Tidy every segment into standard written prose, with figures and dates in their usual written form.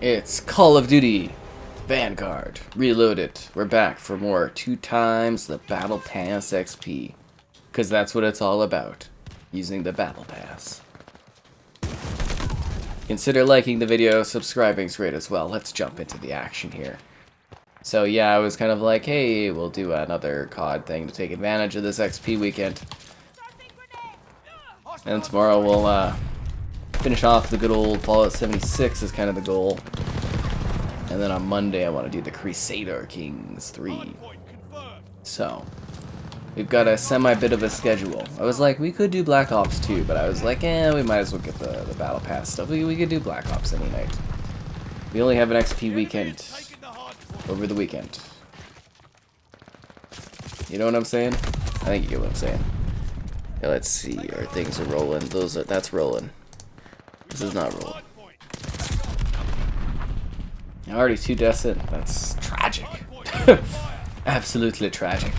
It's Call of Duty Vanguard Reloaded. We're back for more 2 times the Battle Pass XP. Because that's what it's all about. Using the Battle Pass. Consider liking the video, subscribing's great as well. Let's jump into the action here. So yeah, I was kind of like, hey, we'll do another COD thing to take advantage of this XP weekend. And tomorrow we'll finish off the good old Fallout 76 is kind of the goal. And then on Monday I want to do the Crusader Kings 3. So, we've got a semi-bit of a schedule. I was like, we could do Black Ops 2, but I was like, we might as well get the Battle Pass stuff. We could do Black Ops any night. We only have an XP weekend over the weekend. You know what I'm saying? I think you get what I'm saying. Yeah, let's see, our things are rolling. That's rolling. This is not rolling. Already 2 deaths in. That's tragic. Absolutely tragic.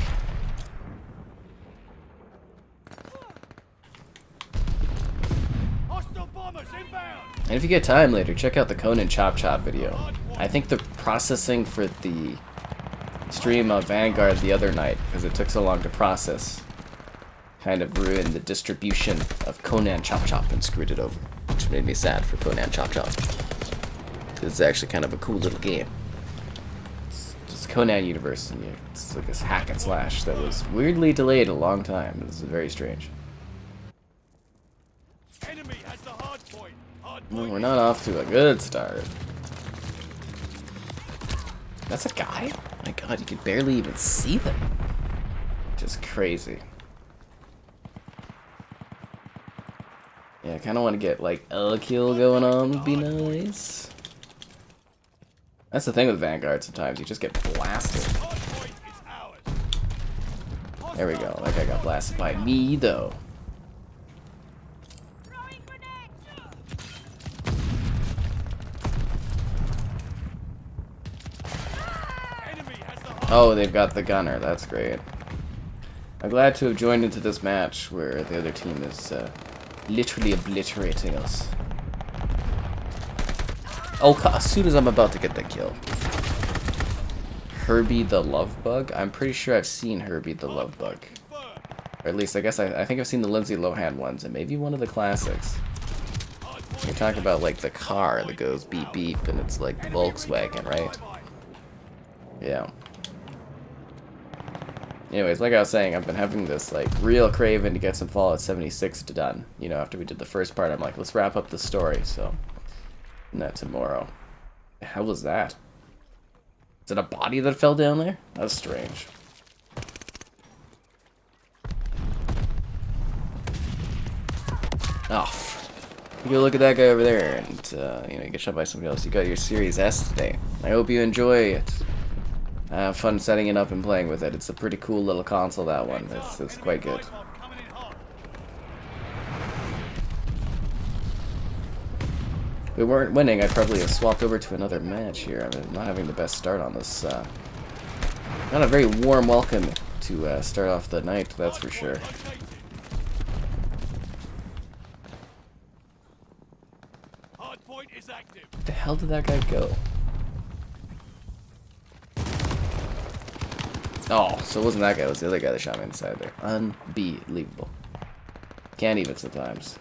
And if you get time later, check out the Conan Chop Chop video. I think the processing for the stream of Vanguard the other night, because it took so long to process, kind of ruined the distribution of Conan Chop Chop and screwed it over. Which made me sad for Conan Chop Chop. It's actually kind of a cool little game. It's just Conan universe, and it's like this hack and slash that was weirdly delayed a long time. This is very strange. Enemy has the hard point. Well, we're not off to a good start. That's a guy? Oh my god, you can barely even see them. Just crazy. Yeah, I kind of want to get like a kill going on, would be nice. That's the thing with Vanguard sometimes, you just get blasted. There we go, that guy got blasted by me though. Oh, they've got the gunner, that's great. I'm glad to have joined into this match where the other team is literally obliterating us. Oh, as soon as I'm about to get the kill. Herbie the Love Bug? I'm pretty sure I've seen Herbie the Love Bug. Or at least, I guess I think I've seen the Lindsay Lohan ones, and maybe one of the classics. You're talking about, like, the car that goes beep beep, and it's like the Volkswagen, right? Yeah. Anyways, like I was saying, I've been having this, like, real craving to get some Fallout 76 done. You know, after we did the first part, I'm like, let's wrap up the story, so... Not tomorrow. The hell was that? Is it a body that fell down there? That's strange. Oh, you go look at that guy over there, and you know, you get shot by somebody else. You got your Series S today. I hope you enjoy it. Have fun setting it up and playing with it. It's a pretty cool little console, that one. It's quite good. If we weren't winning, I'd probably have swapped over to another match here. I'm not having the best start on this. Not a very warm welcome to start off the night, that's for sure. Where the hell did that guy go? Oh, so it wasn't that guy, it was the other guy that shot me inside there. Unbelievable. Can't even sometimes.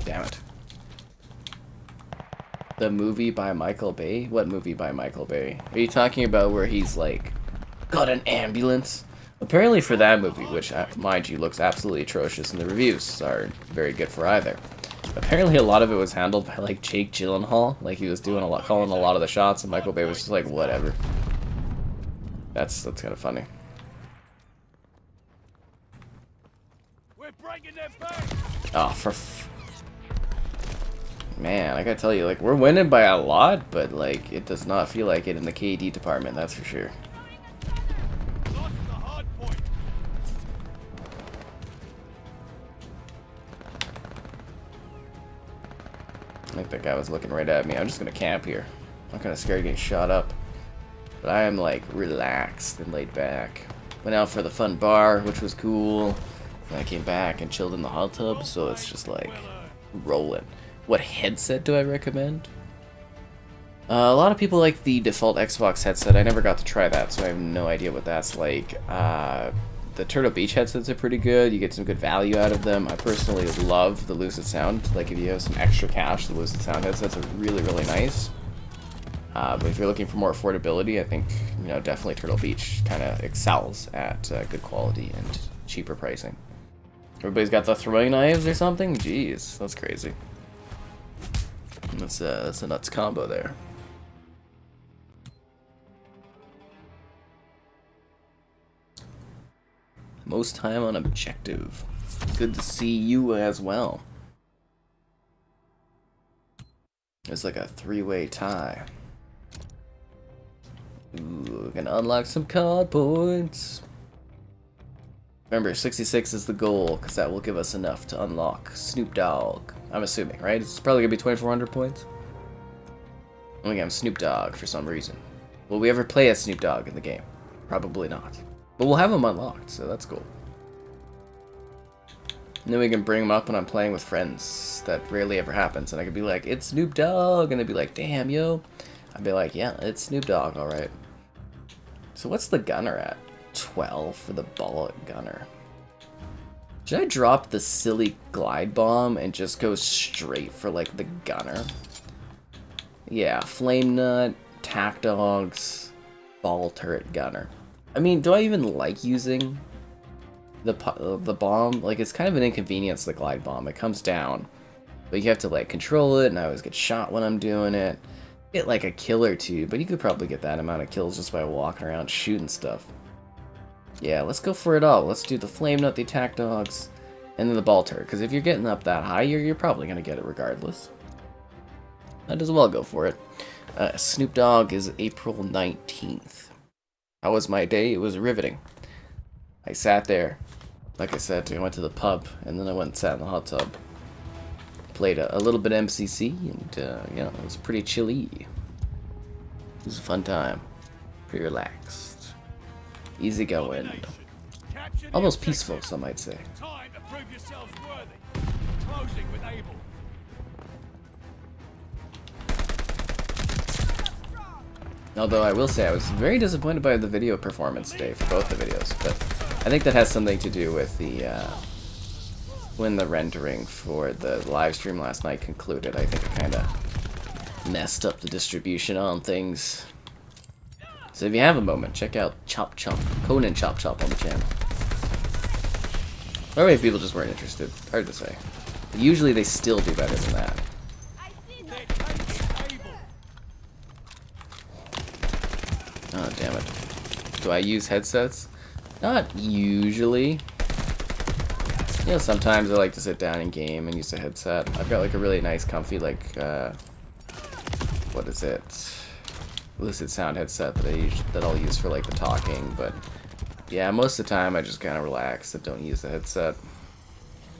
Damn it. The movie by Michael Bay? What movie by Michael Bay? Are you talking about where he's like, got an ambulance? Apparently for that movie, which, mind you, looks absolutely atrocious, and the reviews aren't very good for either. Apparently a lot of it was handled by like Jake Gyllenhaal, like he was doing calling a lot of the shots, and Michael Bay was just like, whatever. That's kind of funny. We're bringing them back. Oh, for man, I gotta tell you, like, we're winning by a lot, but, like, it does not feel like it in the KD department, that's for sure. Lost the hard point. I think that guy was looking right at me. I'm just gonna camp here. I'm kind of scared of getting shot up. But I am, like, relaxed and laid back. Went out for the fun bar, which was cool. Then I came back and chilled in the hot tub, so it's just, like, rolling. What headset do I recommend? A lot of people like the default Xbox headset. I never got to try that, so I have no idea what that's like. The Turtle Beach headsets are pretty good. You get some good value out of them. I personally love the Lucid Sound. Like, if you have some extra cash, the Lucid Sound headsets are really, really nice. But if you're looking for more affordability, I think, you know, definitely Turtle Beach kind of excels at good quality and cheaper pricing. Everybody's got the throwing knives or something? Jeez, that's crazy. That's a nuts combo there. Most time on objective. Good to see you as well. It's like a three-way tie. Ooh, we're gonna unlock some card points. Remember, 66 is the goal, because that will give us enough to unlock Snoop Dogg. I'm assuming, right? It's probably gonna be 2,400 points. Oh yeah, I'm Snoop Dogg for some reason. Will we ever play as Snoop Dogg in the game? Probably not. But we'll have him unlocked, so that's cool. And then we can bring him up when I'm playing with friends. That rarely ever happens. And I could be like, it's Snoop Dogg. And they'd be like, damn, yo. I'd be like, yeah, it's Snoop Dogg, alright. So what's the gunner at? 12 for the bullet gunner. Should I drop the silly glide bomb and just go straight for, like, the gunner? Yeah, flame nut, tac dogs, ball turret gunner. I mean, do I even like using the bomb? Like, it's kind of an inconvenience, the glide bomb. It comes down, but you have to, like, control it, and I always get shot when I'm doing it. Get, like, a kill or two, but you could probably get that amount of kills just by walking around shooting stuff. Yeah, let's go for it all. Let's do the flame nut, the attack dogs, and then the ball turret. Because if you're getting up that high, you're probably going to get it regardless. Might as well go for it. Snoop Dogg is April 19th. How was my day? It was riveting. I sat there. Like I said, I went to the pub, and then I went and sat in the hot tub. Played a little bit of MCC, and yeah, it was pretty chilly. It was a fun time. Pretty relaxed. Easy going. Almost peaceful, some might say. Time to prove yourselves worthy. Closing with Abel. Although I will say I was very disappointed by the video performance today for both the videos, but I think that has something to do with the when the rendering for the live stream last night concluded. I think it kind of messed up the distribution on things. So if you have a moment, check out Chop Chop, Conan Chop Chop on the channel. Or maybe people just weren't interested. Hard to say. But usually they still do better than that. Oh, damn it. Do I use headsets? Not usually. You know, sometimes I like to sit down and game and use a headset. I've got like a really nice comfy, like, what is it? Lucid Sound headset that I'll use for like the talking, but yeah, most of the time I just kind of relax and don't use the headset.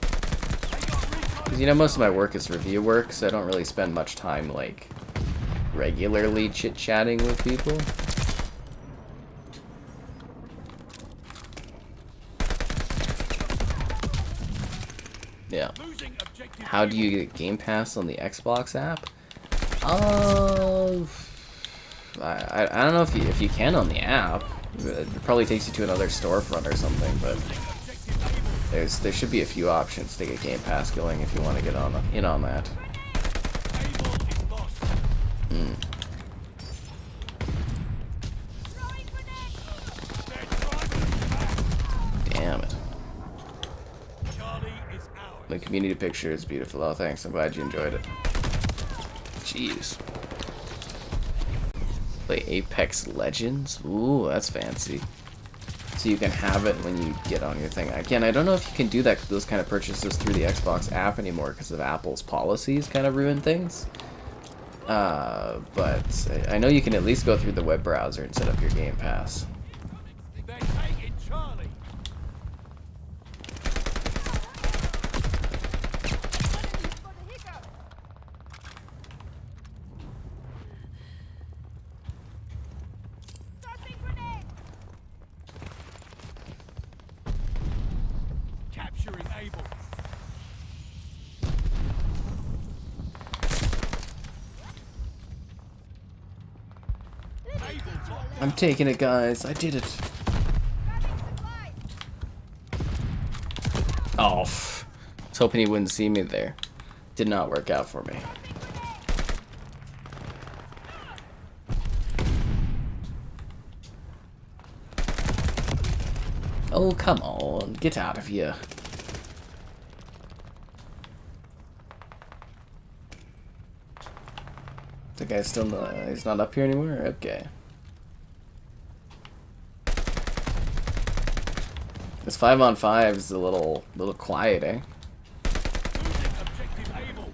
Because, you know, most of my work is review work, so I don't really spend much time like regularly chit-chatting with people. Yeah. How do you get Game Pass on the Xbox app? I don't know if you can on the app. It probably takes you to another storefront or something, but there should be a few options to get Game Pass going if you want to get in on that. Hmm. Damn it. The community picture is beautiful. Oh, thanks. I'm glad you enjoyed it. Jeez. Play Apex Legends? Ooh, that's fancy. so you can have it when you get on your thing. Again, I don't know if you can do those kind of purchases through the Xbox app anymore because of Apple's policies kind of ruin things. But I know you can at least go through the web browser and set up your Game Pass. They're taking Charlie. Capturing Able. I'm taking it, guys. I did it. Oh, I was hoping he wouldn't see me there. Did not work out for me. Oh, come on. Get out of here. The guy's still not, he's not up here anymore? Okay. This 5-on-5 is a little quiet, eh? Losing objective Able.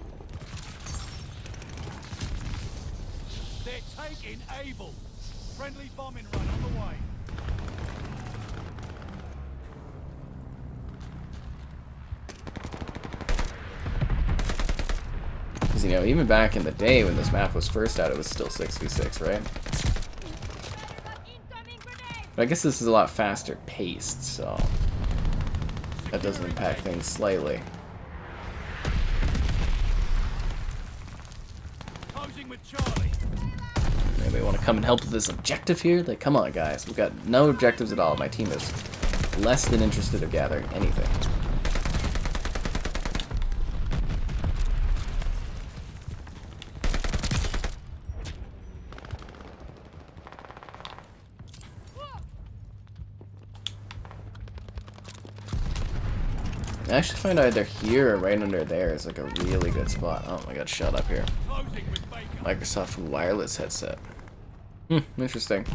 They're taking Able. Friendly bombing run on the way. Because, you know, even back in the day when this map was first out, it was still 6v6, right? But I guess this is a lot faster paced, so that does impact things slightly. Closing with Charlie. Anybody want to come and help with this objective here? Like, come on, guys. We've got no objectives at all. My team is less than interested in gathering anything. I actually find either here or right under there is like a really good spot. Oh my god, shut up here. Closing with Baker. Microsoft wireless headset. Interesting.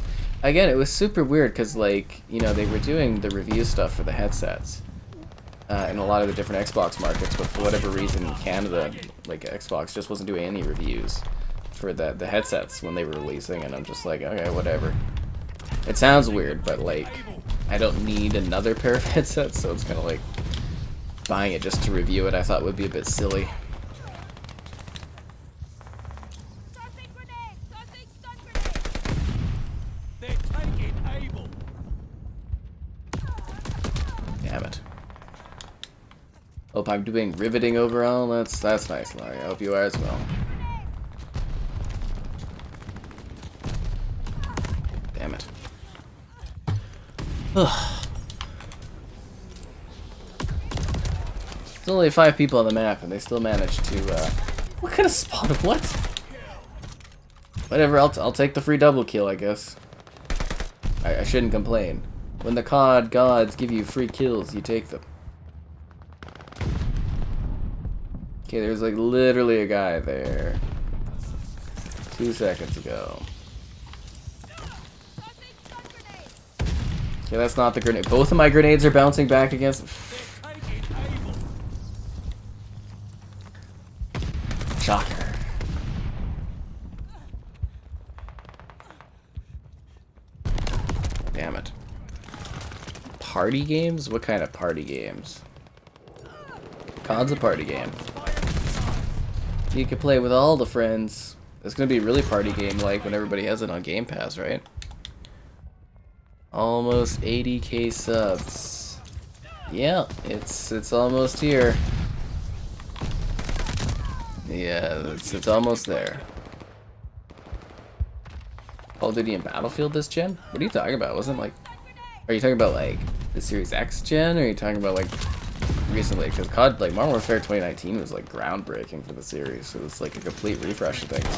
Again, it was super weird because, like, you know, they were doing the review stuff for the headsets in a lot of the different Xbox markets, but for whatever reason in Canada, like, Xbox just wasn't doing any reviews for the headsets when they were releasing, and I'm just like, okay, whatever. It sounds weird, but, like, I don't need another pair of headsets, so it's kind of like buying it just to review it I thought would be a bit silly. They're taking Able. Damn it. Hope I'm doing riveting overall. That's nice, Larry. I hope you are as well. Damn it. There's only 5 people on the map, and they still managed to. What kind of spawn? What? Whatever. I'll take the free double kill, I guess. I shouldn't complain. When the COD gods give you free kills, you take them. Okay, there's like literally a guy there 2 seconds ago. Okay, that's not the grenade. Both of my grenades are bouncing back against. Shocker. Damn it. Party games? What kind of party games? COD's a party game. You can play with all the friends. It's gonna be a really party game like when everybody has it on Game Pass, right? Almost 80k subs. Yeah, it's almost here. Yeah, it's almost there. Call of Duty and Battlefield this gen? What are you talking about? Wasn't like, are you talking about like the Series X gen, or are you talking about like recently? Because COD, like Modern Warfare 2019 was like groundbreaking for the series. It was like a complete refresh of things.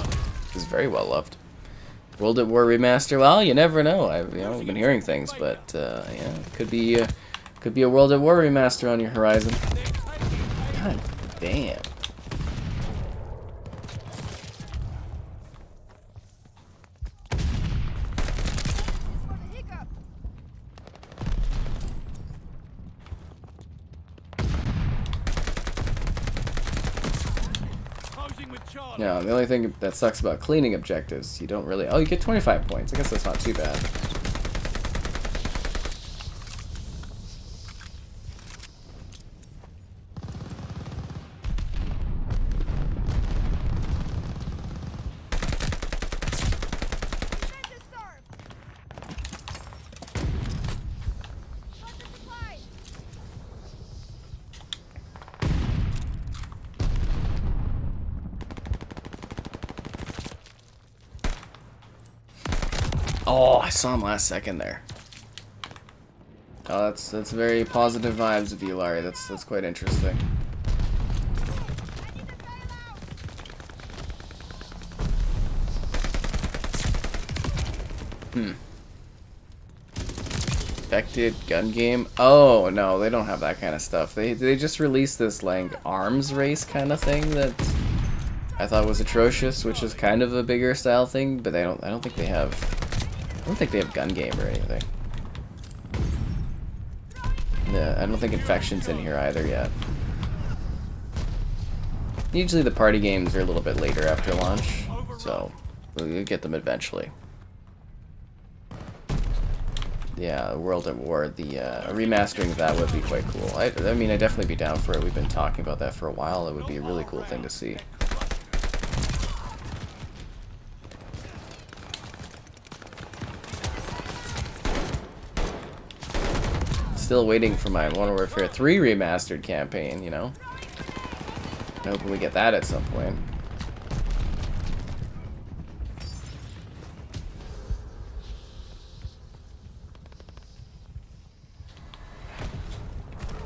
It was very well loved. World at War remaster? Well, you never know. I've been hearing things, but yeah, it could be a World at War remaster on your horizon. God damn. Closing with Charlie. No, the only thing that sucks about cleaning objectives, you don't really... Oh, you get 25 points. I guess that's not too bad. Oh, I saw him last second there. Oh, that's very positive vibes of you, Larry. That's quite interesting. Infected gun game. Oh no, they don't have that kind of stuff. They just released this like arms race kind of thing that I thought was atrocious, which is kind of a bigger style thing, but I don't think they have gun game or anything. Yeah, I don't think Infection's in here either yet. Usually the party games are a little bit later after launch, so we'll get them eventually. Yeah, World at War, the remastering of that would be quite cool. I mean, I'd definitely be down for it. We've been talking about that for a while. It would be a really cool thing to see. Still waiting for my Modern Warfare 3 remastered campaign, you know? I'm hoping we get that at some point.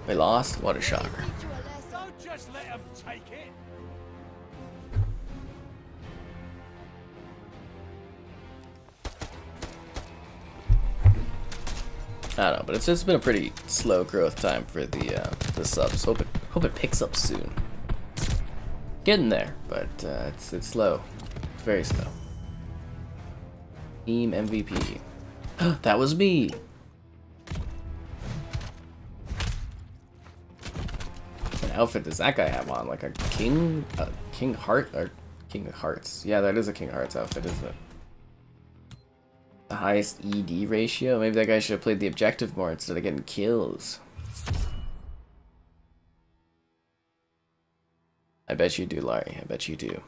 We lost? What a shocker. Don't just let them take it. I don't know, but it's been a pretty slow growth time for the subs. Hope it picks up soon. Getting there, but it's slow. It's very slow. Team MVP. That was me. What outfit does that guy have on? Like a king heart or king of hearts? Yeah, that is a king of hearts outfit, isn't it? The highest ED ratio? Maybe that guy should have played the objective more instead of getting kills. I bet you do, Larry. I bet you do.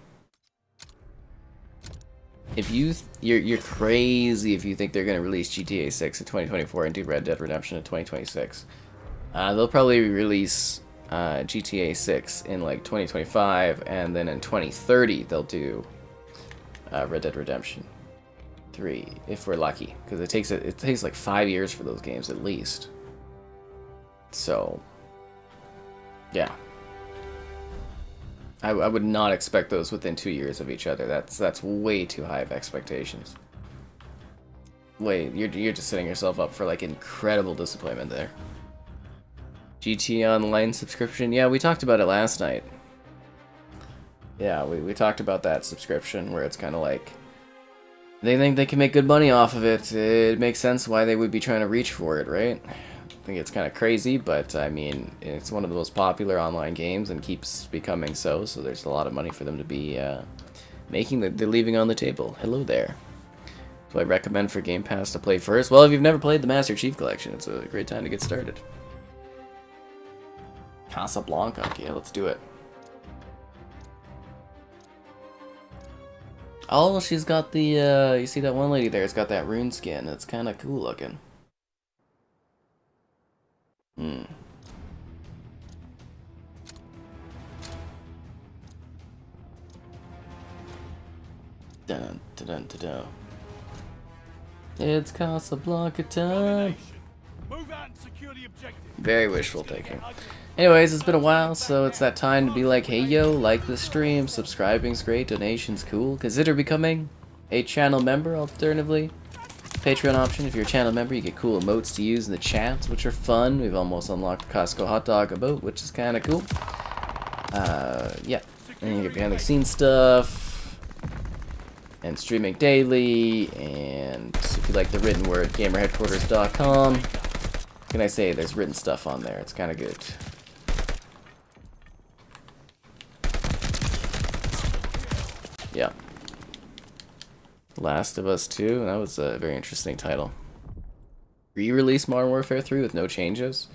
If you're crazy if you think they're gonna release GTA 6 in 2024 and do Red Dead Redemption in 2026. They'll probably release GTA 6 in like 2025, and then in 2030 they'll do Red Dead Redemption 3, if we're lucky, because it takes like 5 years for those games at least. So, yeah, I would not expect those within 2 years of each other. That's way too high of expectations. You're just setting yourself up for like incredible disappointment there. GTA Online subscription, yeah, we talked about it last night. Yeah, we talked about that subscription where it's kind of like they think they can make good money off of it. It makes sense why they would be trying to reach for it, right? I think it's kind of crazy, but I mean, it's one of the most popular online games and keeps becoming so there's a lot of money for them to be making they're leaving on the table. Hello there. So I recommend for Game Pass to play first. Well, if you've never played the Master Chief Collection, it's a great time to get started. Casablanca, okay, let's do it. Oh, she's got the, you see that one lady there? It's got that rune skin. It's kind of cool looking. Dun, dun, dun, dun, dun. It's Casablanca time. Move out and secure the objective. Very wishful thinking. Anyways, it's been a while, so it's that time to be like, hey yo, like the stream, subscribing's great, donation's cool. Consider becoming a channel member, alternatively. Patreon option, if you're a channel member, you get cool emotes to use in the chat, which are fun. We've almost unlocked the Costco hot dog emote, which is kind of cool. Yeah, and you get behind the scenes stuff, and streaming daily, and if you like the written word, gamerheadquarters.com. What can I say? There's written stuff on there. It's kind of good. Yeah. Last of Us 2, that was a very interesting title. Re-release Modern Warfare 3 with no changes?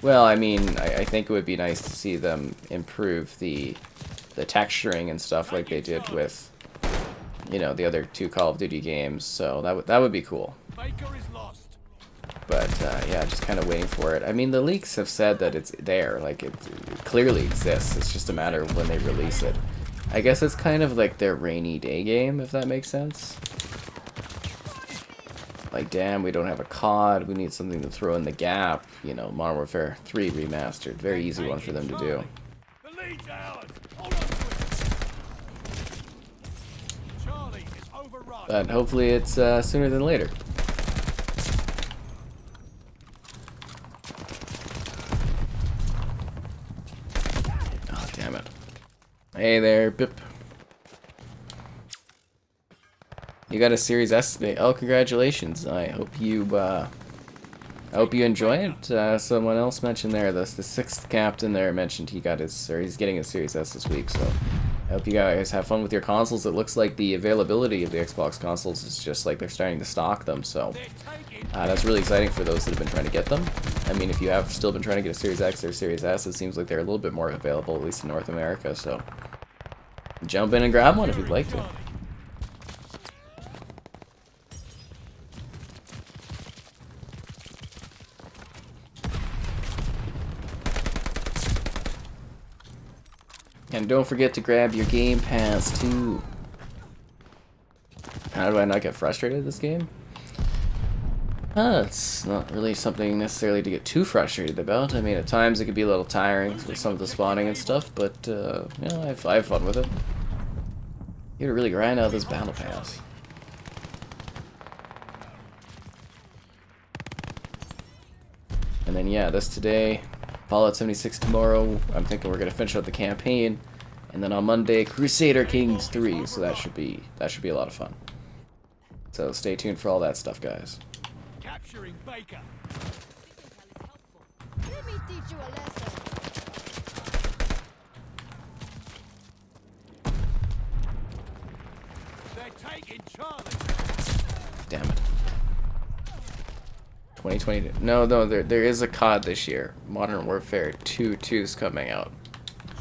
Well, I mean, I think it would be nice to see them improve the texturing and stuff like they did with, you know, the other 2 Call of Duty games. So that would be cool. Baker is lost. But yeah, just kind of waiting for it. I mean, the leaks have said that it's there, like it clearly exists. It's just a matter of when they release it. I guess it's kind of like their rainy day game, if that makes sense. Like, damn, we don't have a COD. We need something to throw in the gap. You know, Modern Warfare 3 remastered. Very easy one for them to do. The lead's ours. Hold on to it. Charlie is overrun. But hopefully it's sooner than later. Oh, damn it. Hey there, Bip. You got a Series S today. Oh, congratulations. I hope you enjoy it. Someone else mentioned there, the 6th captain there mentioned he's getting his Series S this week, so I hope you guys have fun with your consoles. It looks like the availability of the Xbox consoles is just like they're starting to stock them, so that's really exciting for those that have been trying to get them. I mean, if you have still been trying to get a Series X or Series S, it seems like they're a little bit more available, at least in North America, so jump in and grab one if you'd like to. And don't forget to grab your Game Pass, too. How do I not get frustrated with this game? It's not really something necessarily to get too frustrated about. I mean, at times it could be a little tiring with some of the spawning and stuff, but, you know, I have fun with it. You gotta really grind out this Battle Pass. And then, yeah, this today, Fallout 76 tomorrow. I'm thinking we're gonna finish up the campaign, and then on Monday, Crusader Kings 3. So that should be a lot of fun. So stay tuned for all that stuff, guys. Capturing Baker. Let me teach you a lesson. They're taking Charlie. Damn it. 2020. No, there is a COD this year. Modern Warfare 2's coming out.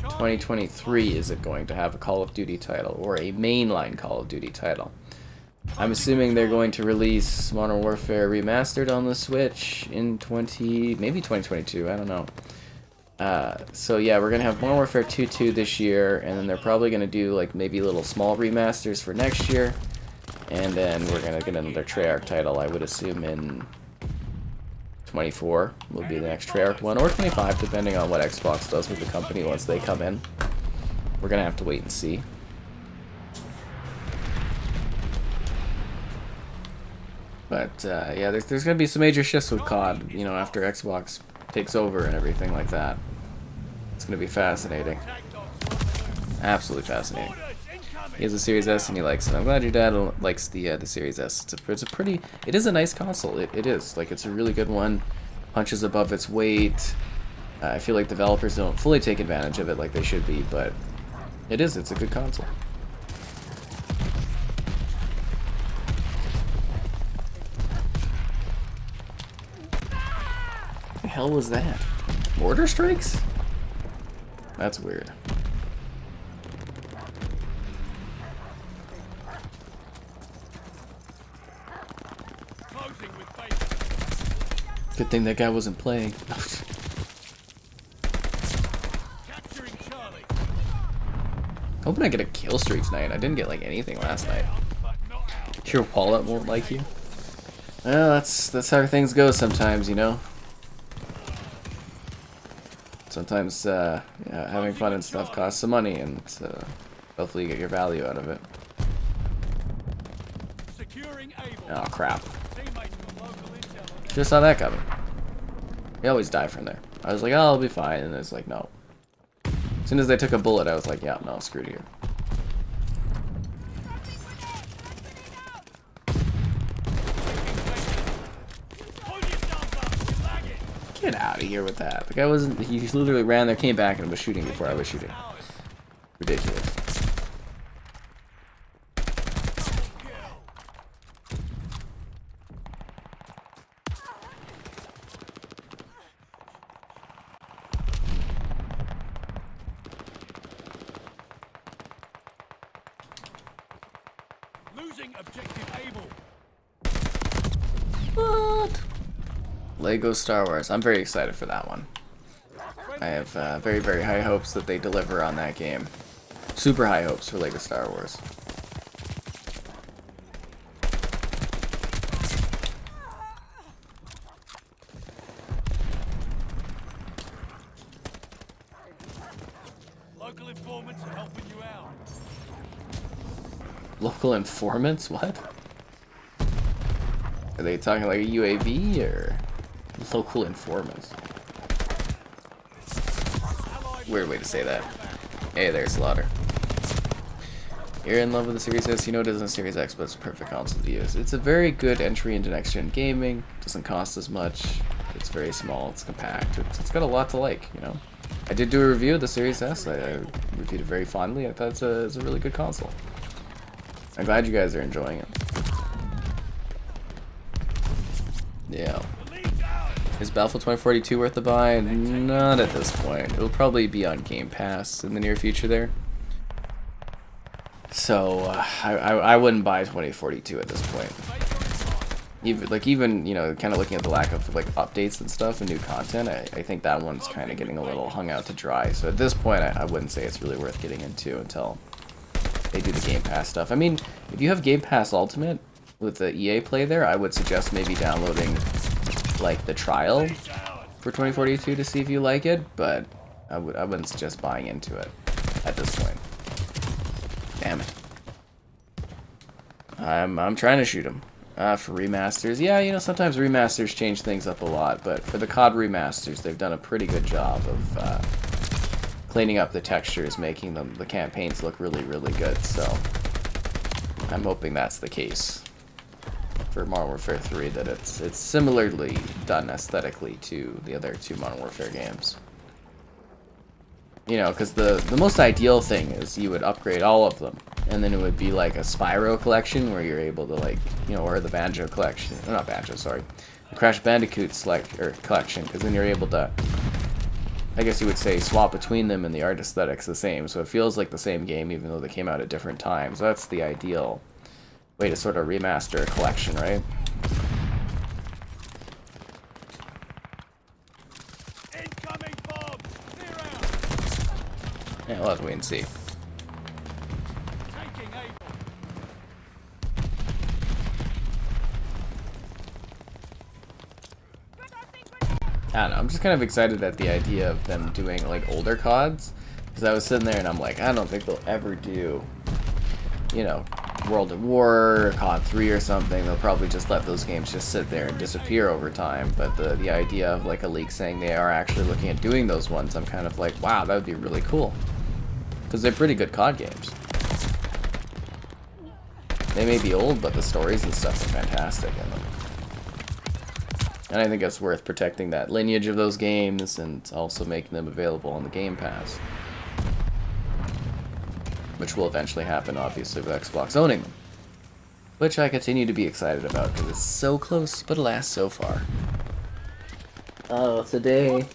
2023 is it going to have a Call of Duty title or a mainline Call of Duty title. I'm assuming they're going to release Modern Warfare Remastered on the Switch in maybe 2022, I don't know. So yeah, we're going to have Modern Warfare 2 this year, and then they're probably going to do like maybe little small remasters for next year. And then we're going to get another Treyarch title, I would assume in 24 will be the next Treyarch one, or 25, depending on what Xbox does with the company once they come in. We're gonna have to wait and see. But yeah, there's gonna be some major shifts with COD, you know, after Xbox takes over and everything like that. It's gonna be fascinating, absolutely fascinating. He has a Series S and he likes it. I'm glad your dad likes the Series S. It is a nice console. It is. Like, it's a really good one. Punches above its weight. I feel like developers don't fully take advantage of it like they should be, but it's a good console. What the hell was that? Mortar strikes? That's weird. Good thing that guy wasn't playing. Capturing Charlie. Hoping I get a kill streak tonight. I didn't get like anything last night. But not out. Your wallet won't like you. Well, that's how things go sometimes, you know. Sometimes yeah, having fun and stuff costs some money, and hopefully you get your value out of it. Securing Able. Oh crap. Teammates from local intel. Just saw that coming. They always die from there. I was like, oh, I'll be fine, and it's like, no. As soon as they took a bullet, I was like, yeah, no, screw you. Get out of here with that. The guy wasn't, he literally ran there, came back, and was shooting before I was shooting. Ridiculous. Losing objective able. What? Lego Star Wars. I'm very excited for that one. I have very, very high hopes that they deliver on that game. Super high hopes for Lego Star Wars. Local informants are helping you out. Local informants? What? Are they talking like a UAV or local informants? Weird way to say that. Hey there, Slaughter. You're in love with the Series S, you know it isn't a Series X, but it's a perfect console to use. It's a very good entry into next-gen gaming, doesn't cost as much, it's very small, it's compact, it's got a lot to like, you know? I did do a review of the Series S, I reviewed it very fondly, I thought it's a really good console. I'm glad you guys are enjoying it. Yeah. Is Battlefield 2042 worth the buy? Not at this point. It'll probably be on Game Pass in the near future there. So I wouldn't buy 2042 at this point. Even you know, kind of looking at the lack of like updates and stuff and new content, I think that one's kind of getting a little hung out to dry. So at this point, I wouldn't say it's really worth getting into until they do the Game Pass stuff. I mean, if you have Game Pass Ultimate with the EA Play there, I would suggest maybe downloading like the trial for 2042 to see if you like it, but I wouldn't suggest buying into it at this point. Damn it. I'm trying to shoot him. For remasters, yeah, you know, sometimes remasters change things up a lot, but for the COD remasters, they've done a pretty good job of cleaning up the textures, making the campaigns look really, really good, so I'm hoping that's the case for Modern Warfare 3, that it's similarly done aesthetically to the other two Modern Warfare games. You know, because the most ideal thing is you would upgrade all of them, and then it would be like a Spyro collection where you're able to, like, you know, or the Banjo collection, or not Banjo, sorry, the Crash Bandicoot collection, because then you're able to, I guess you would say, swap between them and the art aesthetic's the same, so it feels like the same game even though they came out at different times. That's the ideal way to sort of remaster a collection, right? Incoming bomb. Clear out. Yeah, we'll have to wait and see. Taking able. I don't know, I'm just kind of excited at the idea of them doing like older CODs, because I was sitting there and I'm like, I don't think they'll ever do, you know, World at War, COD 3 or something. They'll probably just let those games just sit there and disappear over time, but the idea of like a leak saying they are actually looking at doing those ones, I'm kind of like, wow, that would be really cool, because they're pretty good COD games. They may be old, but the stories and stuff are fantastic in them. And I think it's worth protecting that lineage of those games and also making them available on the Game Pass, which will eventually happen, obviously, with Xbox owning them, which I continue to be excited about because it's so close, but alas, so far. Today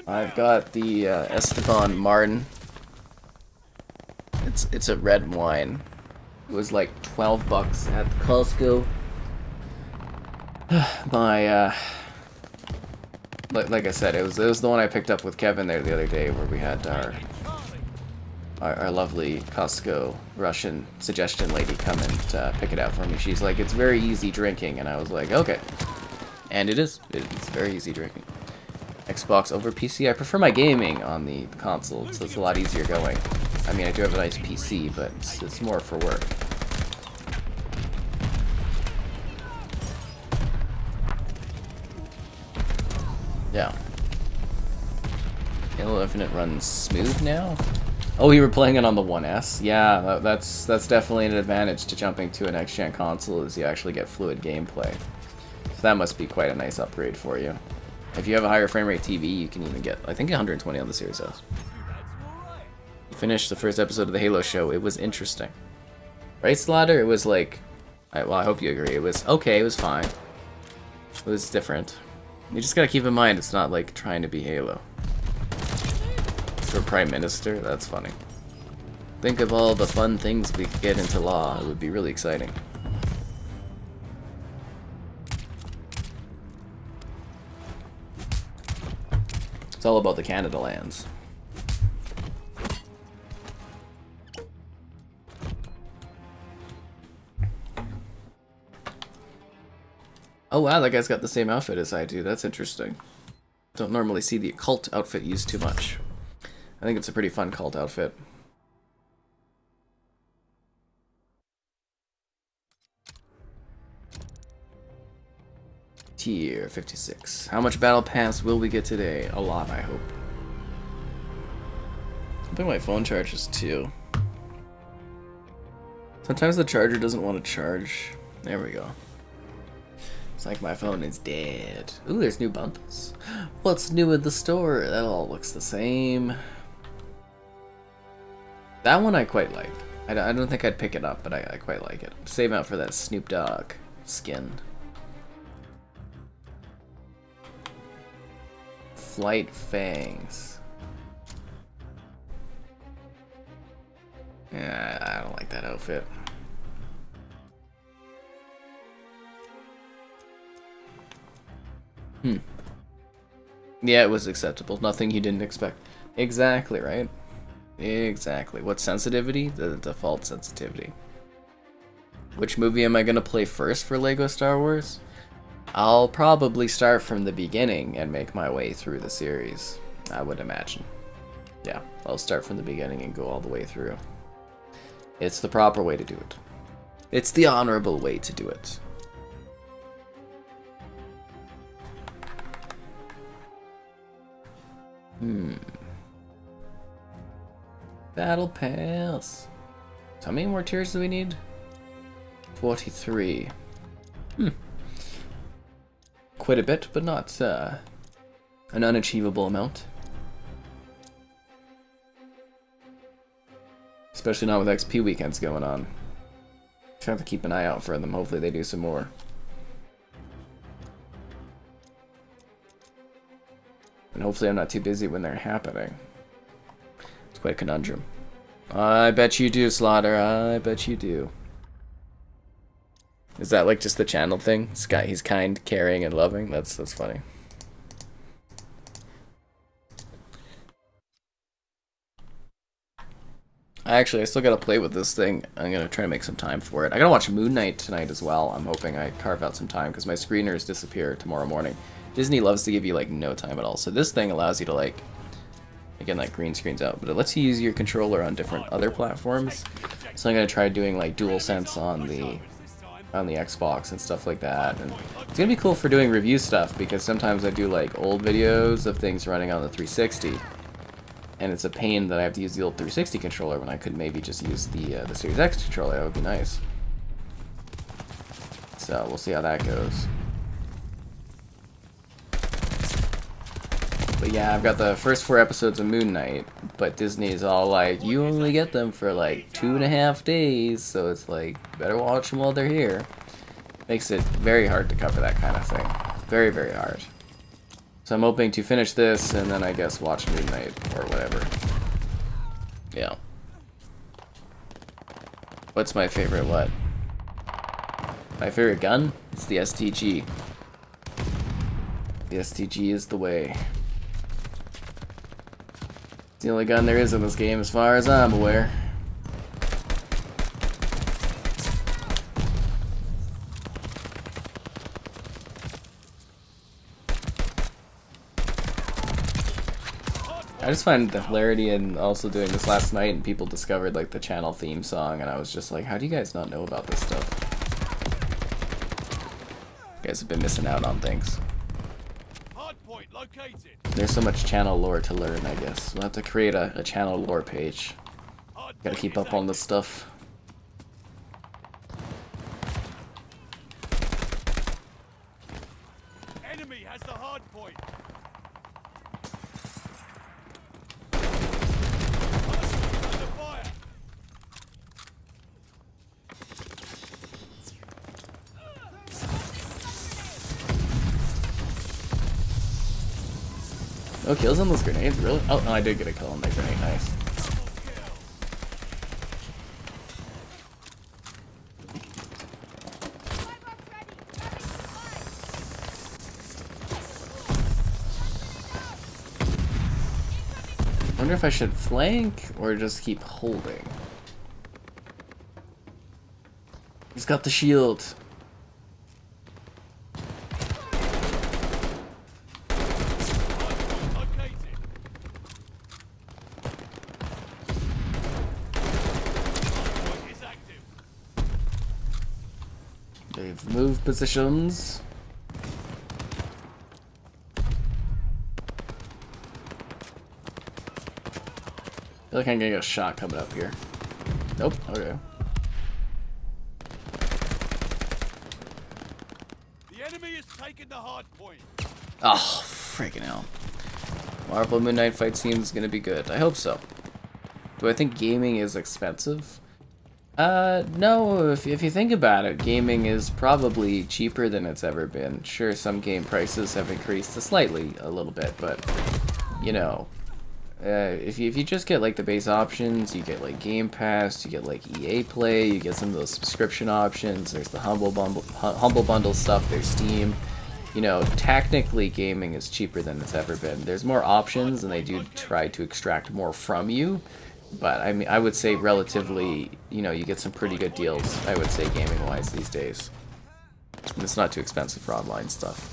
I've got the Esteban Martin. It's a red wine. It was like $12 at the Costco. Like I said, it was the one I picked up with Kevin there the other day, where we had our lovely Costco Russian suggestion lady come and pick it out for me. She's like, it's very easy drinking, and I was like, okay. And it is. It's very easy drinking. Xbox over PC. I prefer my gaming on the console, so it's a lot easier going. I mean, I do have a nice PC, but it's more for work. Yeah. Halo Infinite runs smooth now? Oh, you were playing it on the 1S? Yeah, that's definitely an advantage to jumping to a next-gen console, is you actually get fluid gameplay. So that must be quite a nice upgrade for you. If you have a higher frame rate TV, you can even get, I think, 120 on the Series S. You finished the first episode of the Halo show. It was interesting. Right, Slaughter? It was like... well, I hope you agree. It was okay, it was fine. It was different. You just gotta keep in mind, it's not like trying to be Halo. For Prime Minister? That's funny. Think of all the fun things we could get into law. It would be really exciting. It's all about the Canada lands. Oh wow, that guy's got the same outfit as I do. That's interesting. Don't normally see the cult outfit used too much. I think it's a pretty fun cult outfit. Tier 56. How much battle pass will we get today? A lot, I hope. I think my phone charges too. Sometimes the charger doesn't want to charge. There we go. It's like my phone is dead. Ooh, there's new bundles. What's new in the store? That all looks the same. That one I quite like. I don't think I'd pick it up, but I quite like it. Save out for that Snoop Dogg skin. Flight Fangs. Yeah, I don't like that outfit. Yeah, it was acceptable. Nothing you didn't expect. Exactly, right? Exactly. What sensitivity? The default sensitivity. Which movie am I gonna play first for LEGO Star Wars? I'll probably start from the beginning and make my way through the series, I would imagine. Yeah, I'll start from the beginning and go all the way through. It's the proper way to do it. It's the honorable way to do it. Battle Pass. So how many more tiers do we need? 43. Quite a bit, but not an unachievable amount. Especially not with XP weekends going on. Just have to keep an eye out for them. Hopefully they do some more. And hopefully I'm not too busy when they're happening. It's quite a conundrum. I bet you do, Slaughter. I bet you do. Is that like just the channel thing? He's kind, caring, and loving? That's funny. I still gotta play with this thing. I'm gonna try to make some time for it. I gotta watch Moon Knight tonight as well. I'm hoping I carve out some time because my screeners disappear tomorrow morning. Disney loves to give you like no time at all. So this thing allows you to like, again, like green screens out, but it lets you use your controller on different other platforms. So I'm gonna try doing like DualSense on the Xbox and stuff like that. And it's gonna be cool for doing review stuff because sometimes I do like old videos of things running on the 360. And it's a pain that I have to use the old 360 controller when I could maybe just use the Series X controller. That would be nice. So we'll see how that goes. But yeah, I've got the first 4 episodes of Moon Knight, but Disney's all like, you only get them for like 2.5 days, so it's like, you better watch them while they're here. Makes it very hard to cover that kind of thing. Very, very hard. So I'm hoping to finish this and then I guess watch Moon Knight or whatever. Yeah. What's my favorite what? My favorite gun? It's the STG. The STG is the way. It's the only gun there is in this game as far as I'm aware. I just find the hilarity in also doing this last night and people discovered like the channel theme song and I was just like, how do you guys not know about this stuff? You guys have been missing out on things. Hardpoint located. There's so much channel lore to learn, I guess. We'll have to create a channel lore page. Gotta keep up on this stuff. Enemy has the hardpoint. Under fire. No kills on those grenades, really? Oh, no, I did get a kill on that grenade, nice. wonder if I should flank or just keep holding. He's got the shield. They've moved positions. I feel like I'm gonna get a shot coming up here. Nope, okay. The enemy is taking the hard point. Oh, freaking hell. Marvel Moon Knight fight seems gonna be good. I hope so. Do I think gaming is expensive? No, if you think about it, gaming is probably cheaper than it's ever been. Sure, some game prices have increased slightly, a little bit, but, you know, if you just get, like, the base options, you get, like, Game Pass, you get, like, EA Play, you get some of those subscription options, there's the Humble Bundle stuff, there's Steam. You know, technically gaming is cheaper than it's ever been. There's more options, and they do try to extract more from you. But, I mean, I would say relatively, you know, you get some pretty good deals, I would say, gaming-wise these days. And it's not too expensive for online stuff.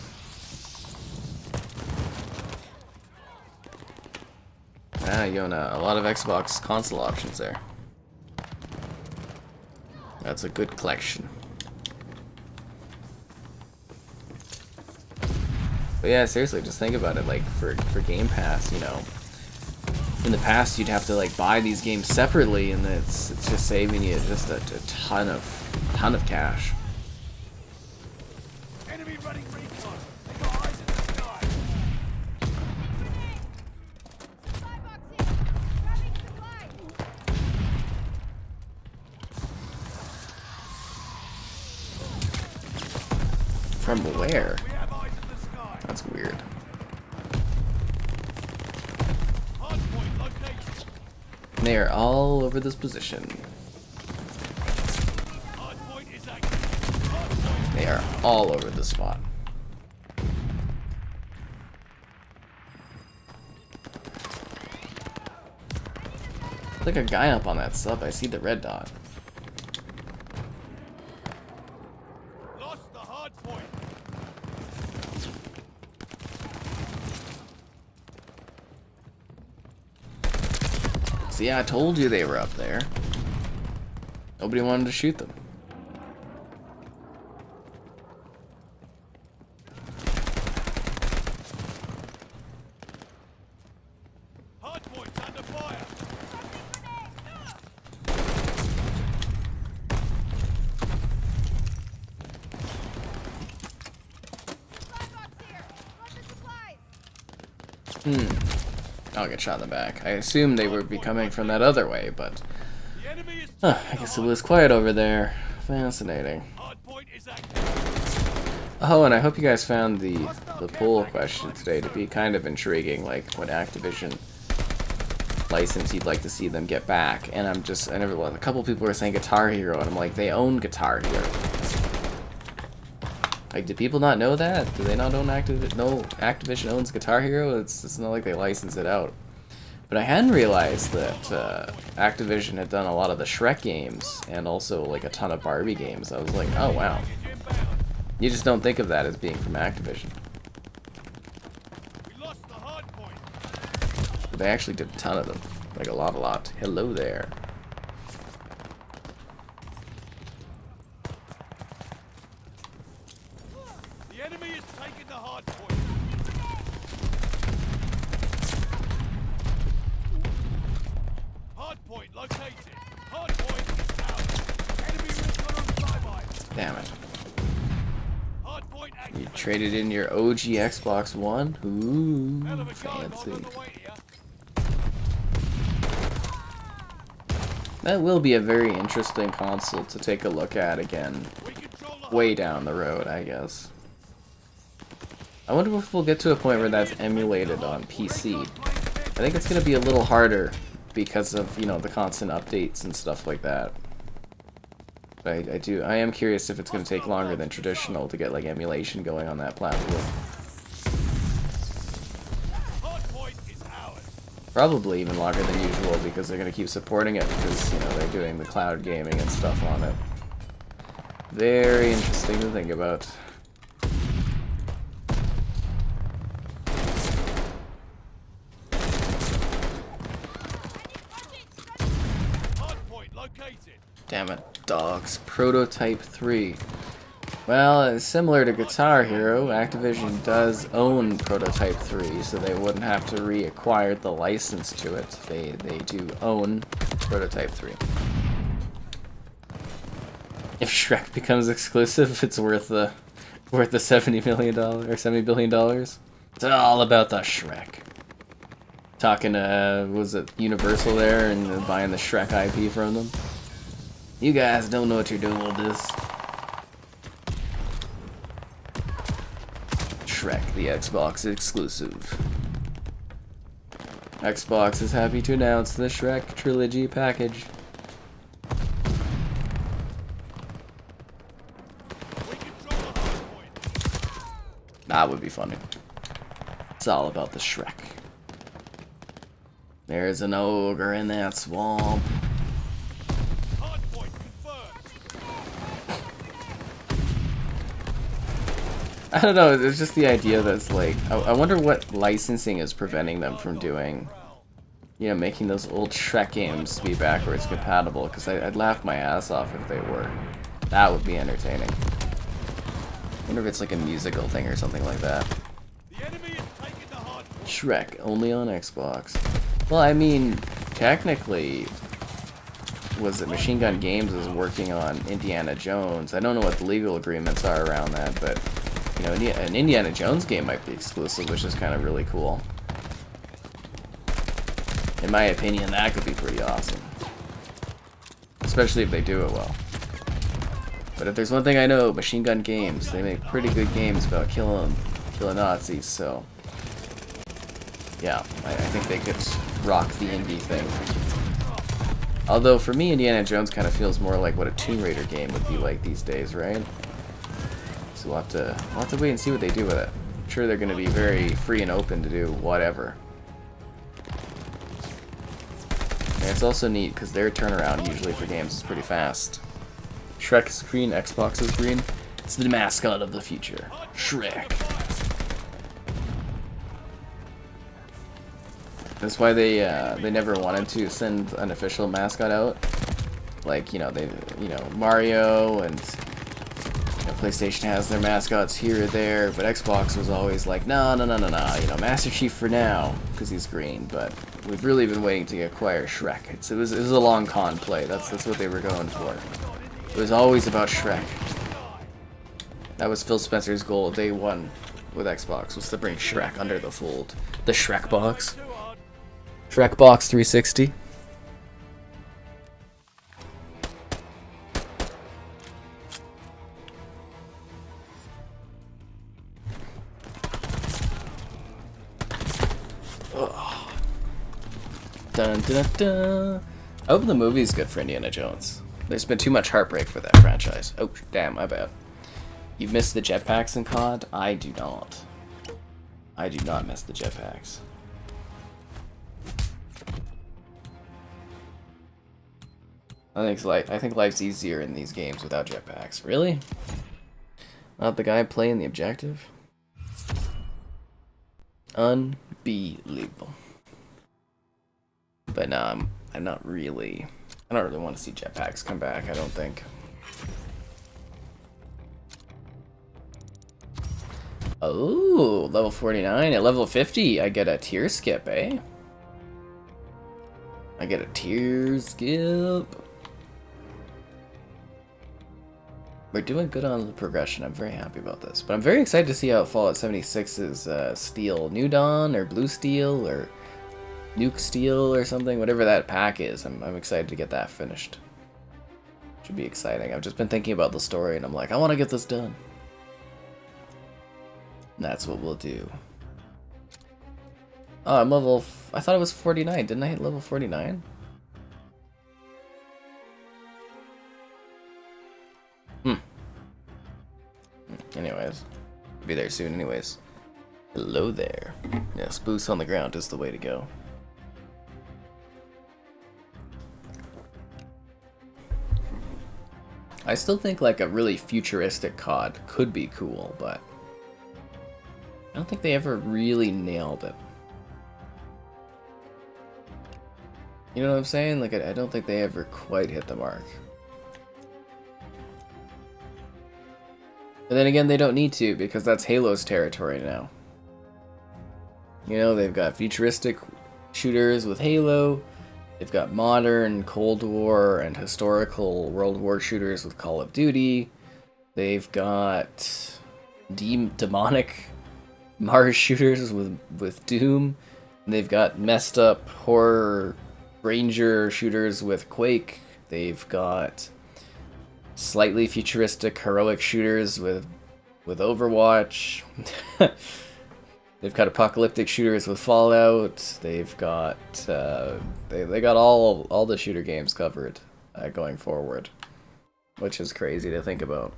Ah, you own a lot of Xbox console options there. That's a good collection. But yeah, seriously, just think about it, like, for Game Pass, you know. In the past, you'd have to like buy these games separately, and it's just saving you just a ton of cash. Enemy running recon. They got eyes in the sky. Supply box here. Grabbing supplies. From where? We have eyes in the sky. That's weird. Hard point located. They are all over this position. Hard point is active. Hard point. They are all over the spot. There's like a guy up on that sub. I see the red dot. Lost the hard point. See, I told you they were up there. Nobody wanted to shoot them. Hard point's under fire. Supply box here. Lots of supplies. I'll get shot in the back. I assumed they would be coming from that other way, but The enemy is I guess it was quiet over there. Fascinating. hard point is active. Oh, and I hope you guys found the poll question today to be kind of intriguing, like what Activision license you'd like to see them get back. And a couple people were saying Guitar Hero, and I'm like, they own Guitar Hero. Like, do people not know that? Do they not own Activision? No, Activision owns Guitar Hero. It's not like they license it out. But I hadn't realized that Activision had done a lot of the Shrek games and also like a ton of Barbie games. I was like, oh wow. You just don't think of that as being from Activision. We lost the hard point. But they actually did a ton of them. Like a lot. Hello there. The enemy is taking the hard point. Hard point located. Hard point is out. Enemy recon on flyby. Damn it. Hard point You active. traded in your OG Xbox One? Ooh, Hell of a guy fancy. on the way here. That will be a very interesting console to take a look at again. We control the Way down the road, I guess. I wonder if we'll get to a point where that's emulated on PC. I think it's going to be a little harder because of, you know, the constant updates and stuff like that. But I am curious if it's going to take longer than traditional to get like emulation going on that platform. hard point is ours. Probably even longer than usual because they're going to keep supporting it because, you know, they're doing the cloud gaming and stuff on it. Very interesting to think about. Hardpoint located. Damn it, dogs. Prototype 3. Well, it's similar to Guitar Hero. Activision does own Prototype 3, so they wouldn't have to reacquire the license to it. They do own Prototype 3. If Shrek becomes exclusive, it's worth the $70 million or $70 billion. It's all about the Shrek. Talking to was it Universal there and buying the Shrek IP from them. You guys don't know what you're doing with this. Shrek, the Xbox exclusive. Xbox is happy to announce the Shrek Trilogy package. We control the hardpoint. That would be funny. It's all about the Shrek. There's an ogre in that swamp. Hardpoint confirmed. I don't know, it's just the idea that's like, I wonder what licensing is preventing them from doing, you know, making those old Shrek games be backwards compatible, because I'd laugh my ass off if they were. That would be entertaining. I wonder if it's like a musical thing or something like that. The enemy is taking the hardpoint. Shrek, only on Xbox. Well, I mean, technically, was it Machine Gun Games is working on Indiana Jones. I don't know what the legal agreements are around that, but, you know, an Indiana Jones game might be exclusive, which is kind of really cool. In my opinion, that could be pretty awesome. Especially if they do it well. But if there's one thing I know, Machine Gun Games, they make pretty good games about killing Nazis, so... yeah, I think they could rock the indie thing. Although, for me, Indiana Jones kind of feels more like what a Tomb Raider game would be like these days, right? So we'll have to wait and see what they do with it. I'm sure they're going to be very free and open to do whatever. And it's also neat, because their turnaround usually for games is pretty fast. Shrek is green, Xbox is green. It's the mascot of the future. Shrek. That's why they never wanted to send an official mascot out. Like, you know, Mario and PlayStation has their mascots here or there, but Xbox was always like, no, you know, Master Chief for now, because he's green, but we've really been waiting to acquire Shrek. It was a long con play, that's what they were going for. It was always about Shrek. That was Phil Spencer's goal day one with Xbox, was to bring Shrek under the fold. The Shrek box. Shrek box 360. Dun, dun, dun. I hope the movie's good for Indiana Jones. There's been too much heartbreak for that franchise. Oh, damn, my bad. You've missed the jetpacks in COD? I do not. I do not miss the jetpacks. I think life's easier in these games without jetpacks. Really? Not the guy playing the objective? Unbelievable. But no, I'm not really... I don't really want to see jetpacks come back, I don't think. Oh, level 49. At level 50, I get a tier skip, eh? I get a tier skip. We're doing good on the progression. I'm very happy about this. But I'm very excited to see how Fallout 76's Steel New Dawn or Blue Steel or Nuke Steel or something, whatever that pack is. I'm excited to get that finished. Should be exciting. I've just been thinking about the story and I'm like, I want to get this done. And that's what we'll do. Oh, I'm level... I thought it was 49. Didn't I hit level 49? Anyways. I'll be there soon anyways. Hello there. Yes, boots on the ground is the way to go. I still think like a really futuristic COD could be cool, but I don't think they ever really nailed it. You know what I'm saying? Like, I don't think they ever quite hit the mark. But then again, they don't need to, because that's Halo's territory now. You know, they've got futuristic shooters with Halo. They've got modern Cold War and historical World War shooters with Call of Duty. They've got demonic Mars shooters with Doom. And they've got messed up horror Ranger shooters with Quake. They've got slightly futuristic heroic shooters with Overwatch. They've got apocalyptic shooters with Fallout. They've got they got all the shooter games covered going forward, which is crazy to think about.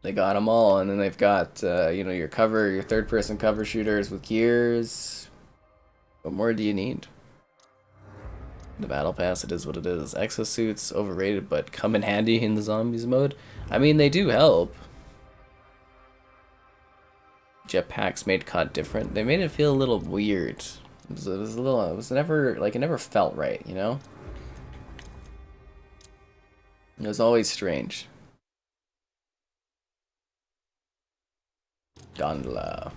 They got them all, and then they've got you know, your third-person cover shooters with Gears. What more do you need? The battle pass, it is what it is. Exosuits, overrated, but come in handy in the zombies mode. I mean, they do help. Jetpacks made COD different. They made it feel a little weird. It was never, like, it never felt right, you know? It was always strange. Gondola.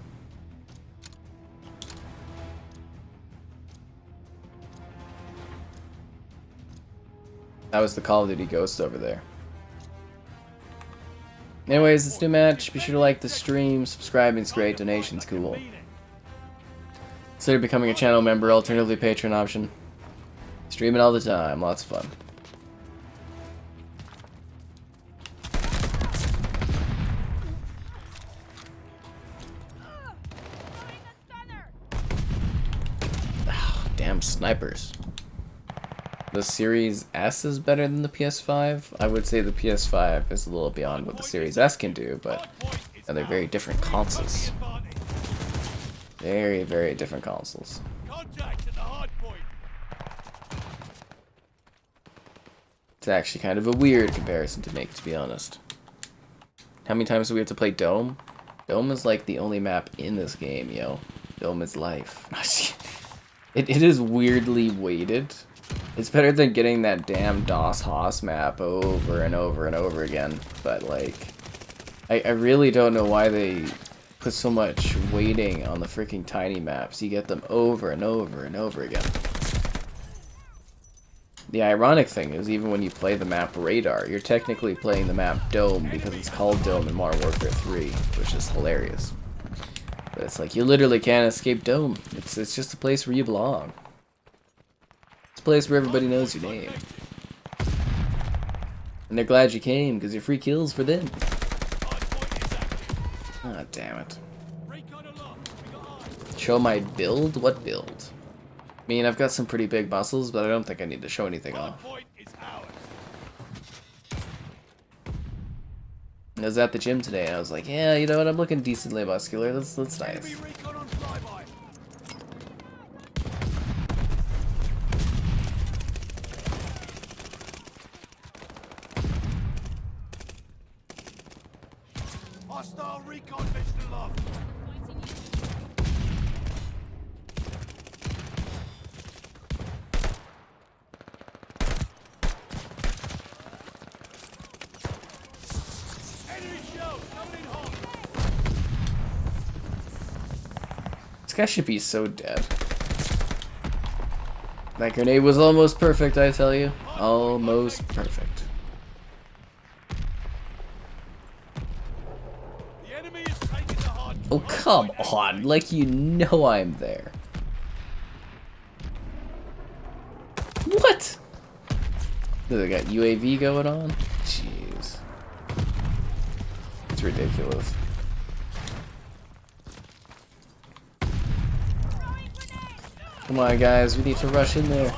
That was the Call of Duty Ghost over there. Anyways, it's new match. Be sure to like the stream, subscribing's great, donation's cool. Consider becoming a channel member, alternatively Patreon option. Streaming all the time, lots of fun. Oh, damn snipers. The Series S is better than the PS5. I would say the PS5 is a little beyond what the Series S can do, but they're very different consoles. Very, very different consoles. It's actually kind of a weird comparison to make, to be honest. How many times do we have to play Dome? Dome is like the only map in this game, yo. Dome is life. It is weirdly weighted. It's better than getting that damn DOS Haas map over and over and over again. But, like, I really don't know why they put so much weighting on the freaking tiny maps. You get them over and over and over again. The ironic thing is, even when you play the map Radar, you're technically playing the map Dome because it's called Dome in Modern Warfare 3, which is hilarious. But it's like, you literally can't escape Dome. It's just a place where you belong. It's a place where everybody knows your name. And they're glad you came, because you're free kills for them. Ah, damn it. Show my build? What build? I mean, I've got some pretty big muscles, but I don't think I need to show anything off. I was at the gym today, and I was like, yeah, you know what, I'm looking decently muscular. That's nice. Hostile recon mission aloft. Enemy shell coming in hot. This guy should be so dead. That grenade was almost perfect, I tell you. Almost perfect. The enemy is taking the hard Oh, come on. Like, you know I'm there. What? They got UAV going on? Jeez. It's ridiculous. Come on, guys. We need to rush in there.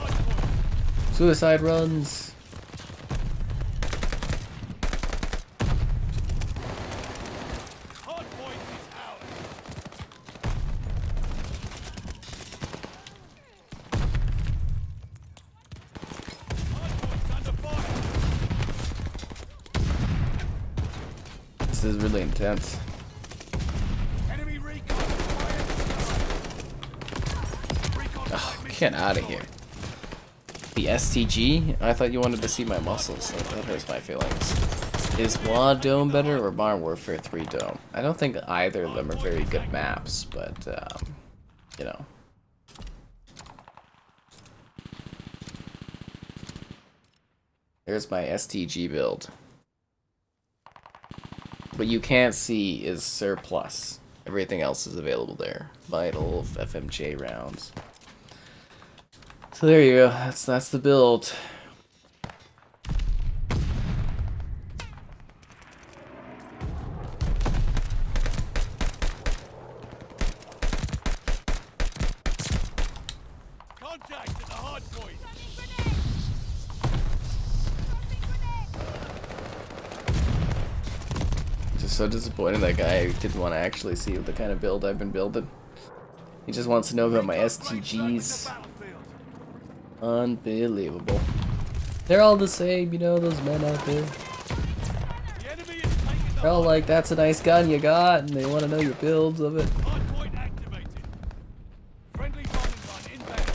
Suicide runs. This is really intense. Enemy recon fire. Recon Oh, flight get mission out of here. The STG? I thought you wanted to see my muscles. That hurts my feelings. Is WoD Dome better or Modern Warfare 3 Dome? I don't think either of them are very good maps, but, you know. There's my STG build. What you can't see is surplus. Everything else is available there. Vital, FMJ rounds. So there you go. That's the build. contact at the hard point. Just so disappointed that guy didn't want to actually see the kind of build I've been building. He just wants to know about my STGs. Unbelievable. They're all the same, you know, those men out there. The enemy is taking the They're all like, that's a nice gun you got, and they want to know your builds of it. hard point activated. Friendly bombing run inbound.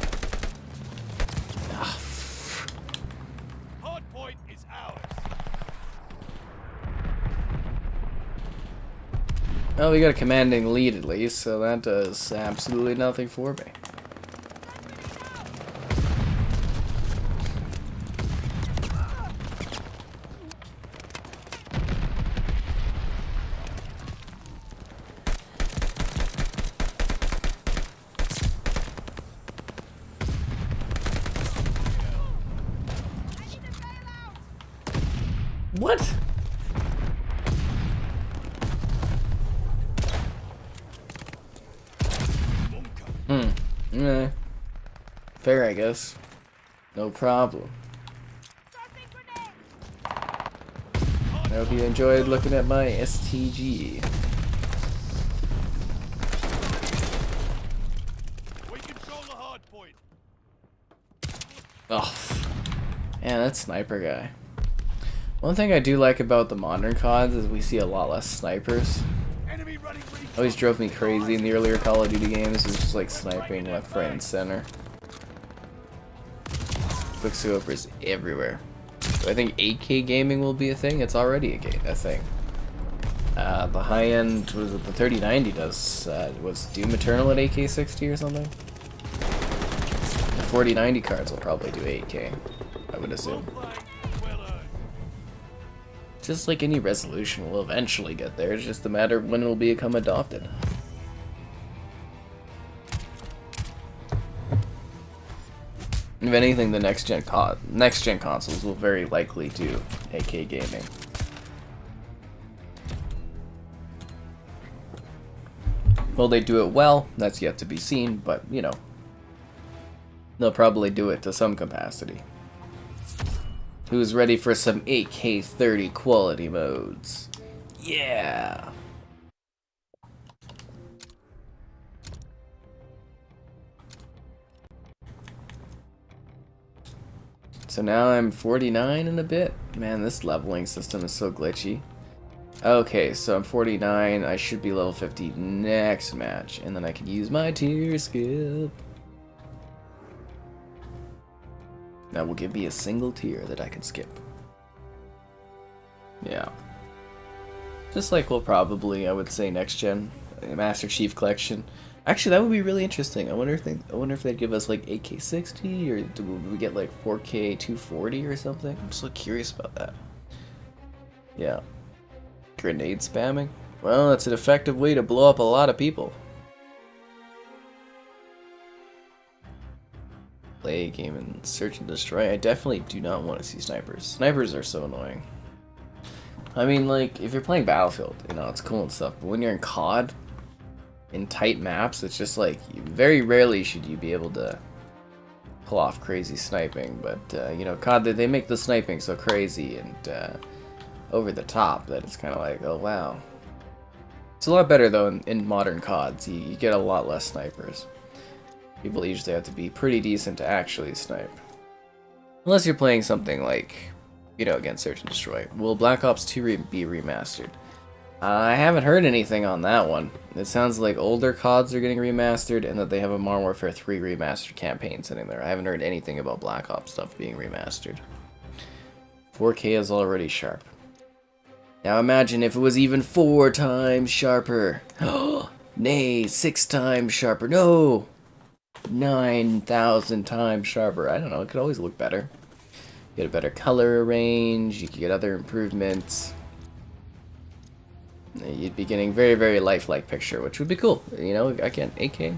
Hard point is ours. Oh, we got a commanding lead at least, so that does absolutely nothing for me. What? Yeah. Fair, I guess. No problem. I hope you enjoyed looking at my STG. We control the hard point. Oh, man, that sniper guy. One thing I do like about the modern CODs is we see a lot less snipers. Enemy running recon. Always drove me crazy in the earlier Call of Duty games. It was just like sniping left, right, and center. Quickscopers everywhere. So I think 8K gaming will be a thing. It's already a thing. The high end, was it the 3090 does, was Doom Eternal at 8K60 or something? The 4090 cards will probably do 8K, I would assume. Flag, well earned. Just like any resolution will eventually get there, it's just a matter of when it will become adopted. If anything, the next gen consoles will very likely do 8K gaming. Will they do it well? That's yet to be seen, but you know, they'll probably do it to some capacity. Who's ready for some 8K 30 quality modes? Yeah! So now I'm 49 and a bit. Man, this leveling system is so glitchy. Okay, so I'm 49. I should be level 50 next match, and then I can use my tier skip. That will give me a single tier that I can skip. Yeah. Just like we'll probably, I would say, next gen, Master Chief Collection. Actually, that would be really interesting. I wonder if they'd give us like 8K60 or do we get like 4K 240 or something? I'm so curious about that. Yeah. Grenade spamming? Well, that's an effective way to blow up a lot of people. Play a game and search and destroy. I definitely do not want to see snipers. Snipers are so annoying. I mean, like, if you're playing Battlefield, you know, it's cool and stuff, but when you're in COD, in tight maps, it's just like, very rarely should you be able to pull off crazy sniping, but, you know, COD, they make the sniping so crazy and over the top that it's kind of like, oh wow. It's a lot better, though, in modern CODs. You get a lot less snipers. People usually have to be pretty decent to actually snipe. Unless you're playing something like, you know, again, Search and Destroy. Will Black Ops 2 be remastered? I haven't heard anything on that one. It sounds like older CODs are getting remastered and that they have a Modern Warfare 3 remastered campaign sitting there. I haven't heard anything about Black Ops stuff being remastered. 4K is already sharp. Now imagine if it was even 4 times sharper. Nay, 6 times sharper. No! 9,000 times sharper. I don't know, it could always look better. Get a better color range, you could get other improvements. You'd be getting very, very lifelike picture, which would be cool. You know, again, 8K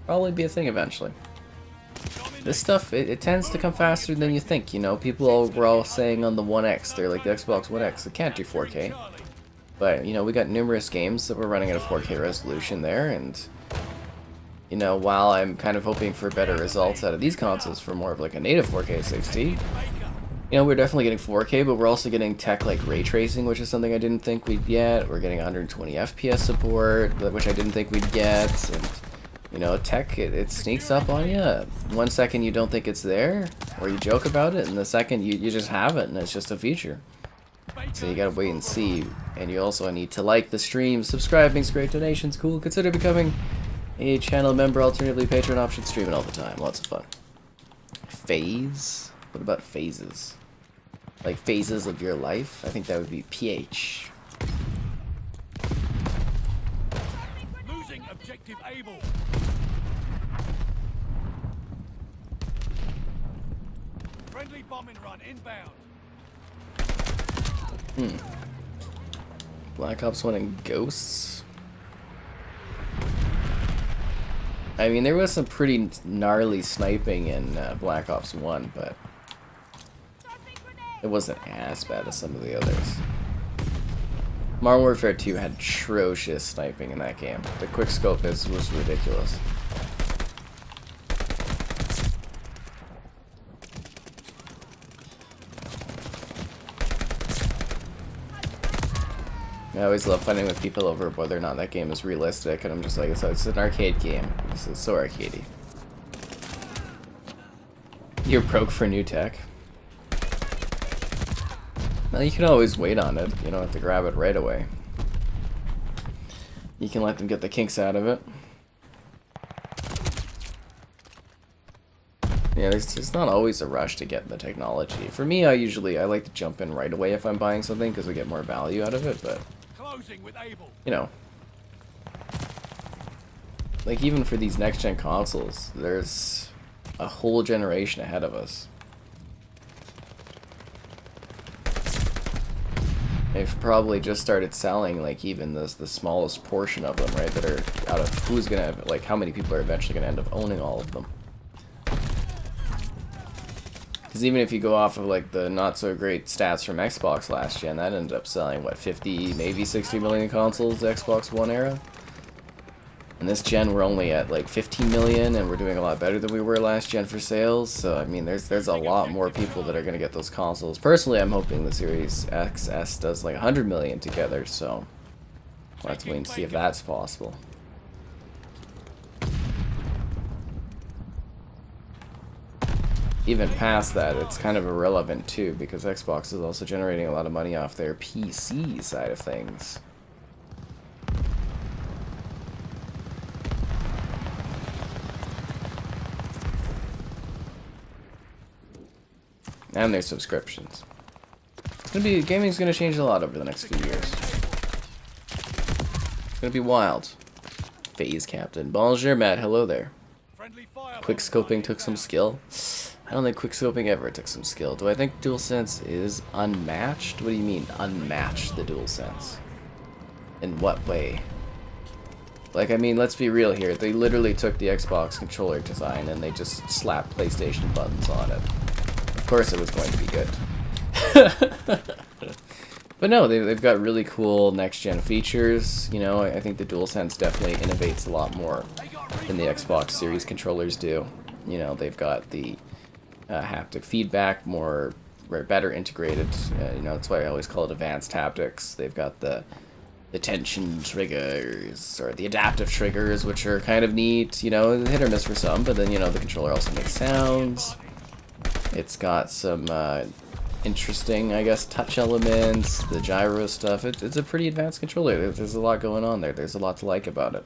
probably be a thing eventually. This stuff, it tends to come faster than you think, you know. People were all saying on the One X, they're like the Xbox One X, it can't do 4K. But, you know, we got numerous games that were running at a 4K resolution there, and, you know, while I'm kind of hoping for better results out of these consoles for more of like a native 4K 60, you know, we're definitely getting 4K, but we're also getting tech like ray tracing, which is something I didn't think we'd get. We're getting 120 FPS support, which I didn't think we'd get. And, you know, tech, it sneaks up on you. 1 second you don't think it's there, or you joke about it, and the second you just have it, and it's just a feature. So you gotta wait and see. And you also need to like the stream, subscribe, makes great donations, cool. Consider becoming a channel member, alternatively Patreon option, streaming all the time. Lots of fun. Phase? What about phases? Like phases of your life? I think that would be PH. Losing objective able. Friendly bombing run inbound. Black Ops 1 and Ghosts. I mean, there was some pretty gnarly sniping in Black Ops 1, but it wasn't as bad as some of the others. Modern Warfare 2 had atrocious sniping in that game. The quickscope was ridiculous. I always love fighting with people over whether or not that game is realistic, and I'm just like, it's an arcade game. This is so arcadey. You're broke for new tech. Now you can always wait on it. You don't have to grab it right away. You can let them get the kinks out of it. Yeah, there's not always a rush to get the technology. For me, I like to jump in right away if I'm buying something because we get more value out of it, but you know, like even for these next-gen consoles, there's a whole generation ahead of us. They've probably just started selling like even the smallest portion of them, right? That are out of who's gonna, like, how many people are eventually gonna end up owning all of them. Because even if you go off of like the not so great stats from Xbox last gen, that ended up selling what, 50, maybe 60 million consoles, the Xbox One era. And this gen we're only at like 15 million, and we're doing a lot better than we were last gen for sales. So I mean, there's a lot more people that are gonna get those consoles. Personally, I'm hoping the Series XS does like 100 million together. So we'll have to wait and see if that's possible. Even past that, it's kind of irrelevant too, because Xbox is also generating a lot of money off their PC side of things. And their subscriptions. Gaming's gonna change a lot over the next few years. It's gonna be wild. Phase Captain. Bonjour, Matt. Hello there. Quickscoping took some skill. I don't think quickscoping ever took some skill. Do I think DualSense is unmatched? What do you mean, unmatched the DualSense? In what way? Like, I mean, let's be real here. They literally took the Xbox controller design and they just slapped PlayStation buttons on it. Of course it was going to be good. But no, they've got really cool next-gen features. You know, I think the DualSense definitely innovates a lot more than the Xbox Series controllers do. You know, they've got the haptic feedback, better integrated. You know, that's why I always call it advanced haptics. They've got the tension triggers, or the adaptive triggers, which are kind of neat. You know, hit or miss for some, but then, you know, the controller also makes sounds. It's got some interesting, I guess, touch elements, the gyro stuff. It's a pretty advanced controller. There's a lot going on there. There's a lot to like about it.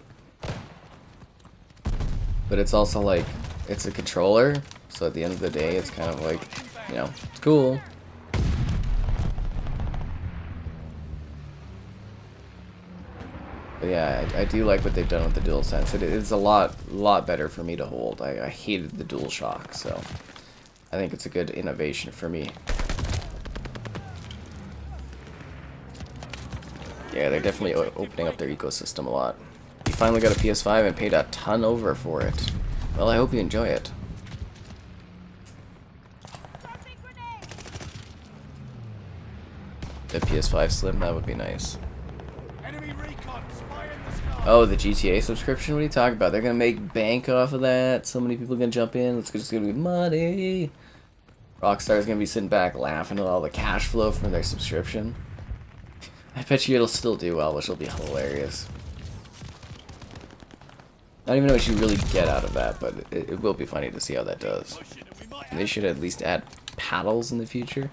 But it's also like, it's a controller, so at the end of the day, it's kind of like, you know, it's cool. But yeah, I do like what they've done with the DualSense. It is a lot better for me to hold. I hated the DualShock, so I think it's a good innovation for me. Yeah, they're definitely opening up their ecosystem a lot. You finally got a PS5 and paid a ton over for it. Well, I hope you enjoy it. The PS5 Slim, that would be nice. Enemy recon, spy in the sky. Oh, the GTA subscription? What are you talking about? They're gonna make bank off of that. So many people are gonna jump in. It's just gonna be money. Rockstar's gonna be sitting back laughing at all the cash flow from their subscription. I bet you it'll still do well, which will be hilarious. I don't even know what you really get out of that, but it will be funny to see how that does. They should at least add paddles in the future.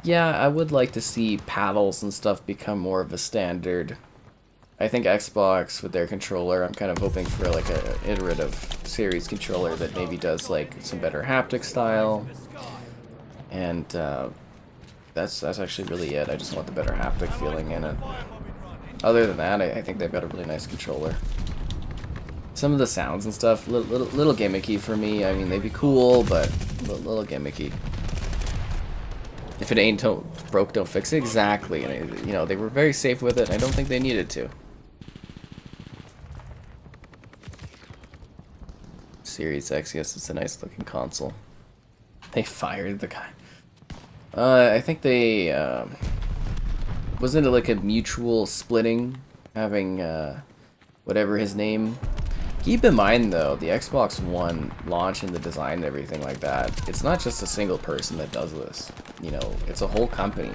Yeah, I would like to see paddles and stuff become more of a standard. I think Xbox with their controller, I'm kind of hoping for like a iterative series controller that maybe does like some better haptic style. And that's actually really it. I just want the better haptic feeling in it. Other than that, I think they've got a really nice controller. Some of the sounds and stuff, little gimmicky for me. I mean, they'd be cool, but little gimmicky. If it ain't broke, don't fix it. Exactly. And you know, they were very safe with it. I don't think they needed to. Series X, yes, it's a nice looking console. They fired the guy. I think they wasn't it like a mutual splitting, having whatever his name. Keep in mind though, the Xbox One launch and the design and everything like that, it's not just a single person that does this. You know, it's a whole company.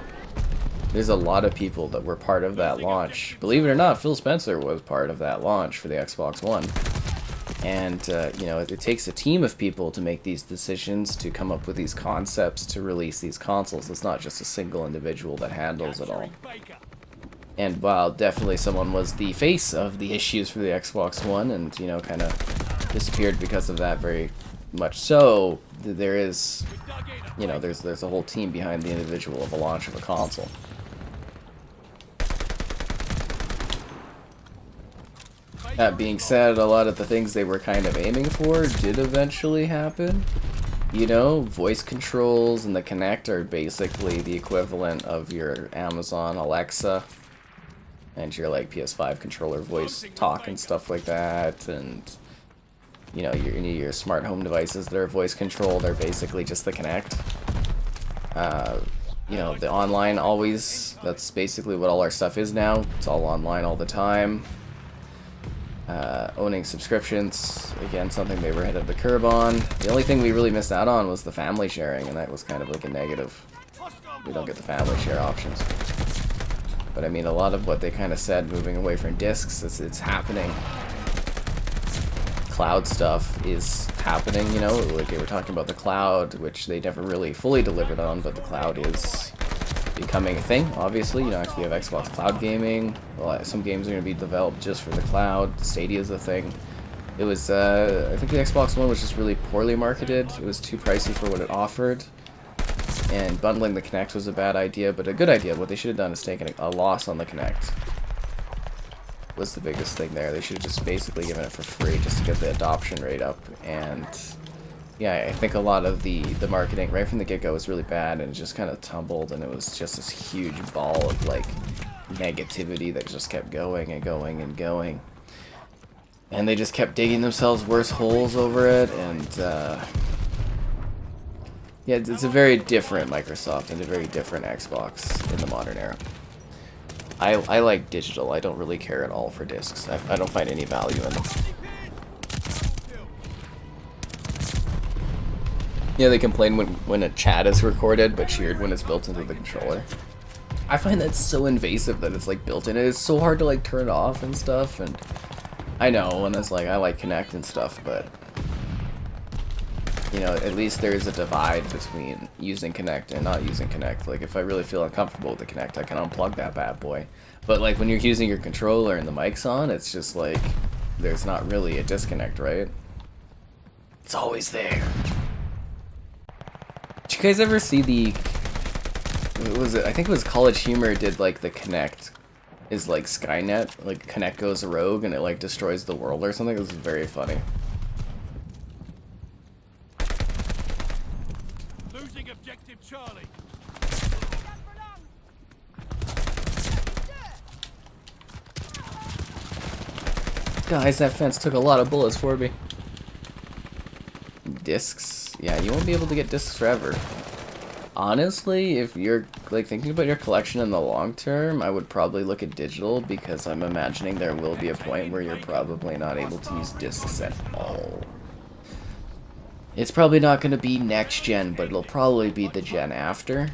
There's a lot of people that were part of that launch. Believe it or not, Phil Spencer was part of that launch for the Xbox One. And, you know, it takes a team of people to make these decisions, to come up with these concepts, to release these consoles. It's not just a single individual that handles it all. And while definitely someone was the face of the issues for the Xbox One and, you know, kind of disappeared because of that very much so, there is, you know, there's a whole team behind the individual of a launch of a console. That being said, a lot of the things they were kind of aiming for did eventually happen. You know, voice controls and the Kinect are basically the equivalent of your Amazon Alexa and your like PS5 controller voice talk and stuff like that. And you know, your smart home devices that are voice controlled are basically just the Kinect. You know, the online always, that's basically what all our stuff is now. It's all online all the time. Owning subscriptions, again, something they were ahead of the curve on. The only thing we really missed out on was the family sharing, and that was kind of like a negative. We don't get the family share options. But I mean, a lot of what they kind of said, moving away from discs, it's happening. Cloud stuff is happening, you know, like they were talking about the cloud, which they never really fully delivered on, but the cloud is becoming a thing, obviously. You know, actually have Xbox Cloud Gaming. Well, some games are going to be developed just for the cloud. Stadia is a thing. It was, I think the Xbox One was just really poorly marketed. It was too pricey for what it offered. And bundling the Kinect was a bad idea, but a good idea. What they should have done is taken a loss on the Kinect. Was the biggest thing there. They should have just basically given it for free just to get the adoption rate up. And yeah, I think a lot of the marketing right from the get-go was really bad, and it just kind of tumbled, and it was just this huge ball of like negativity that just kept going and going and going. And they just kept digging themselves worse holes over it, and yeah, it's a very different Microsoft and a very different Xbox in the modern era. I like digital. I don't really care at all for discs. I don't find any value in them. Yeah, they complain when a chat is recorded, but cheered when it's built into the controller. I find that so invasive that it's like built in. It is so hard to like turn it off and stuff. And I know, and it's like I like Kinect and stuff, but you know, at least there is a divide between using Kinect and not using Kinect. Like, if I really feel uncomfortable with the Kinect, I can unplug that bad boy. But, like, when you're using your controller and the mic's on, it's just like, there's not really a disconnect, right? It's always there. Did you guys ever see the... What was it? I think it was College Humor did, like, the Kinect is, like, Skynet. Like, Kinect goes rogue and it, like, destroys the world or something. It was very funny. Losing objective Charlie. Guys, that fence took a lot of bullets for me. Discs? Yeah, you won't be able to get discs forever. Honestly, if you're like thinking about your collection in the long term, I would probably look at digital, because I'm imagining there will be a point where you're probably not able to use discs at all. It's probably not going to be next gen, but it'll probably be the gen after.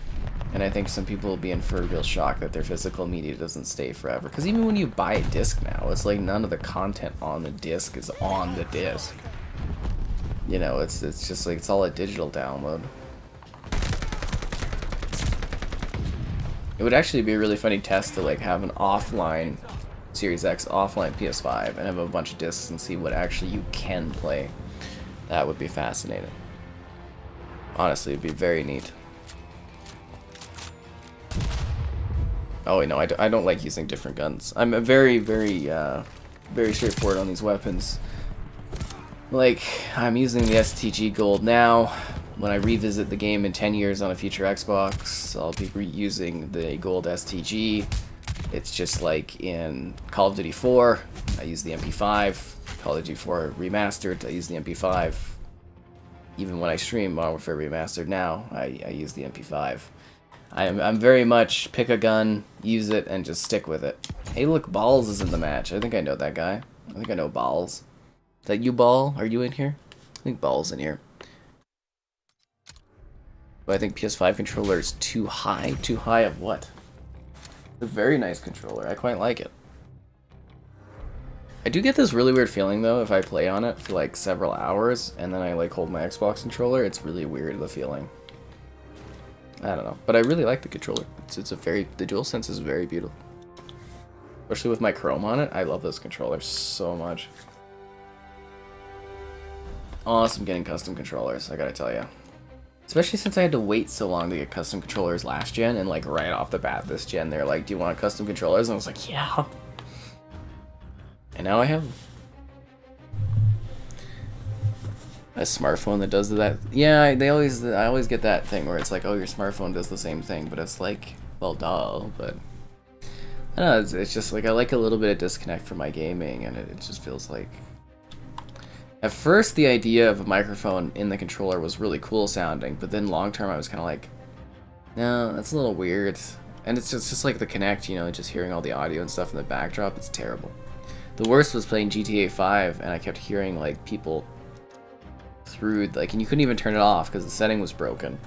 And I think some people will be in for a real shock that their physical media doesn't stay forever. Because even when you buy a disc now, it's like none of the content on the disc is on the disc. You know, it's just like it's all a digital download. It would actually be a really funny test to like have an offline Series X, offline PS5, and have a bunch of discs and see what actually you can play. That would be fascinating. Honestly, it'd be very neat. Oh wait, no, I don't like using different guns. I'm a very straightforward on these weapons. Like, I'm using the STG Gold now. When I revisit the game in 10 years on a future Xbox, I'll be reusing the Gold STG. It's just like in Call of Duty 4, I use the MP5. Call of Duty 4 Remastered, I use the MP5. Even when I stream Modern Warfare Remastered now, I use the MP5. I'm very much pick a gun, use it, and just stick with it. Hey look, Balls is in the match. I think I know that guy. I think I know Balls. Is that you, Ball? Are you in here? I think Ball's in here. But I think PS5 controller is too high. Too high of what? It's a very nice controller. I quite like it. I do get this really weird feeling though if I play on it for like several hours and then I like hold my Xbox controller. It's really weird, the feeling. I don't know, but I really like the controller. It's a very, the DualSense is very beautiful. Especially with my Chrome on it, I love this controller so much. Awesome getting custom controllers, I gotta tell you. Especially since I had to wait so long to get custom controllers last gen, and like right off the bat this gen, they're like, do you want custom controllers? And I was like, yeah. And now I have them. A smartphone that does that. Yeah, I always get that thing where it's like, oh, your smartphone does the same thing, but it's like, well, duh. But I don't know, it's just like I like a little bit of disconnect from my gaming, and it just feels like. At first, the idea of a microphone in the controller was really cool sounding, but then long term, I was kind of like, no, that's a little weird. And it's just like the Kinect, you know, just hearing all the audio and stuff in the backdrop. It's terrible. The worst was playing GTA 5, and I kept hearing like people through, like, and you couldn't even turn it off because the setting was broken.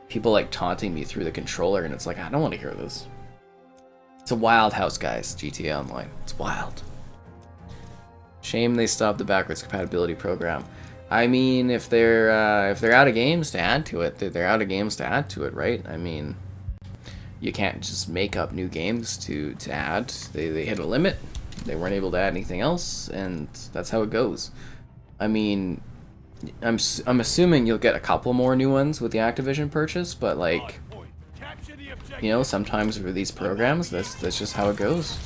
People like taunting me through the controller, and it's like, I don't want to hear this. It's a wild house, guys. GTA Online. It's wild. Shame they stopped the backwards compatibility program. I mean, if they're out of games to add to it, they're out of games to add to it, right? I mean, you can't just make up new games to add. They hit a limit. They weren't able to add anything else, and that's how it goes. I mean, I'm assuming you'll get a couple more new ones with the Activision purchase, but like, you know, sometimes for these programs, that's just how it goes.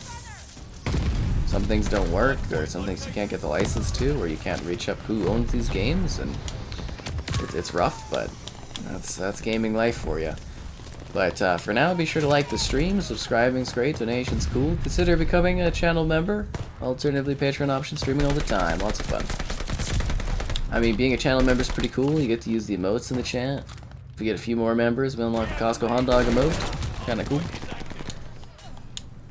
Some things don't work, or some things you can't get the license to, or you can't reach up who owns these games, and it's rough, but that's gaming life for you. But for now, be sure to like the stream, subscribing's great, donation's cool, consider becoming a channel member, alternatively Patreon option, streaming all the time, lots of fun. I mean, being a channel member is pretty cool, you get to use the emotes in the chat. If we get a few more members, we'll unlock the Costco hot dog emote, kinda cool.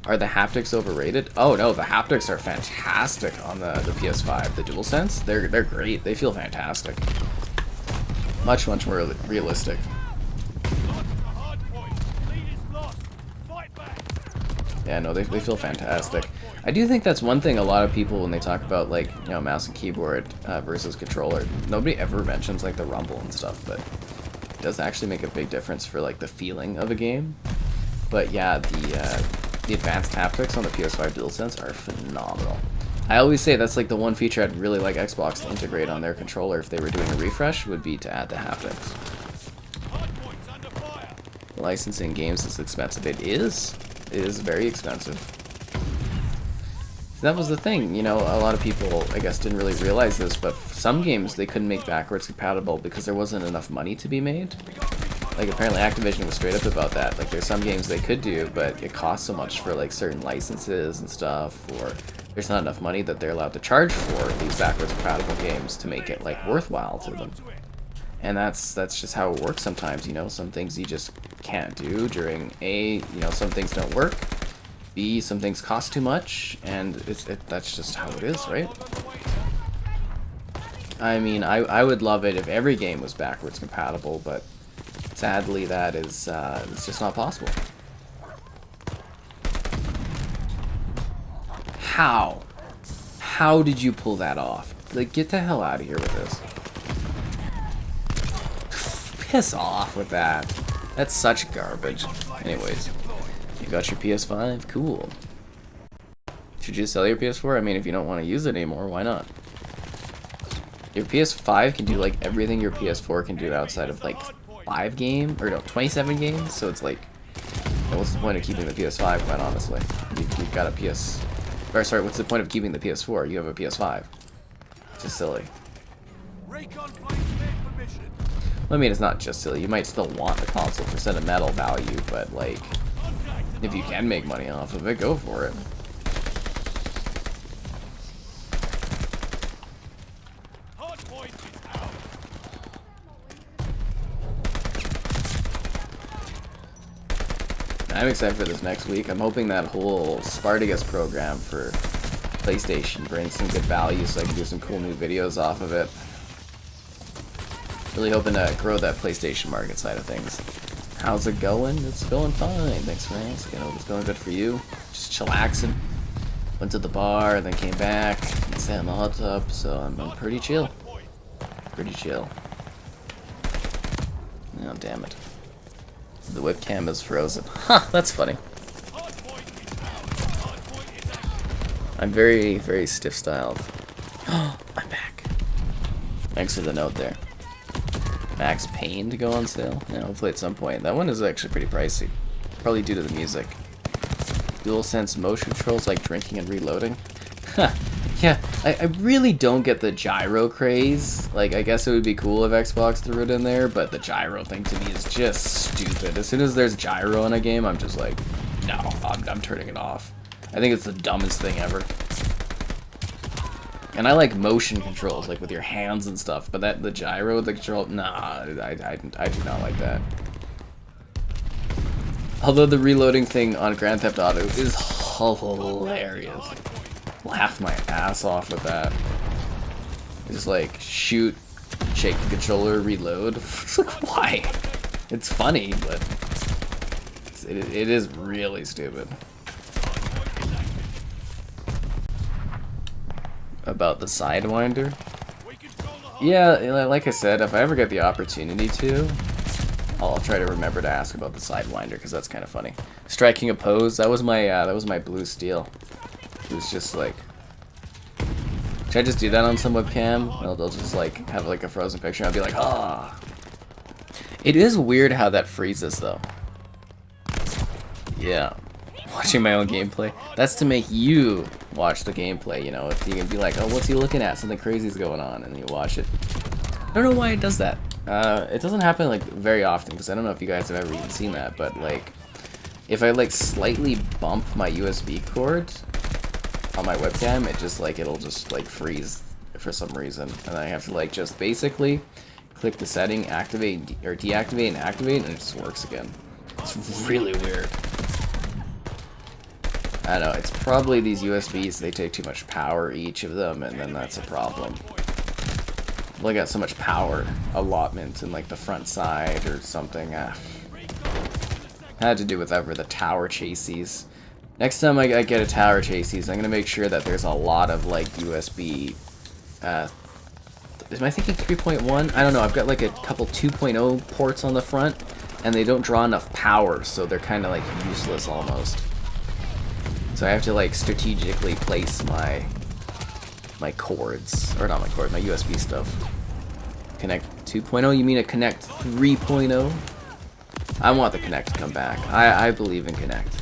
Are the haptics overrated? Oh no, the haptics are fantastic on the PS5. The DualSense, they're great. They feel fantastic. Much more realistic. Yeah, no, they feel fantastic. I do think that's one thing a lot of people, when they talk about, like, you know, mouse and keyboard versus controller, nobody ever mentions, like, the rumble and stuff, but it does actually make a big difference for, like, the feeling of a game. But yeah, the advanced haptics on the PS5 DualSense are phenomenal. I always say that's, like, the one feature I'd really like Xbox to integrate on their controller if they were doing a refresh, would be to add the haptics. Hardpoint's under fire. Licensing games is expensive. It is. It is very expensive. That was the thing, you know, a lot of people, I guess, didn't really realize this, but some games they couldn't make backwards compatible because there wasn't enough money to be made. Like, apparently Activision was straight up about that. Like, there's some games they could do, but it costs so much for, like, certain licenses and stuff, or there's not enough money that they're allowed to charge for these backwards compatible games to make it, like, worthwhile to them. And that's just how it works sometimes, you know. Some things you just can't do during A, you know, some things don't work. B, some things cost too much, and that's just how it is, right? I mean, I would love it if every game was backwards compatible, but sadly that is it's just not possible. How? How did you pull that off? Like, get the hell out of here with this. Piss off with that. That's such garbage. Anyways, you got your PS5? Cool. Should you sell your PS4? I mean, if you don't want to use it anymore, why not? Your PS5 can do, like, everything your PS4 can do outside of, like, 27 games, so it's like, what's the point of keeping the PS5, quite honestly? You've got a PS... Or, sorry, what's the point of keeping the PS4? You have a PS5. It's just silly. Recon planes cleared for mission. I mean, it's not just silly. You might still want the console for sentimental value, but, like, if you can make money off of it, go for it. Hardpoint is out. I'm excited for this next week. I'm hoping that whole Spartacus program for PlayStation brings some good value so I can do some cool new videos off of it. Really hoping to grow that PlayStation market side of things. How's it going? It's going fine. Thanks for asking. I hope it's going good for you. Just chillaxing. Went to the bar, then came back, and sat in the hot tub, so I'm pretty chill. Pretty chill. Oh, damn it. The webcam is frozen. Huh, that's funny. I'm very, very stiff-styled. Oh, I'm back. Thanks for the note there. Max Payne to go on sale? Yeah, hopefully at some point. That one is actually pretty pricey. Probably due to the music. DualSense motion controls like drinking and reloading. Huh. Yeah, I really don't get the gyro craze. Like, I guess it would be cool if Xbox threw it in there, but the gyro thing to me is just stupid. As soon as there's gyro in a game, I'm just like, no, I'm turning it off. I think it's the dumbest thing ever. And I like motion controls, like with your hands and stuff, but the gyro, the control, nah, I do not like that. Although the reloading thing on Grand Theft Auto is hilarious. Laugh my ass off with that. Just like shoot, shake the controller, reload. Why? It's funny, but it is really stupid. About the Sidewinder? Yeah, like I said, if I ever get the opportunity to, I'll try to remember to ask about the Sidewinder because that's kind of funny. Striking a pose, that was my blue steel. It was just like, should I just do that on some webcam? They'll just like have like a frozen picture and I'll be like, ah. It is weird how that freezes though. Yeah. Watching my own gameplay. That's to make you watch the gameplay, you know. If you can be like, oh, what's he looking at? Something crazy's going on, and you watch it. I don't know why it does that. It doesn't happen like very often because I don't know if you guys have ever even seen that, but like, if I like slightly bump my USB cord on my webcam, it'll just like freeze for some reason, and I have to like just basically click the setting, activate or deactivate and activate, and it just works again. It's really weird. I don't know, it's probably these USBs, they take too much power, each of them, and then that's a problem. They got so much power allotment in like the front side or something. Had to do with ever the tower chassis. Next time I get a tower chases, I'm gonna make sure that there's a lot of like USB. Am I thinking 3.1? I don't know. I've got like a couple 2.0 ports on the front, and they don't draw enough power, so they're kind of like useless almost. So I have to like strategically place my cords, or not my cord, my USB stuff. Connect 2.0? You mean a Connect 3.0? I want the Connect to come back. I believe in Connect.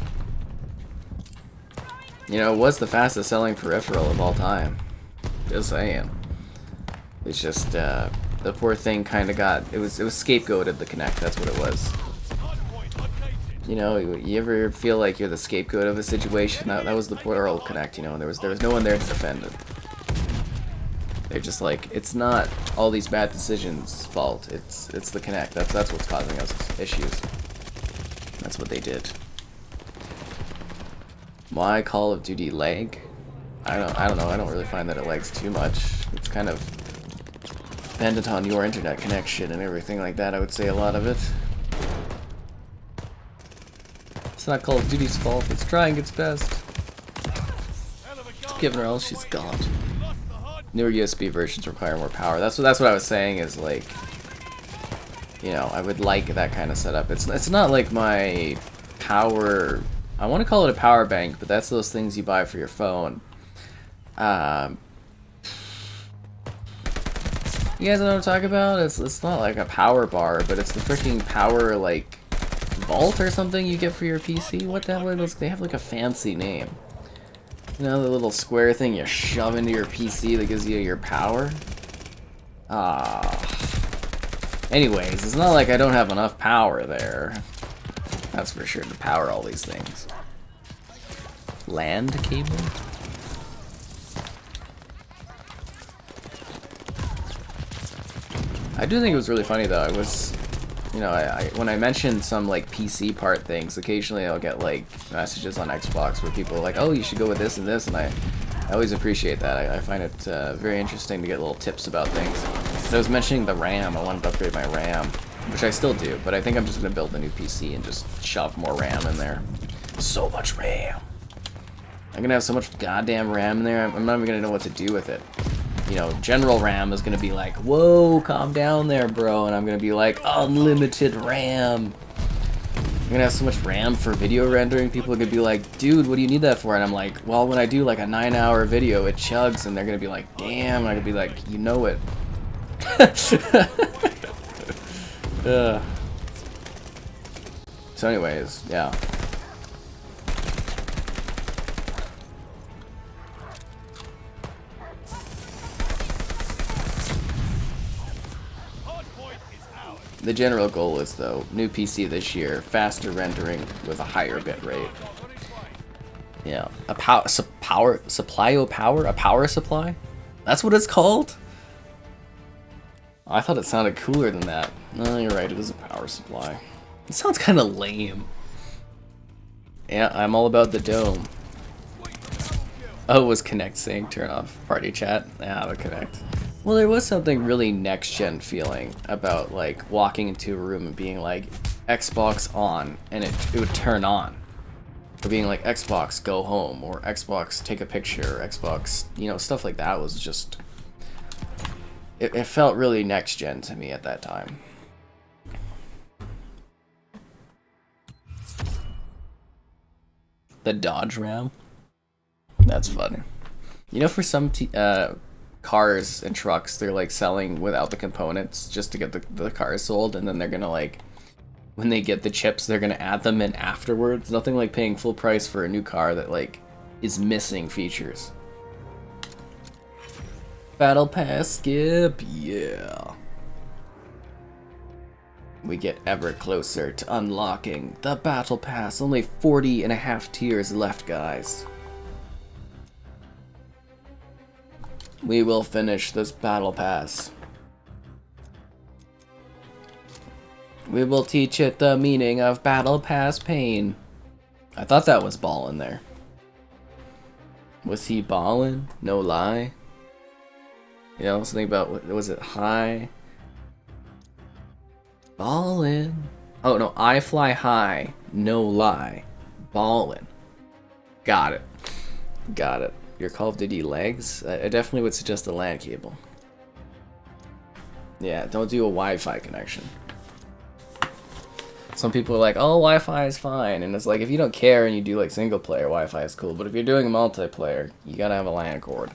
You know, it was the fastest selling peripheral of all time. Just saying. It's just, the poor thing kind of got, it was scapegoated, the Connect, that's what it was. You know, you ever feel like you're the scapegoat of a situation? That was the poor old Connect, you know, there was no one there to defend it. They're just like, it's not all these bad decisions' fault, it's the Connect, that's what's causing us issues. That's what they did. Why Call of Duty lag? I don't know. I don't really find that it lags too much. It's kind of dependent on your internet connection and everything like that. I would say a lot of it. It's not Call of Duty's fault. It's trying its best. Given her all she's got. Newer USB versions require more power. That's what I was saying. Is like, you know, I would like that kind of setup. It's not like my power. I want to call it a power bank, but that's those things you buy for your phone. You guys know what I'm talking about? It's not like a power bar, but it's the freaking power like vault or something you get for your PC. What the hell are those? They have like a fancy name. You know, the little square thing you shove into your PC that gives you your power. Anyways, it's not like I don't have enough power there. That's for sure, to power all these things. Land cable? I do think it was really funny though. I was, you know, when I mentioned some like PC part things, occasionally I'll get like messages on Xbox where people are like, oh, you should go with this and this, and I always appreciate that. I find it very interesting to get little tips about things. So I was mentioning the RAM. I wanted to upgrade my RAM, which I still do, but I think I'm just going to build a new PC and just shove more RAM in there. So much RAM. I'm going to have so much goddamn RAM in there, I'm not even going to know what to do with it. You know, general RAM is going to be like, whoa, calm down there, bro. And I'm going to be like, unlimited RAM. I'm going to have so much RAM for video rendering. People are going to be like, dude, what do you need that for? And I'm like, well, when I do like a 9-hour video, it chugs. And they're going to be like, damn. And I'm going to be like, you know it. So anyways, yeah. The general goal is, though, new PC this year, faster rendering with a higher bit rate. Yeah, a power supply? That's what it's called? I thought it sounded cooler than that. No, you're right, it is a power supply. It sounds kind of lame. Yeah, I'm all about the dome. Oh, it was Connect saying turn off party chat? Yeah, the Connect. Well, there was something really next-gen feeling about, like, walking into a room and being like, Xbox on, and it would turn on. Or being like, Xbox, go home, or Xbox, take a picture, or Xbox, you know, stuff like that was just... It felt really next-gen to me at that time. The Dodge Ram? That's funny. You know, for some cars and trucks, they're like selling without the components just to get the cars sold, and then they're gonna like, when they get the chips, they're gonna add them in afterwards. Nothing like paying full price for a new car that like is missing features. Battle Pass skip, yeah. We get ever closer to unlocking the Battle Pass. Only 40.5 tiers left, guys. We will finish this Battle Pass. We will teach it the meaning of Battle Pass pain. I thought that was ballin' there. Was he ballin'? No lie. You know, something about, was it high? Ballin'. Oh no, I fly high. No lie. Ballin'. Got it. Got it. Your Call of Duty lags? I definitely would suggest a LAN cable. Yeah, don't do a Wi-Fi connection. Some people are like, oh, Wi-Fi is fine. And it's like, if you don't care and you do like single player, Wi-Fi is cool. But if you're doing multiplayer, you gotta have a LAN cord.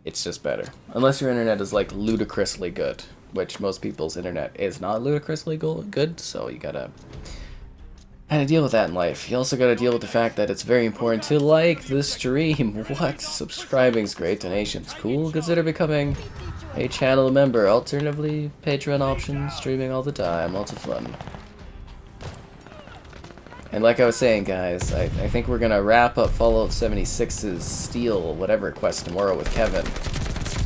It's just better. Unless your internet is like ludicrously good, which most people's internet is not ludicrously good, so you gotta deal with that in life. You also gotta deal with the fact that it's very important to like the stream. What? Subscribing's great, donations cool. Consider becoming a channel member. Alternatively, Patreon options, streaming all the time, lots of fun. And like I was saying, guys, I think we're gonna wrap up Fallout 76's Steel whatever quest tomorrow with Kevin.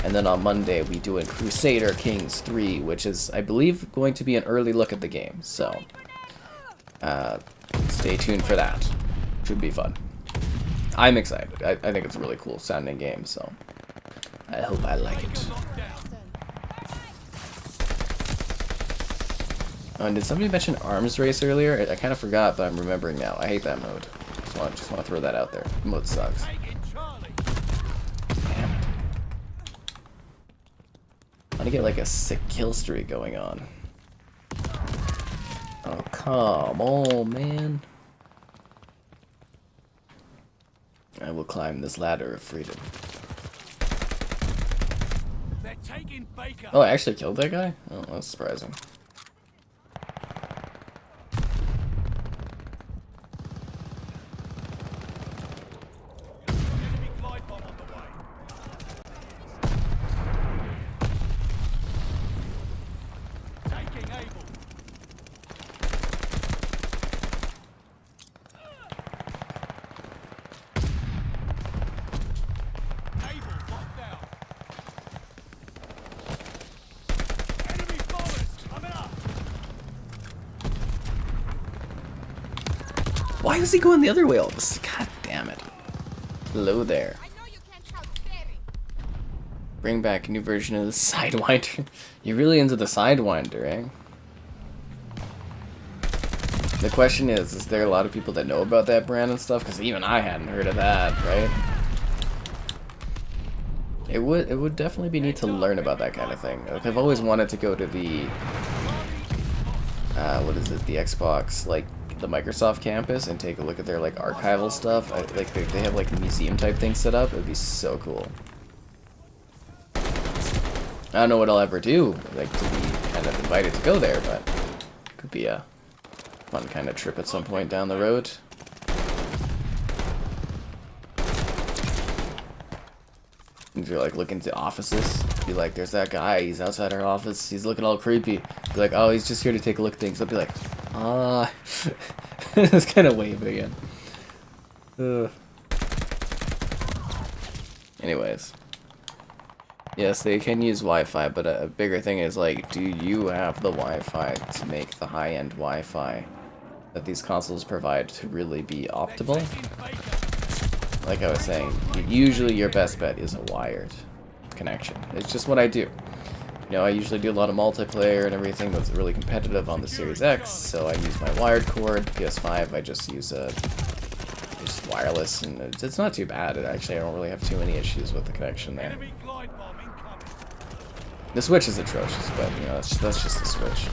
And then on Monday we do a Crusader Kings 3, which is, I believe, going to be an early look at the game. So, stay tuned for that. Should be fun. I'm excited. I think it's a really cool sounding game, so I hope I like it. Oh, and did somebody mention Arms Race earlier? I kind of forgot, but I'm remembering now. I hate that mode. Just want to throw that out there. The mode sucks. Damn it. I want to get like a sick kill streak going on. Oh, come on, man. I will climb this ladder of freedom. Oh, I actually killed that guy? Oh, that's surprising. Why is he going the other way all of a sudden? God damn it. Hello there. Bring back a new version of the Sidewinder. You're really into the Sidewinder, eh? The question is there a lot of people that know about that brand and stuff? Because even I hadn't heard of that, right? It would definitely be neat to learn about that kind of thing. Like, I've always wanted to go to the what is it? The Xbox, like the Microsoft campus, and take a look at their like archival stuff. Like they have like museum type things set up. It'd be so cool. I don't know what I'll ever do, like to be kind of invited to go there, but it could be a fun kind of trip at some point down the road. If you're like looking to offices, be like, there's that guy, he's outside our office, he's looking all creepy. Be like, oh, he's just here to take a look at things. I'll be like, ah, it's kind of wave again. Anyways, yes, they can use Wi-Fi, but a bigger thing is like, do you have the Wi-Fi to make the high-end Wi-Fi that these consoles provide to really be optimal? Like I was saying, usually your best bet is a wired connection. It's just what I do. You know, I usually do a lot of multiplayer and everything that's really competitive on the Series X, so I use my wired cord. PS5, I just use just wireless, and it's not too bad. Actually, I don't really have too many issues with the connection there. The Switch is atrocious, but you know, that's just the Switch.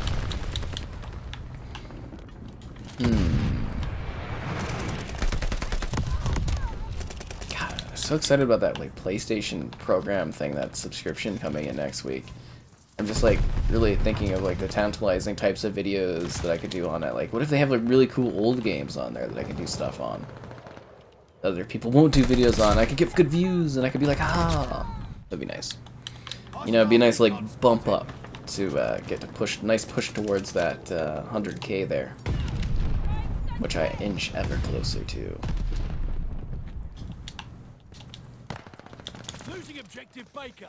So excited about that like PlayStation program thing, that subscription coming in next week. I'm just like really thinking of like the tantalizing types of videos that I could do on it. Like, what if they have like really cool old games on there that I could do stuff on? Other people won't do videos on. I could get good views and I could be like, ah, that'd be nice. You know, it'd be a nice like bump up to get to nice push towards that 100K there, which I inch ever closer to. Losing objective Baker.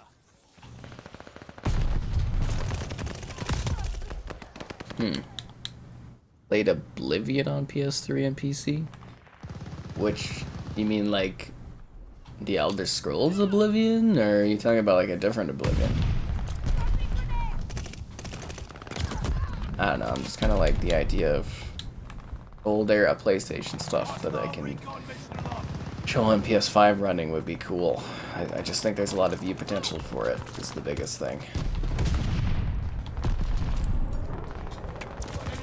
Played Oblivion on PS3 and PC? Which, you mean like the Elder Scrolls Oblivion, or are you talking about like a different Oblivion? I don't know, I'm just kind of like the idea of old era PlayStation stuff that I can Showing PS5 running would be cool. I just think there's a lot of view potential for it, is the biggest thing.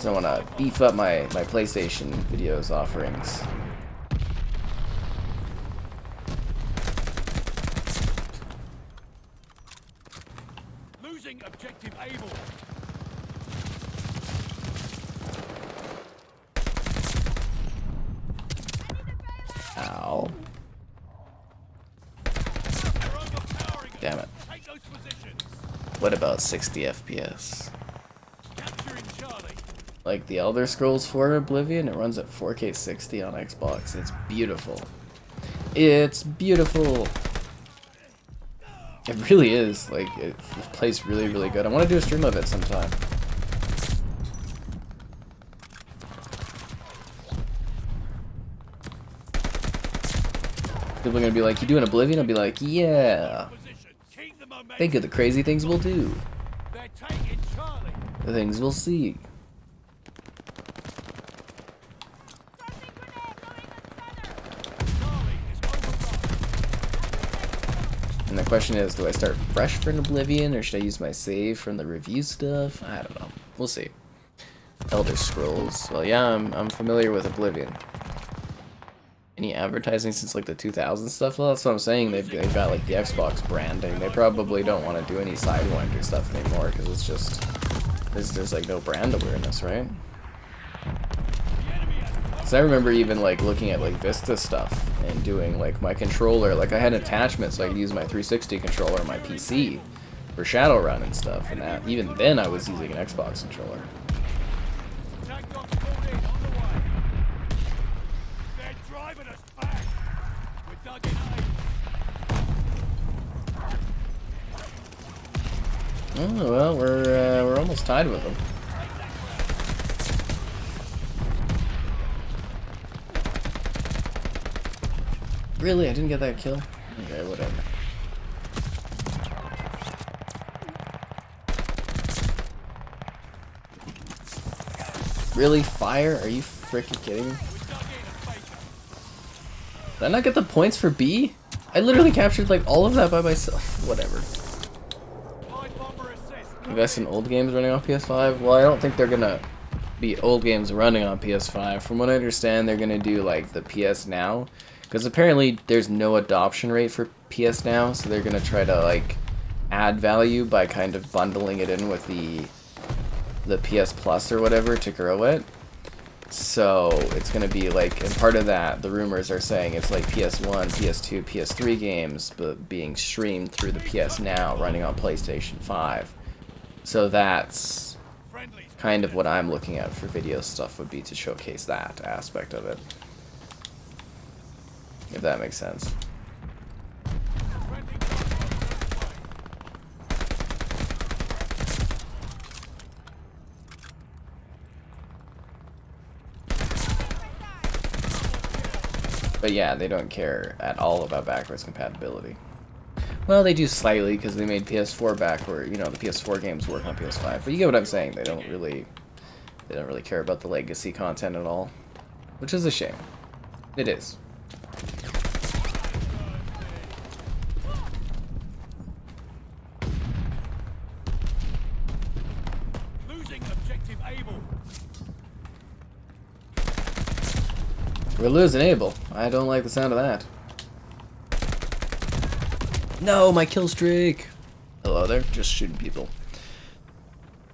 So I want to beef up my PlayStation videos offerings. Losing objective able. Ow. They're overpowering us. Damn it. Take those positions. What about 60 FPS? Capturing Charlie. Like the Elder Scrolls 4 Oblivion, it runs at 4K 60 on Xbox. It's beautiful. It's beautiful. It really is. Like, it plays really, really good. I want to do a stream of it sometime. People are gonna be like, "You doing Oblivion?" I'll be like, "Yeah." Position. Keep the momentum. Think of the crazy things we'll do. They're taking Charlie. The things we'll see. Charlie is overrun. And the question is, do I start fresh for an Oblivion, or should I use my save from the review stuff? I don't know. We'll see. Elder Scrolls. Well, yeah, I'm familiar with Oblivion. Any advertising since like the 2000 stuff? Well, that's what I'm saying. They've got like the Xbox branding. They probably don't want to do any Sidewinder stuff anymore because it's just there's like no brand awareness, right? So I remember even like looking at like Vista stuff and doing like my controller. Like I had an attachment so I could use my 360 controller on my PC for Shadowrun and stuff. And that, even then I was using an Xbox controller. Attack dogs pulled in on the way. They're driving us back. We're dug in aim. Oh well, we're almost tied with them. Really, I didn't get that kill. Okay, whatever. Really, fire? Are you freaking kidding me? Did I not get the points for B? I literally captured like all of that by myself. Whatever. Invest in old games running on PS5? Well, I don't think they're gonna be old games running on PS5. From what I understand, they're gonna do like the PS Now, because apparently there's no adoption rate for PS Now, so they're gonna try to like add value by kind of bundling it in with the PS Plus or whatever to grow it. So it's gonna be like, and part of that, the rumors are saying it's like PS1, PS2, PS3 games, but being streamed through the PS Now, running on PlayStation 5. So that's kind of what I'm looking at for video stuff, would be to showcase that aspect of it. If that makes sense. But yeah, they don't care at all about backwards compatibility. Well, they do slightly because they made PS4 backward. You know, the PS4 games work on PS5. But you get what I'm saying. They don't really care about the legacy content at all, which is a shame. It is. Losing objective able. We're losing Abel. I don't like the sound of that. No, my kill streak! Hello there, just shooting people.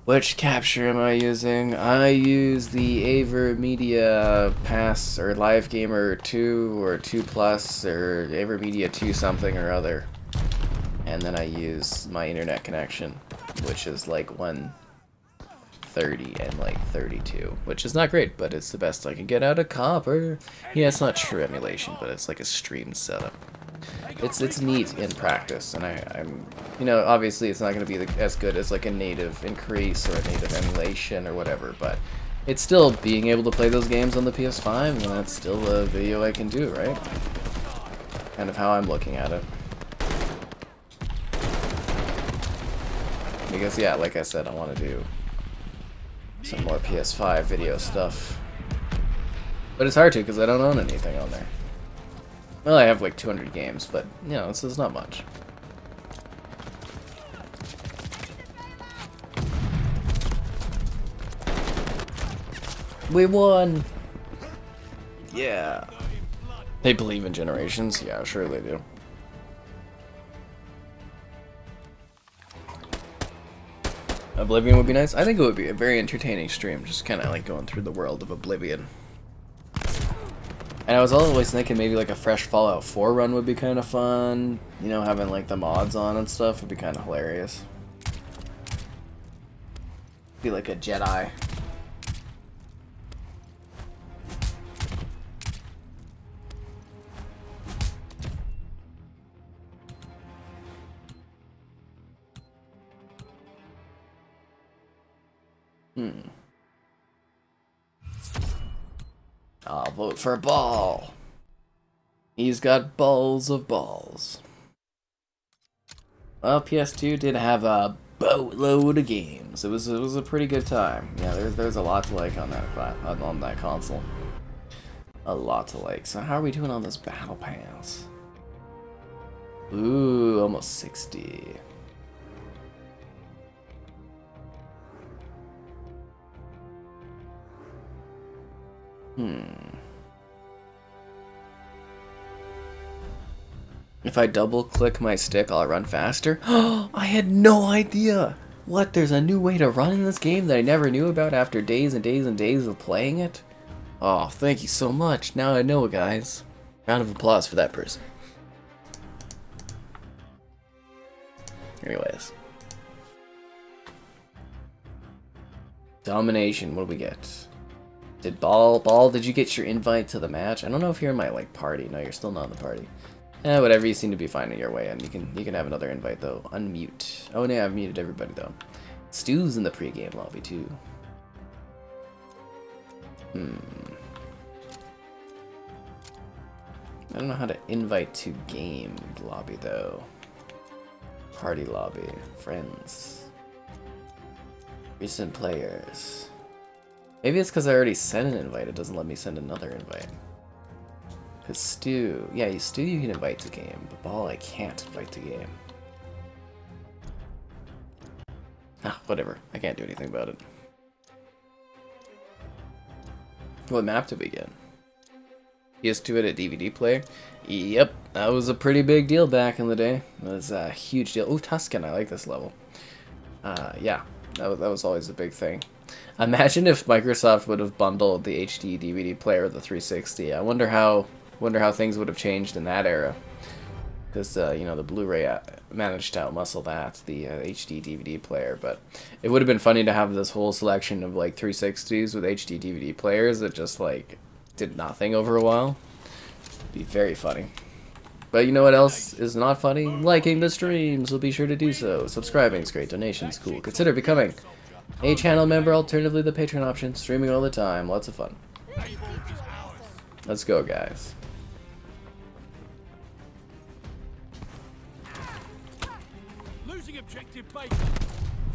Which capture am I using? I use the AverMedia Pass or Live Gamer 2 or 2 Plus or AverMedia 2 something or other. And then I use my internet connection, which is like 130 and like 32, which is not great, but it's the best I can get out of copper. Yeah, it's not true emulation, but it's like a streamed setup. It's neat in practice, and I'm you know, obviously it's not going to be as good as like a native increase or a native emulation or whatever, but it's still being able to play those games on the PS5, and that's still a video I can do, right? Kind of how I'm looking at it. Because yeah, like I said, I want to do some more PS5 video stuff, but it's hard to because I don't own anything on there. Well, I have like 200 games, but you know, it's not much. We won! Yeah. They believe in generations? Yeah, sure they do. Oblivion would be nice. I think it would be a very entertaining stream, just kind of like going through the world of Oblivion. And I was always thinking maybe like a fresh Fallout 4 run would be kind of fun. You know, having like the mods on and stuff would be kind of hilarious. Be like a Jedi. I'll vote for Ball. He's got balls of balls. Well, PS2 did have a boatload of games. It was a pretty good time. Yeah, there's a lot to like on that console. A lot to like. So how are we doing on this battle pass? Ooh, almost 60. If I double click my stick, I'll run faster. Oh, I had no idea. What? There's a new way to run in this game that I never knew about after days and days and days of playing it? Oh, thank you so much. Now I know, guys. Round of applause for that person. Anyways. Domination, what do we get? Did Ball, did you get your invite to the match? I don't know if you're in my, like, party. No, you're still not in the party. Whatever, you seem to be finding your way in. You can have another invite, though. Unmute. Oh, yeah, I've muted everybody, though. Stu's in the pregame lobby, too. I don't know how to invite to game lobby, though. Party lobby. Friends. Recent players. Maybe it's because I already sent an invite. It doesn't let me send another invite. Because Stu... Yeah, Stu you can invite to game. But Ball I can't invite to game. Ah, whatever. I can't do anything about it. What map did we get? PS2 at a DVD player? Yep, that was a pretty big deal back in the day. It was a huge deal. Ooh, Tuscan, I like this level. Yeah, that was always a big thing. Imagine if Microsoft would have bundled the HD DVD player with the 360. I wonder how things would have changed in that era. Because, you know, the Blu-ray managed to outmuscle that, the HD DVD player. But it would have been funny to have this whole selection of, like, 360s with HD DVD players that just, like, did nothing over a while. It'd be very funny. But you know what else is not funny? Liking the stream, so be sure to do so. Subscribing's great, donation's cool. Consider becoming a channel member, alternatively the Patreon option. Streaming all the time, lots of fun. Let's go, guys.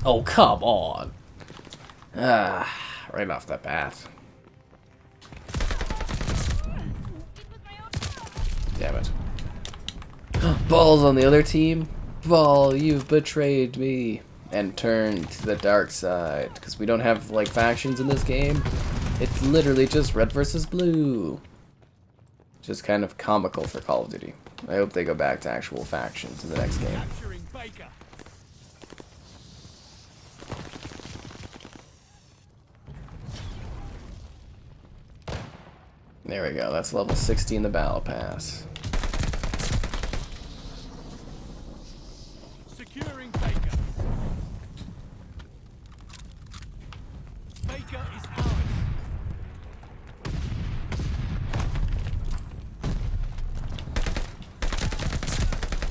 Oh, come on. Right off the bat. Damn it. Ball's on the other team. Ball, you've betrayed me. And turned to the dark side. Because we don't have, like, factions in this game. It's literally just red versus blue. Just kind of comical for Call of Duty. I hope they go back to actual factions in the next game. There we go, that's level 60 in the Battle Pass. Securing Baker. Baker is ours.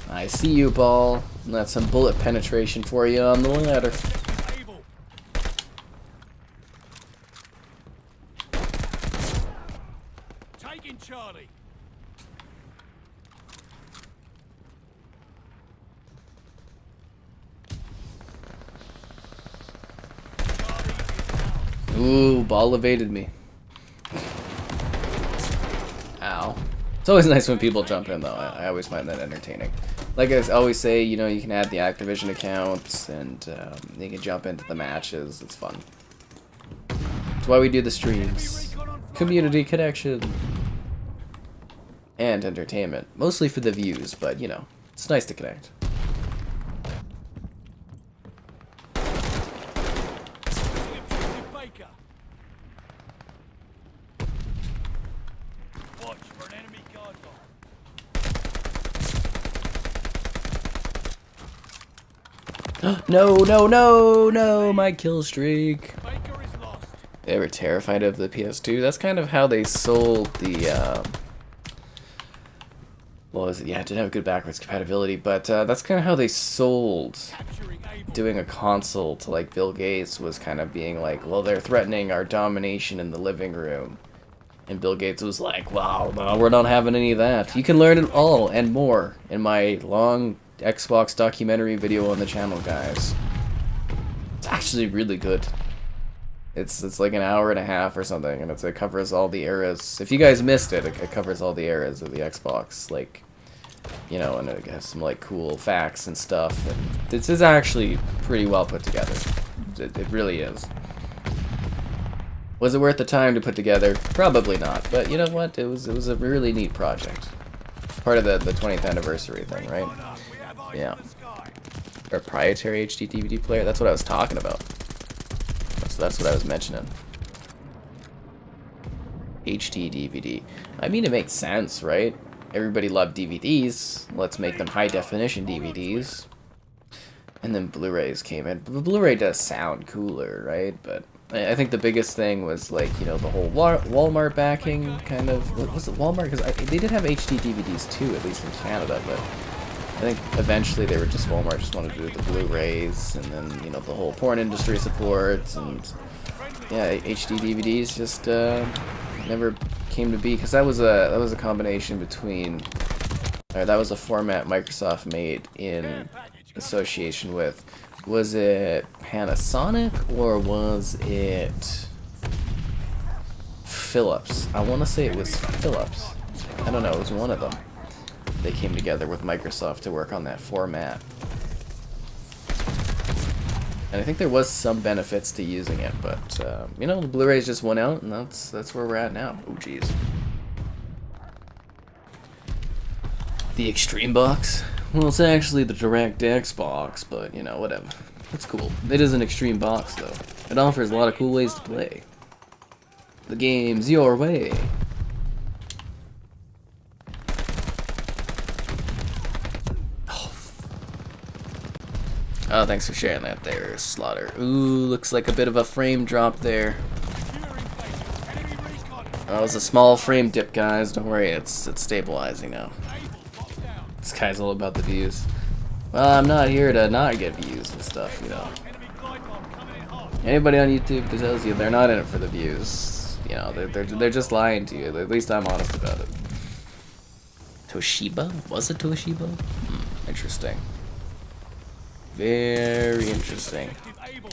I see you, Ball. That's some bullet penetration for you on the ladder. Taking Charlie. Ooh, Ball evaded me. Ow. It's always nice when people jump in, though. I always find that entertaining. Like I always say, you know, you can add the Activision accounts, and you can jump into the matches. It's fun. That's why we do the streams. Community connection. And entertainment. Mostly for the views, but, you know, it's nice to connect. Watch for an enemy guard dog. No, my kill streak. Baker is lost. They were terrified of the PS2. That's kind of how they sold the, what was it? Yeah, it didn't have good backwards compatibility, but that's kind of how they sold Capturing Able. doing a console to, like, Bill Gates, was kind of being like, well, they're threatening our domination in the living room. And Bill Gates was like, wow, no, we're not having any of that. You can learn it all and more in my long Xbox documentary video on the channel, guys. It's actually really good. It's like an hour and a half or something, and it covers all the eras. If you guys missed it, it covers all the eras of the Xbox, like, you know, and it has some, like, cool facts and stuff. And this is actually pretty well put together. It really is. Was it worth the time to put together? Probably not, but you know what? It was a really neat project. Part of the 20th anniversary thing, right? We have eyes Yeah. in the sky. Proprietary HD DVD player. That's what I was talking about. That's what I was mentioning. HD DVD. I mean, it makes sense, right? Everybody loved DVDs. Let's make them high definition DVDs. And then Blu-rays came in. Blu-ray does sound cooler, right? But I think the biggest thing was, like, you know, the whole Walmart backing kind of. What was it, Walmart? Because they did have HD DVDs too, at least in Canada, but I think eventually they were just, Walmart just wanted to do the Blu-rays, and then, you know, the whole porn industry supports, and yeah, HD DVDs just never came to be, because that was a combination between, or that was a format Microsoft made in association with, was it Panasonic or was it Philips? I want to say it was Philips. I don't know, it was one of them. They came together with Microsoft to work on that format. And I think there was some benefits to using it, but you know, the Blu-rays just went out, and that's where we're at now. Oh jeez. The Extreme box? Well, it's actually the DirectX box, but you know, whatever. It's cool. It is an Extreme box, though. It offers a lot of cool ways to play. The game's your way. Oh, thanks for sharing that there, Slaughter. Ooh, looks like a bit of a frame drop there. Securing Baker. Enemy recon. That was a small frame dip, guys. Don't worry, it's stabilizing now. Able locked down. This guy's all about the views. Well, I'm not here to not get views and stuff, you know. Enemy glide bomb coming in hot. Anybody on YouTube that tells you they're not in it for the views, you know, they're just lying to you. At least I'm honest about it. Toshiba? Was it Toshiba? Interesting. Very interesting. Able.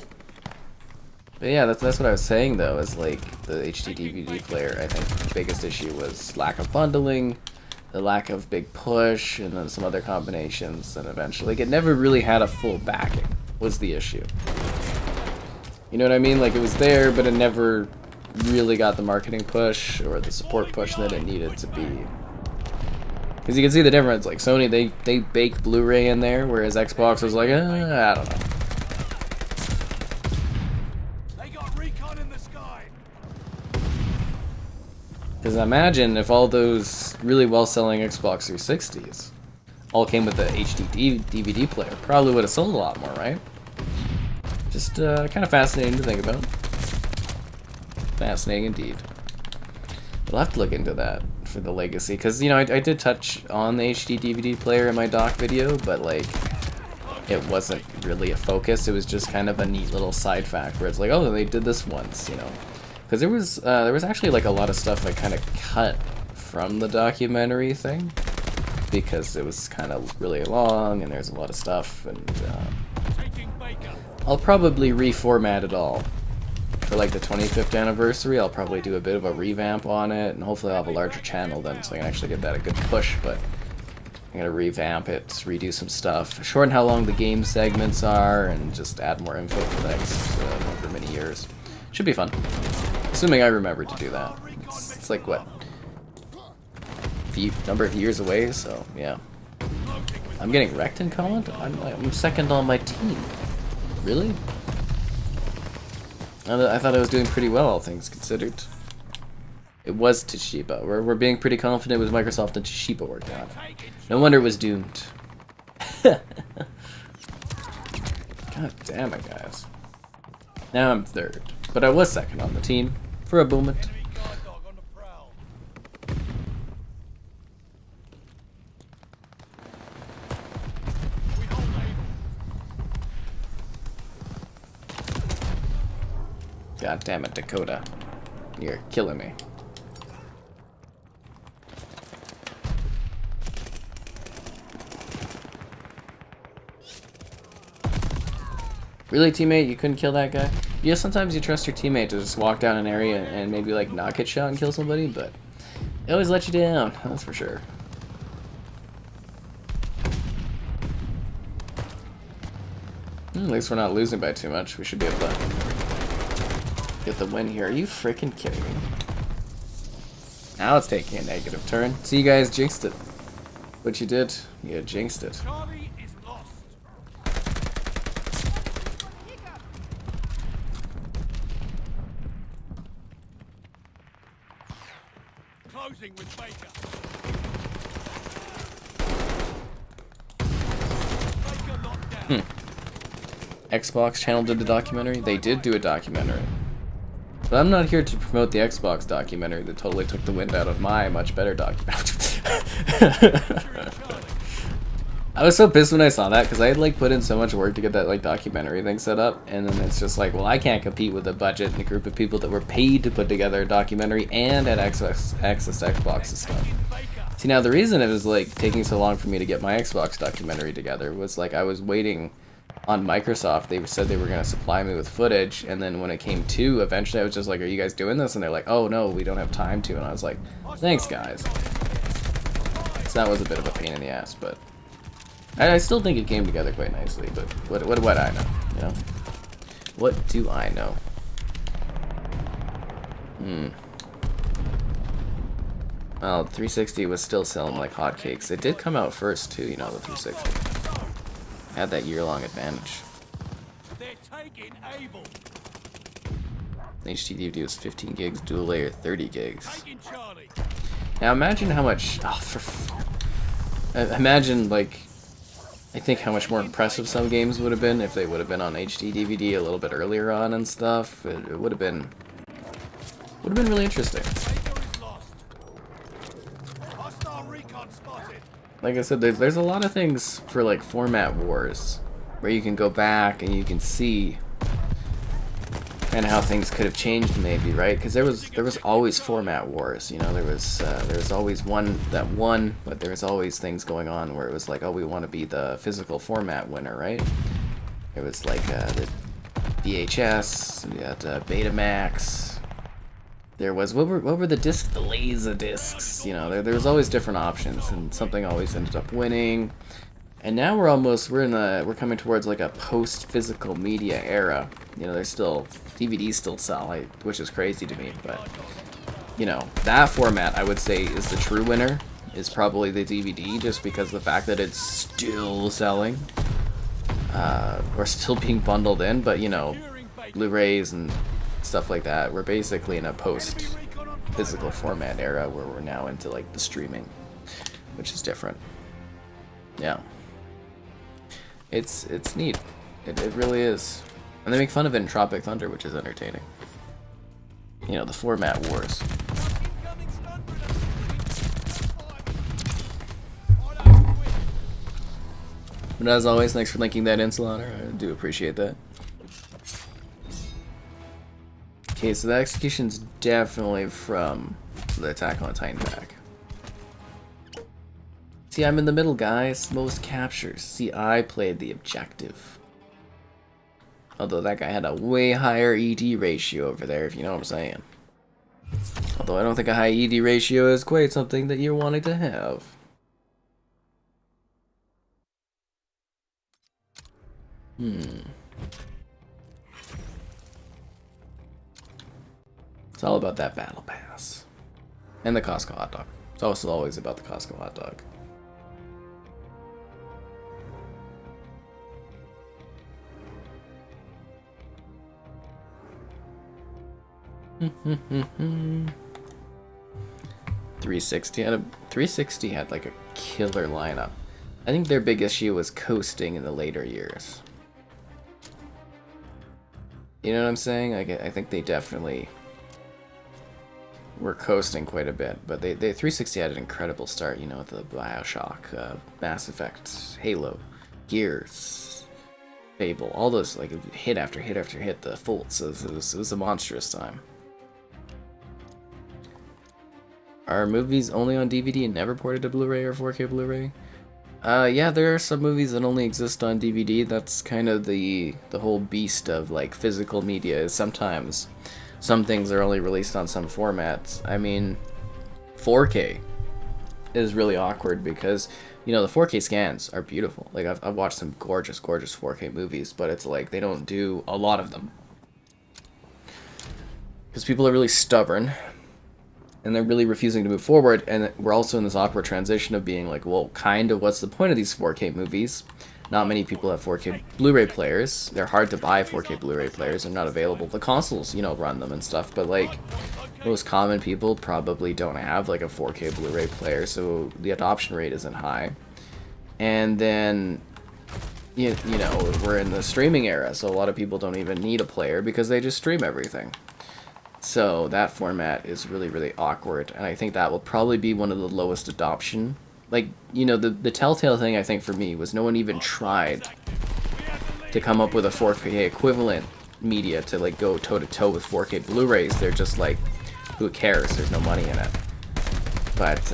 But yeah, that's what I was saying, though, is like the HD DVD player. I think the biggest issue was lack of bundling, the lack of big push, and then some other combinations, and eventually, like, it never really had a full backing, was the issue. You know what I mean? Like, it was there, but it never really got the marketing push or the support push that it needed to be. Because you can see the difference. Like, Sony, they baked Blu-ray in there, whereas Xbox was like, I don't know. They got recon in the sky. Because imagine if all those really well-selling Xbox 360s all came with the HD DVD player. Probably would have sold a lot more, right? Just kind of fascinating to think about. Fascinating indeed. We'll have to look into that for the legacy, because, you know, I did touch on the HD DVD player in my doc video, but, like, it wasn't really a focus. It was just kind of a neat little side fact where it's like, oh, they did this once, you know. Because there was actually, like, a lot of stuff I kind of cut from the documentary thing, because it was kind of really long, and there's a lot of stuff, and Taking Baker. I'll probably reformat it all for like the 25th anniversary, I'll probably do a bit of a revamp on it, and hopefully I'll have a larger channel then, so I can actually get that a good push. But I'm gonna revamp it, redo some stuff, shorten how long the game segments are, and just add more info for the next however many years. Should be fun, assuming I remember to do that. It's like what, number of years away, so yeah. I'm getting wrecked in comment? I'm second on my team. Really? I thought I was doing pretty well, all things considered. It was Toshiba. We're being pretty confident with Microsoft and Toshiba working on it. No wonder it was doomed. God damn it, guys. Now I'm third. But I was second on the team for a moment. God damn it, Dakota. You're killing me. Really, teammate? You couldn't kill that guy? Yeah, sometimes you trust your teammate to just walk down an area and maybe like not get shot and kill somebody, but it always lets you down, that's for sure. At least we're not losing by too much. We should be able to get the win here. Are you freaking kidding me? Now it's taking a negative turn. See, you guys jinxed it. What you did, you jinxed it. Charlie is lost. Closing with Baker. Baker locked down. Xbox channel did the documentary? They did do a documentary. But I'm not here to promote the Xbox documentary that totally took the wind out of my much better documentary. I was so pissed when I saw that because I had like put in so much work to get that like documentary thing set up, and then it's just like, well, I can't compete with a budget and a group of people that were paid to put together a documentary and had access to Xbox and stuff. See, now the reason it was like taking so long for me to get my Xbox documentary together was like I was waiting on Microsoft. They said they were going to supply me with footage, and then when it came to, eventually I was just like, are you guys doing this? And they're like, oh no, we don't have time to. And I was like, thanks guys. So that was a bit of a pain in the ass, but I still think it came together quite nicely. But what do I know, you know? What do I know? Well, 360 was still selling like hotcakes. It did come out first too, you know, the 360. Had that year-long advantage. They're taking Able. HD DVD was 15 gigs, dual layer 30 gigs. Taking Charlie. Now imagine how much. Imagine like, I think how much more impressive some games would have been if they would have been on HD DVD a little bit earlier on and stuff. It would have been really interesting. Baker is lost. Hostile recon spotted. Like I said, there's a lot of things for like format wars where you can go back and you can see kind of how things could have changed maybe, right? Because there was always format wars, you know. There was always one that won, but there was always things going on where it was like, oh, we want to be the physical format winner, right? It was like the VHS, you had Betamax. There was what were the discs? The laser discs. You know, there was always different options, and something always ended up winning. And now we're coming towards like a post-physical media era. You know, there's still DVDs still sell, which is crazy to me. But you know, that format I would say is the true winner. Is probably the DVD, just because the fact that it's still selling, or still being bundled in. But you know, Blu-rays and stuff like that, we're basically in a post-physical format era where we're now into like the streaming, which is different. Yeah, it's neat. It really is, and they make fun of it in Tropic Thunder, which is entertaining. You know, the format wars. But as always, thanks for linking that in, Slaughter. I do appreciate that. Okay, so the execution's definitely from the Attack on Titan pack. See, I'm in the middle, guys. Most captures. See, I played the objective. Although that guy had a way higher ED ratio over there, if you know what I'm saying. Although I don't think a high ED ratio is quite something that you're wanting to have. It's all about that battle pass. And the Costco hot dog. It's also always about the Costco hot dog. Hmm. 360 had like a killer lineup. I think their big issue was coasting in the later years. You know what I'm saying? I think they definitely were coasting quite a bit, but they 360 had an incredible start, you know, with the BioShock, Mass Effect, Halo, Gears, Fable, all those, like, hit after hit after hit, the faults. It was a monstrous time. Are movies only on DVD and never ported to Blu-ray or 4K Blu-ray? Yeah, there are some movies that only exist on DVD. That's kind of the whole beast of, like, physical media, is sometimes some things are only released on some formats. I mean, 4K is really awkward because, you know, the 4K scans are beautiful. Like, I've watched some gorgeous, gorgeous 4K movies, but it's like they don't do a lot of them. Because people are really stubborn, and they're really refusing to move forward, and we're also in this awkward transition of being like, well, kind of what's the point of these 4K movies? Not many people have 4K Blu-ray players. They're hard to buy 4K Blu-ray players. They're not available. The consoles, you know, run them and stuff, but like most common people probably don't have like a 4K Blu-ray player, so the adoption rate isn't high. And then, you know, we're in the streaming era, so a lot of people don't even need a player because they just stream everything. So that format is really, really awkward, and I think that will probably be one of the lowest adoption. Like, you know, the telltale thing I think for me was no one even tried to come up with a 4K equivalent media to like go toe-to-toe with 4K Blu-rays. They're just like, who cares? There's no money in it. But,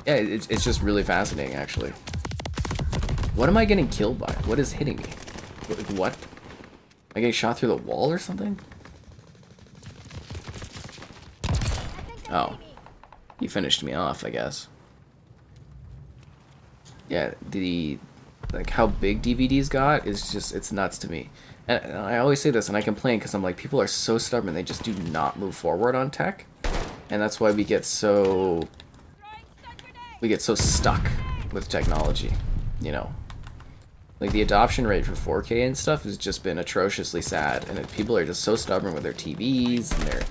yeah, it's just really fascinating, actually. What am I getting killed by? What is hitting me? What? Am I getting shot through the wall or something? Oh. You finished me off, I guess. Yeah, like how big DVDs got is just, it's nuts to me. And I always say this, and I complain because I'm like, people are so stubborn, they just do not move forward on tech. And that's why we get so stuck with technology, you know. Like, the adoption rate for 4K and stuff has just been atrociously sad, and people are just so stubborn with their TVs and their,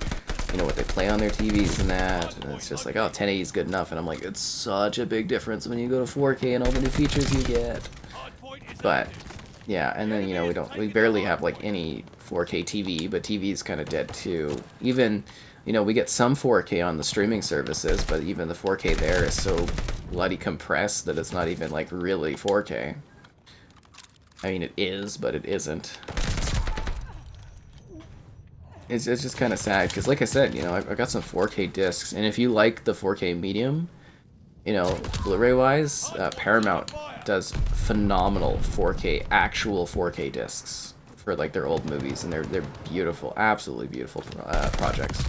you know, what they play on their TVs and that, and it's just like, oh, 1080 is good enough, and I'm like, it's such a big difference when you go to 4K and all the new features you get. But yeah, and then, you know, we barely have like any 4K TV, but TV is kind of dead too. Even, you know, we get some 4K on the streaming services, but even the 4K there is so bloody compressed that it's not even like really 4K. I mean, it is, but it isn't. It's just kind of sad, because like I said, you know, I've got some 4K discs, and if you like the 4K medium, you know, Blu-ray wise, Paramount does phenomenal 4K, actual 4K discs for like their old movies, and they're beautiful, absolutely beautiful projects.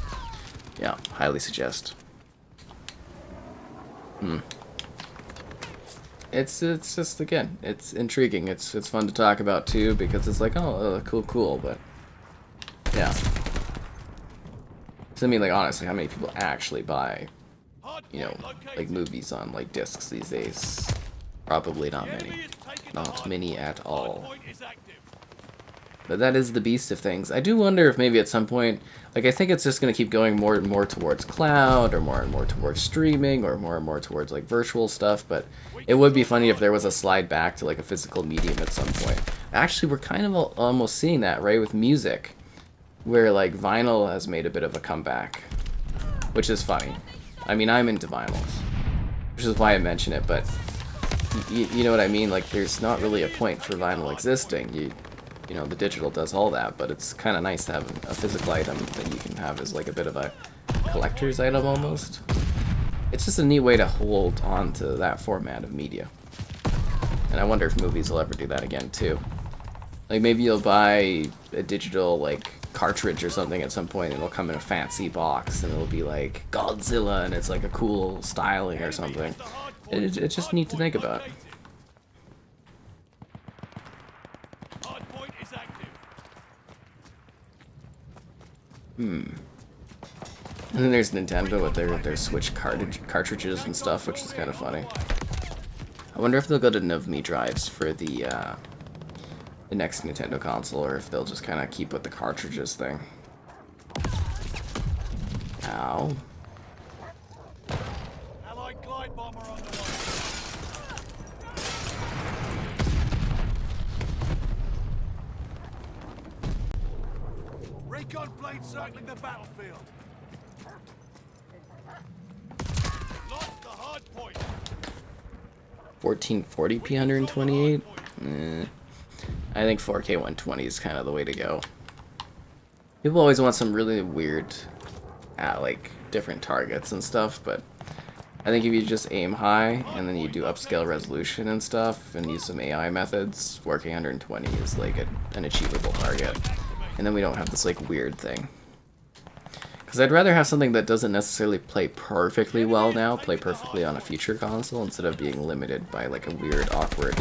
Yeah, highly suggest. It's just, again, it's intriguing. It's fun to talk about too, because it's like, oh, cool, but yeah. So I mean, like, honestly, how many people actually buy, you know, like movies on like discs these days? Probably not many. Not many at all. But that is the beast of things. I do wonder if maybe at some point, like, I think it's just going to keep going more and more towards cloud, or more and more towards streaming, or more and more towards like virtual stuff, but it would be funny if there was a slide back to like a physical medium at some point. Actually, we're kind of almost seeing that, right, with music, where like vinyl has made a bit of a comeback, which is funny. I mean, I'm into vinyls, which is why I mention it, but you know what I mean? Like, there's not really a point for vinyl existing. You know, the digital does all that, but it's kind of nice to have a physical item that you can have as like a bit of a collector's item almost. It's just a neat way to hold on to that format of media. And I wonder if movies will ever do that again too. Like maybe you'll buy a digital like cartridge or something at some point, and it'll come in a fancy box, and it'll be like Godzilla, and it's like a cool styling or something. It's just neat to think about. Hardpoint is active. And then there's Nintendo with their Switch cartridges and stuff, which is kind of funny. I wonder if they'll go to NVMe drives for the next Nintendo console, or if they'll just kind of keep with the cartridges thing. Ow. Allied glide bomber on the way. Recon plane circling the battlefield. Lost the hard point. 1440p 128? I think 4K 120 is kind of the way to go. People always want some really weird, like, different targets and stuff, but I think if you just aim high and then you do upscale resolution and stuff and use some AI methods, 4K 120 is like an achievable target. And then we don't have this like weird thing. Because I'd rather have something that doesn't necessarily play perfectly well now, play perfectly on a future console, instead of being limited by like a weird, awkward,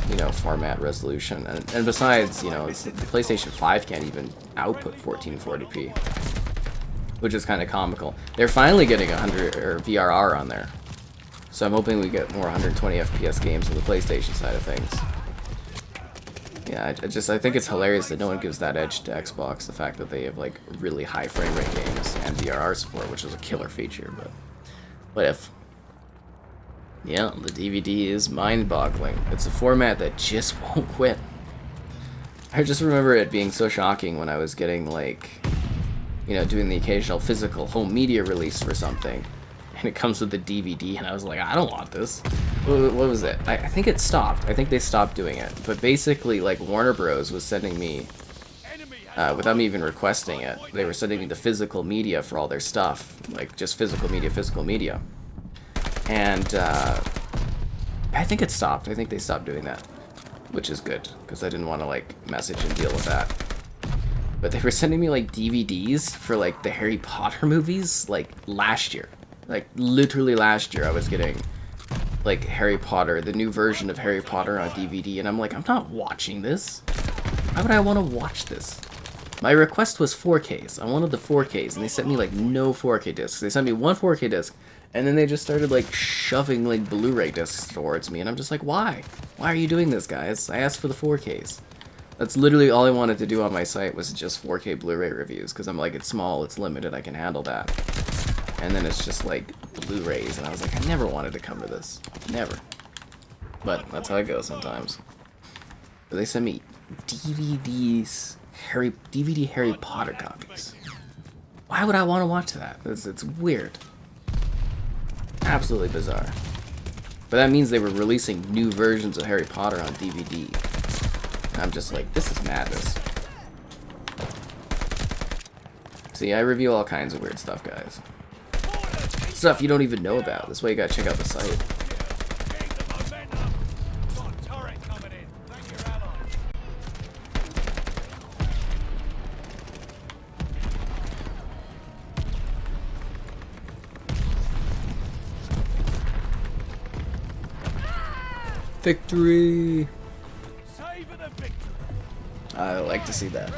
you know, format resolution. And besides, you know, the PlayStation 5 can't even output 1440p, which is kind of comical. They're finally getting 100 or VRR on there, so I'm hoping we get more 120 FPS games on the PlayStation side of things. Yeah, I think it's hilarious that no one gives that edge to Xbox, the fact that they have like really high frame rate games and VRR support, which is a killer feature, but what if? Yeah, the DVD is mind-boggling. It's a format that just won't quit. I just remember it being so shocking when I was getting like, you know, doing the occasional physical home media release for something, and it comes with the DVD, and I was like, I don't want this. What was it? I think it stopped. I think they stopped doing it. But basically, like, Warner Bros. Was sending me, without me even requesting it, they were sending me the physical media for all their stuff. Like, just physical media. And, I think it stopped. I think they stopped doing that, which is good, because I didn't want to, like, message and deal with that. But they were sending me, like, DVDs for, like, the Harry Potter movies, like, last year. Like, literally last year I was getting, like, Harry Potter, the new version of Harry Potter on DVD, and I'm like, I'm not watching this. Why would I want to watch this? My request was 4Ks. I wanted the 4Ks, and they sent me, like, no 4K discs. They sent me one 4K disc, and then they just started, like, shoving, like, Blu-ray discs towards me, and I'm just like, why? Why are you doing this, guys? I asked for the 4Ks. That's literally all I wanted to do on my site, was just 4K Blu-ray reviews, because I'm like, it's small, it's limited, I can handle that. And then it's just like Blu-rays, and I was like, I never wanted to come to this. Never. But that's how it goes sometimes. But they sent me DVDs, DVD Harry Potter copies. Why would I want to watch that? It's weird. Absolutely bizarre. But that means they were releasing new versions of Harry Potter on DVD. And I'm just like, this is madness. See, I review all kinds of weird stuff, guys. Stuff you don't even know about. That's why you gotta check out the site. Victory! I like to see that.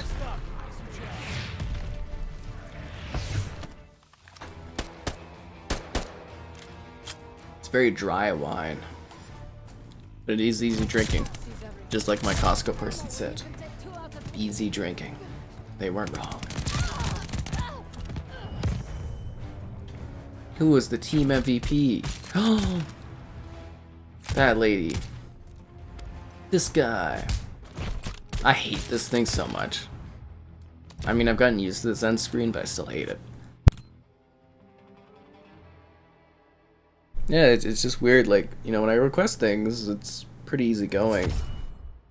Very dry wine, but it is easy drinking, just like my Costco person said. Easy drinking. They weren't wrong. Who was the team MVP? Oh, that lady. This guy. I hate this thing so much. I mean, I've gotten used to this end screen, but I still hate it. Yeah, it's just weird, like, you know, when I request things, it's pretty easy going.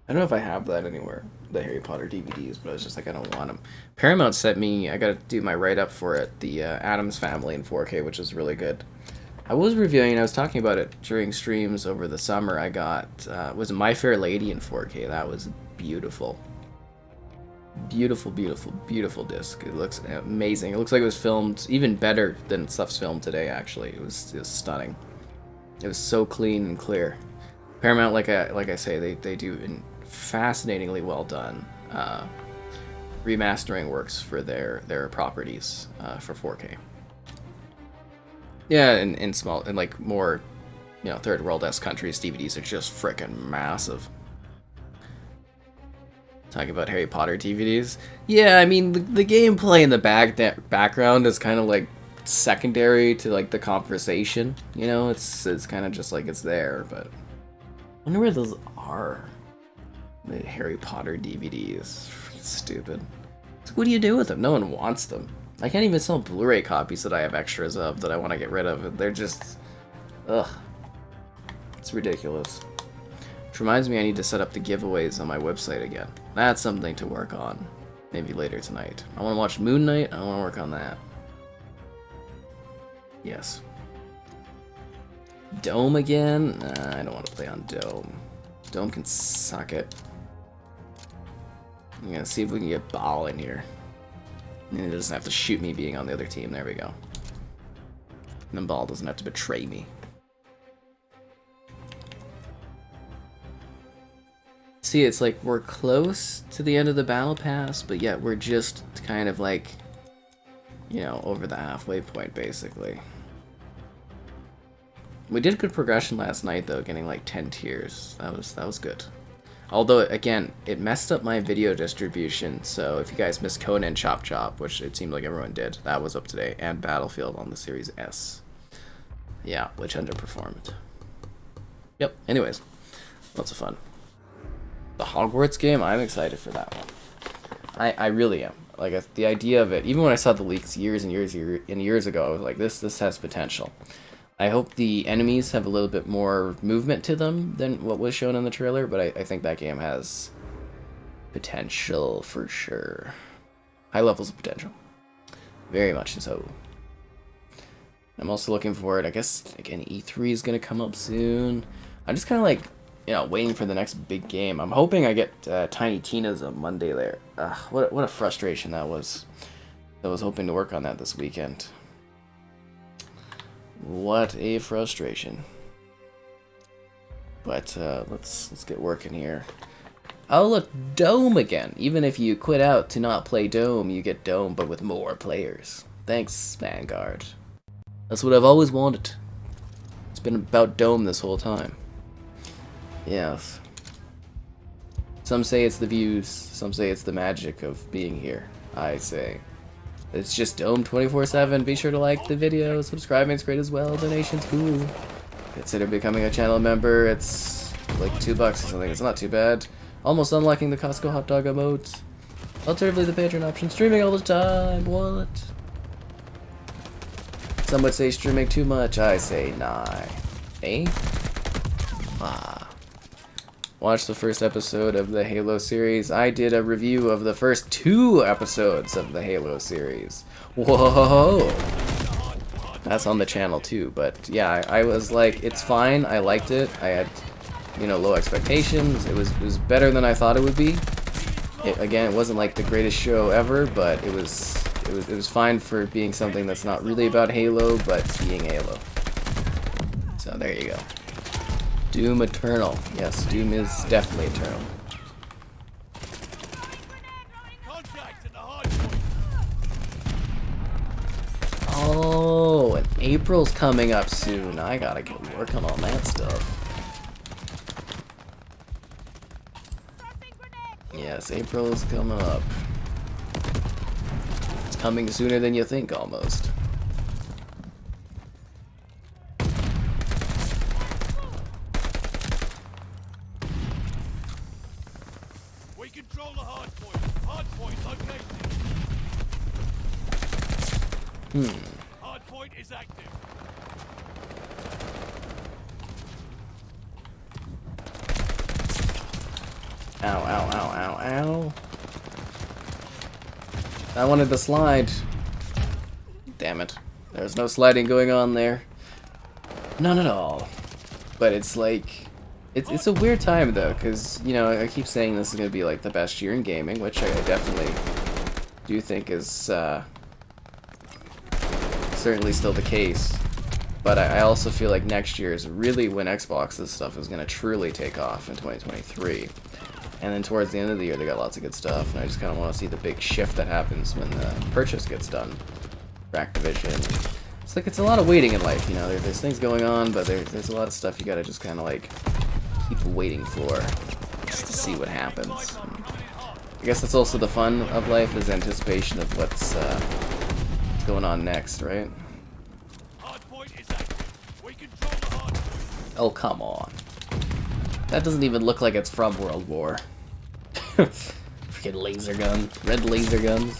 I don't know if I have that anywhere, the Harry Potter DVDs, but I was just like, I don't want them. Paramount sent me, I gotta do my write-up for it, the Addams Family in 4K, which is really good. I was reviewing, I was talking about it during streams over the summer. I got, was My Fair Lady in 4K. That was beautiful. Beautiful, beautiful, beautiful disc. It looks amazing. It looks like it was filmed even better than stuff's filmed today, actually. It was stunning. It was so clean and clear. Paramount, like I say, they do fascinatingly well done remastering works for their properties for 4K. Yeah, in small, in like more, you know, third world-esque countries, DVDs are just freaking massive. Talking about Harry Potter DVDs. Yeah, I mean, the gameplay in the background is kind of like secondary to like the conversation. You know, it's kind of just like it's there, but I wonder where those are. The Harry Potter DVDs. Freaking stupid. So what do you do with them? No one wants them. I can't even sell Blu-ray copies that I have extras of that I want to get rid of. They're just, ugh. It's ridiculous. Which reminds me I need to set up the giveaways on my website again. That's something to work on. Maybe later tonight. I want to watch Moon Knight. I want to work on that. Yes. Dome again? Nah, I don't want to play on Dome. Dome can suck it. I'm gonna see if we can get Ball in here. And it doesn't have to shoot me being on the other team. There we go. And then Ball doesn't have to betray me. See, it's like we're close to the end of the battle pass, but yet we're just kind of like, you know, over the halfway point, basically. We did good progression last night, though, getting like 10 tiers. That was good. Although, again, it messed up my video distribution, so if you guys missed Conan Chop Chop, which it seemed like everyone did, that was up today, and Battlefield on the Series S. Yeah, which underperformed. Yep, anyways, lots of fun. The Hogwarts game, I'm excited for that one. I really am. Like, the idea of it, even when I saw the leaks years and years ago, I was like, this has potential. I hope the enemies have a little bit more movement to them than what was shown in the trailer, but I think that game has potential for sure. High levels of potential. Very much so. I'm also looking forward, I guess, again, E3 is going to come up soon. I'm just kind of like, you know, waiting for the next big game. I'm hoping I get Tiny Tina's on Monday there. What a frustration that was. I was hoping to work on that this weekend. What a frustration. But let's get working here. Oh look, Dome again. Even if you quit out to not play Dome, you get Dome, but with more players. Thanks, Vanguard. That's what I've always wanted. It's been about Dome this whole time. Yes. Some say it's the views, some say it's the magic of being here. I say it's just Dome 24/7. Be sure to like the video, subscribing's great as well, donations cool. Consider becoming a channel member. It's like $2 or something. It's not too bad. Almost unlocking the Costco hot dog emote. Alternatively, the Patreon option. Streaming all the time. What? Some would say streaming too much. I say nah. Eh? Ah. Watched the first episode of the Halo series. I did a review of the first 2 episodes of the Halo series. Whoa! That's on the channel too, but yeah, I was like, it's fine. I liked it. I had, you know, low expectations. It was better than I thought it would be. Again, it wasn't like the greatest show ever, but it was fine for being something that's not really about Halo, but being Halo. So there you go. Doom Eternal. Yes, Doom is definitely eternal. Contact at the high point. Oh, and April's coming up soon. I gotta get working on that stuff. Yes, April is coming up. It's coming sooner than you think, almost. We control the hard point. Hard point located. Hard point is active. Ow, ow, ow, ow, ow. I wanted to slide. Damn it. There's no sliding going on there. None at all. But it's like, It's a weird time though, because you know I keep saying this is gonna be like the best year in gaming, which I definitely do think is certainly still the case. But I also feel like next year is really when Xbox's stuff is gonna truly take off in 2023. And then towards the end of the year, they got lots of good stuff, and I just kind of want to see the big shift that happens when the purchase gets done for Activision. It's like it's a lot of waiting in life, you know. There's things going on, but there's a lot of stuff you gotta just kind of like keep waiting for, just to see what happens. And I guess that's also the fun of life, is anticipation of what's going on next, right? Hardpoint is active. We control the hardpoint. Oh, come on. That doesn't even look like it's from World War. Freaking laser gun. Red laser guns.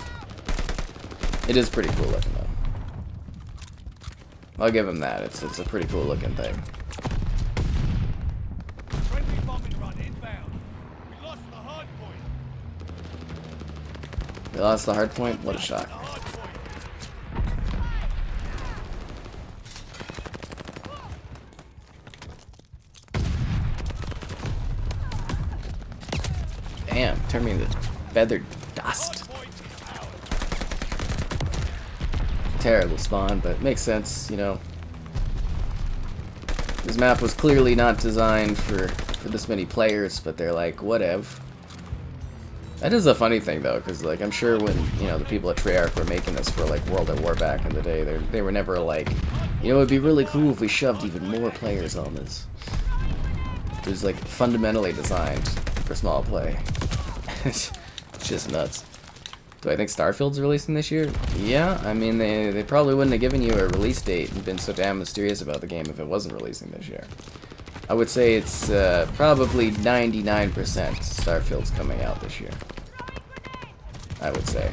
It is pretty cool looking, though. I'll give him that. It's a pretty cool looking thing. Friendly bombing run inbound. We lost the hardpoint. We lost the hard point? What a shock. The hardpoint. Damn, turned me into feathered dust. Terrible spawn, but it makes sense, you know. This map was clearly not designed for this many players, but they're like, whatever. That is a funny thing though, because like I'm sure when, you know, the people at Treyarch were making this for like World at War back in the day, they were never like, you know, it'd be really cool if we shoved even more players on this. It was like fundamentally designed for small play. It's just nuts. Do I think Starfield's releasing this year? Yeah, I mean, they probably wouldn't have given you a release date and been so damn mysterious about the game if it wasn't releasing this year. I would say it's probably 99% Starfield's coming out this year. I would say.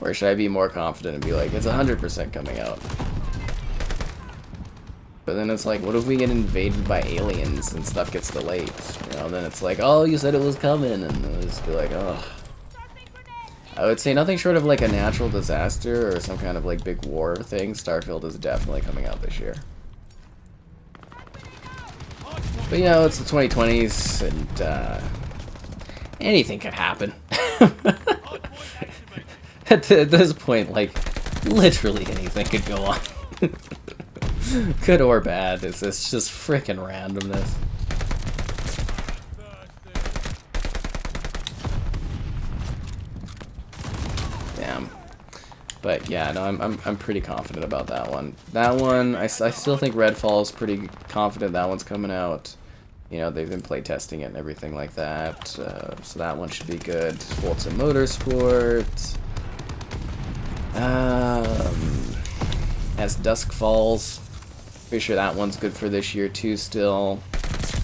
Or should I be more confident and be like, it's 100% coming out? But then it's like, what if we get invaded by aliens and stuff gets delayed? You know, then it's like, oh, you said it was coming, and it'll just be like, oh. I would say nothing short of like a natural disaster or some kind of like big war thing. Starfield is definitely coming out this year. But you know, it's the 2020s, and anything could happen. At this point, like, literally anything could go on. Good or bad, it's just frickin' randomness. Damn. But yeah, no, I'm pretty confident about that one. That one, I still think Redfall's pretty confident that one's coming out. You know, they've been playtesting it and everything like that, so that one should be good. Forza Motorsport. As Dusk Falls. Pretty sure that one's good for this year too still.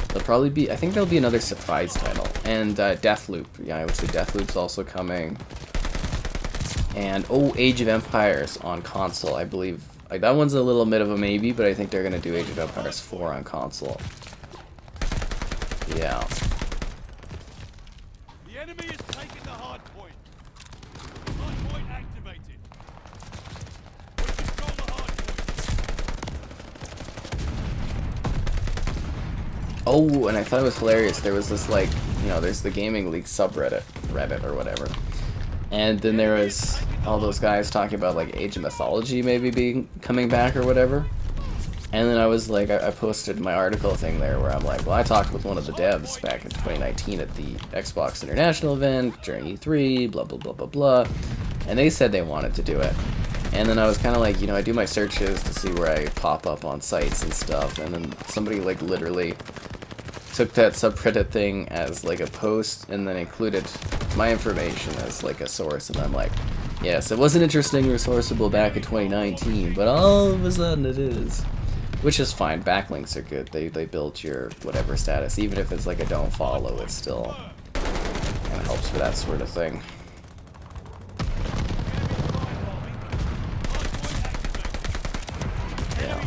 There'll probably be, I think there'll be another surprise title. And Deathloop. Yeah, I would say Deathloop's also coming. And, oh, Age of Empires on console, I believe. Like, that one's a little bit of a maybe, but I think they're going to do Age of Empires 4 on console. Yeah. The enemy is taking the hard point. Hard point activated. We control the hard point. Oh, and I thought it was hilarious. There was this, like, you know, there's the Gaming League subreddit, Reddit or whatever. And then there was all those guys talking about, like, Age of Mythology maybe being coming back or whatever. And then I was like, I posted my article thing there where I'm like, well, I talked with one of the devs back in 2019 at the Xbox International event during E3, blah, blah, blah, blah, blah. And they said they wanted to do it. And then I was kind of like, you know, I do my searches to see where I pop up on sites and stuff. And then somebody, like, literally took that subreddit thing as, like, a post and then included my information as, like, a source. And I'm like, yes, it wasn't interesting or sourceable back in 2019, but all of a sudden it is. Which is fine. Backlinks are good. They build your whatever status. Even if it's like a don't follow, it still kind of helps for that sort of thing. Yeah.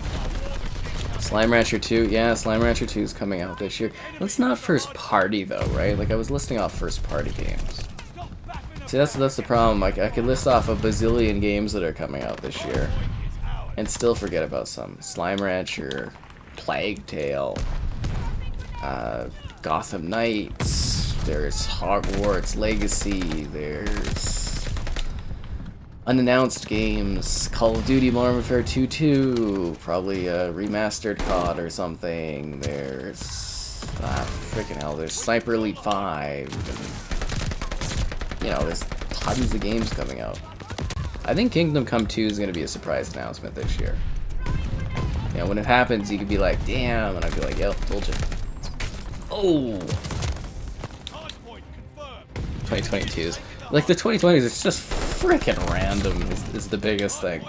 Slime Rancher 2. Yeah, Slime Rancher 2 is coming out this year. It's not first party though, right? Like I was listing off first party games. See, that's the problem. Like, I could list off a bazillion games that are coming out this year, and still forget about some. Slime Rancher, Plague Tale, Gotham Knights. There's Hogwarts Legacy. There's unannounced games. Call of Duty Modern Warfare 2, probably a remastered COD or something. There's freaking hell. There's Sniper Elite 5. And, you know, there's tons of games coming out. I think Kingdom Come 2 is going to be a surprise announcement this year. You know, when it happens, you could be like, damn, and I'd be like, yep, told you. Oh! 2022s. Like, the 2020s, it's just freaking random is the biggest thing.